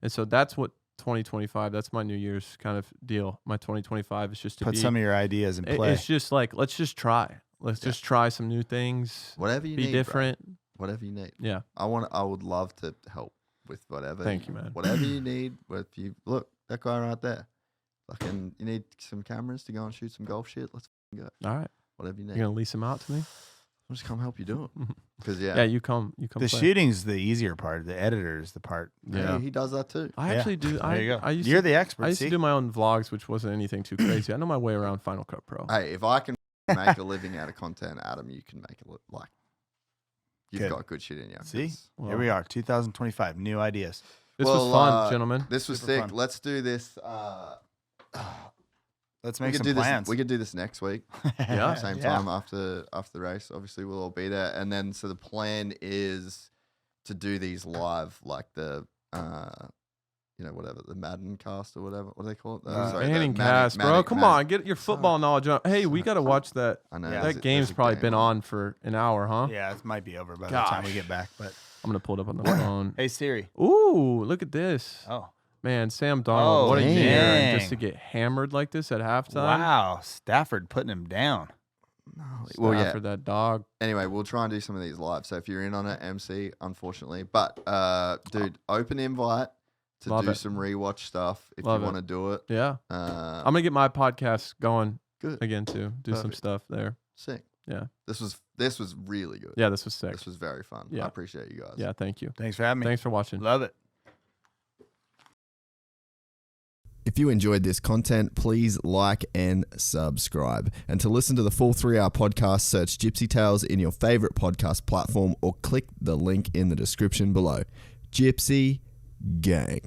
And so that's what 2025. That's my New Year's kind of deal. My 2025 is just to Put be. some of your ideas in play. It's just like let's just try. Let's just try some new things. whatever you Be need, bro. different. Whatever you need. Yeah. I would love to help with whatever. Thank you, man. Whatever you need. If you look, that guy right there. Fucking, you need some cameras to go and shoot some golf shit. Let's f***ing go. All right. Whatever you You're need. gonna lease them out to me. I'll just come help you do it. Because Yeah, you come. The play. shooting's the easier part. The editor is the part. Yeah. he does that too. I actually do. There you go. I used You're to, the expert. I used see? to do my own vlogs, which wasn't anything too crazy. I know my way around Final Cut Pro. Hey, if I can make a living out of content, Adam, you can make it look like you've Good. got good shit in you. See? Well, Here we are, 2025. New ideas. This was fun, gentlemen. This was Super sick. fun. Let's do this. Let's We make could some do plans. this. We could do this next week. Yeah. Same time after the race. Obviously, we'll all be there. And then, so the plan is to do these live, like the, whatever, the Madden cast or whatever. What do they call it? Manning cast, bro. Come on, get your football knowledge on. Hey, we got to watch that. I know. Yeah. That game's probably been on for an hour, huh? Yeah, it might be over by the time we Gosh. get back. But I'm going to pull it up on the phone. hey, Siri. Ooh, look at this. Oh, Man, Sam Darnold, Oh, what a year. And dang. just to get hammered like this at halftime. wow. Stafford putting him down. Well, yeah. For that dog. Anyway, we'll try and do some of these live. So if you're in on it, MC, unfortunately. But, dude, open invite to Love do it. some rewatch stuff if Love you it. want to do it. Yeah. I'm going to get my podcast going again, too. Do some Perfect. stuff there. Sick. Yeah. This was really good. Yeah, this was sick. This was very fun. Yeah. I appreciate you guys. Yeah, thank you. Thanks for having me. Thanks for watching. Love it. If you enjoyed this content, please like and subscribe. And to listen to the full 3-hour podcast, search Gypsy Tales in your favorite podcast platform or click the link in the description below. Gypsy Gang.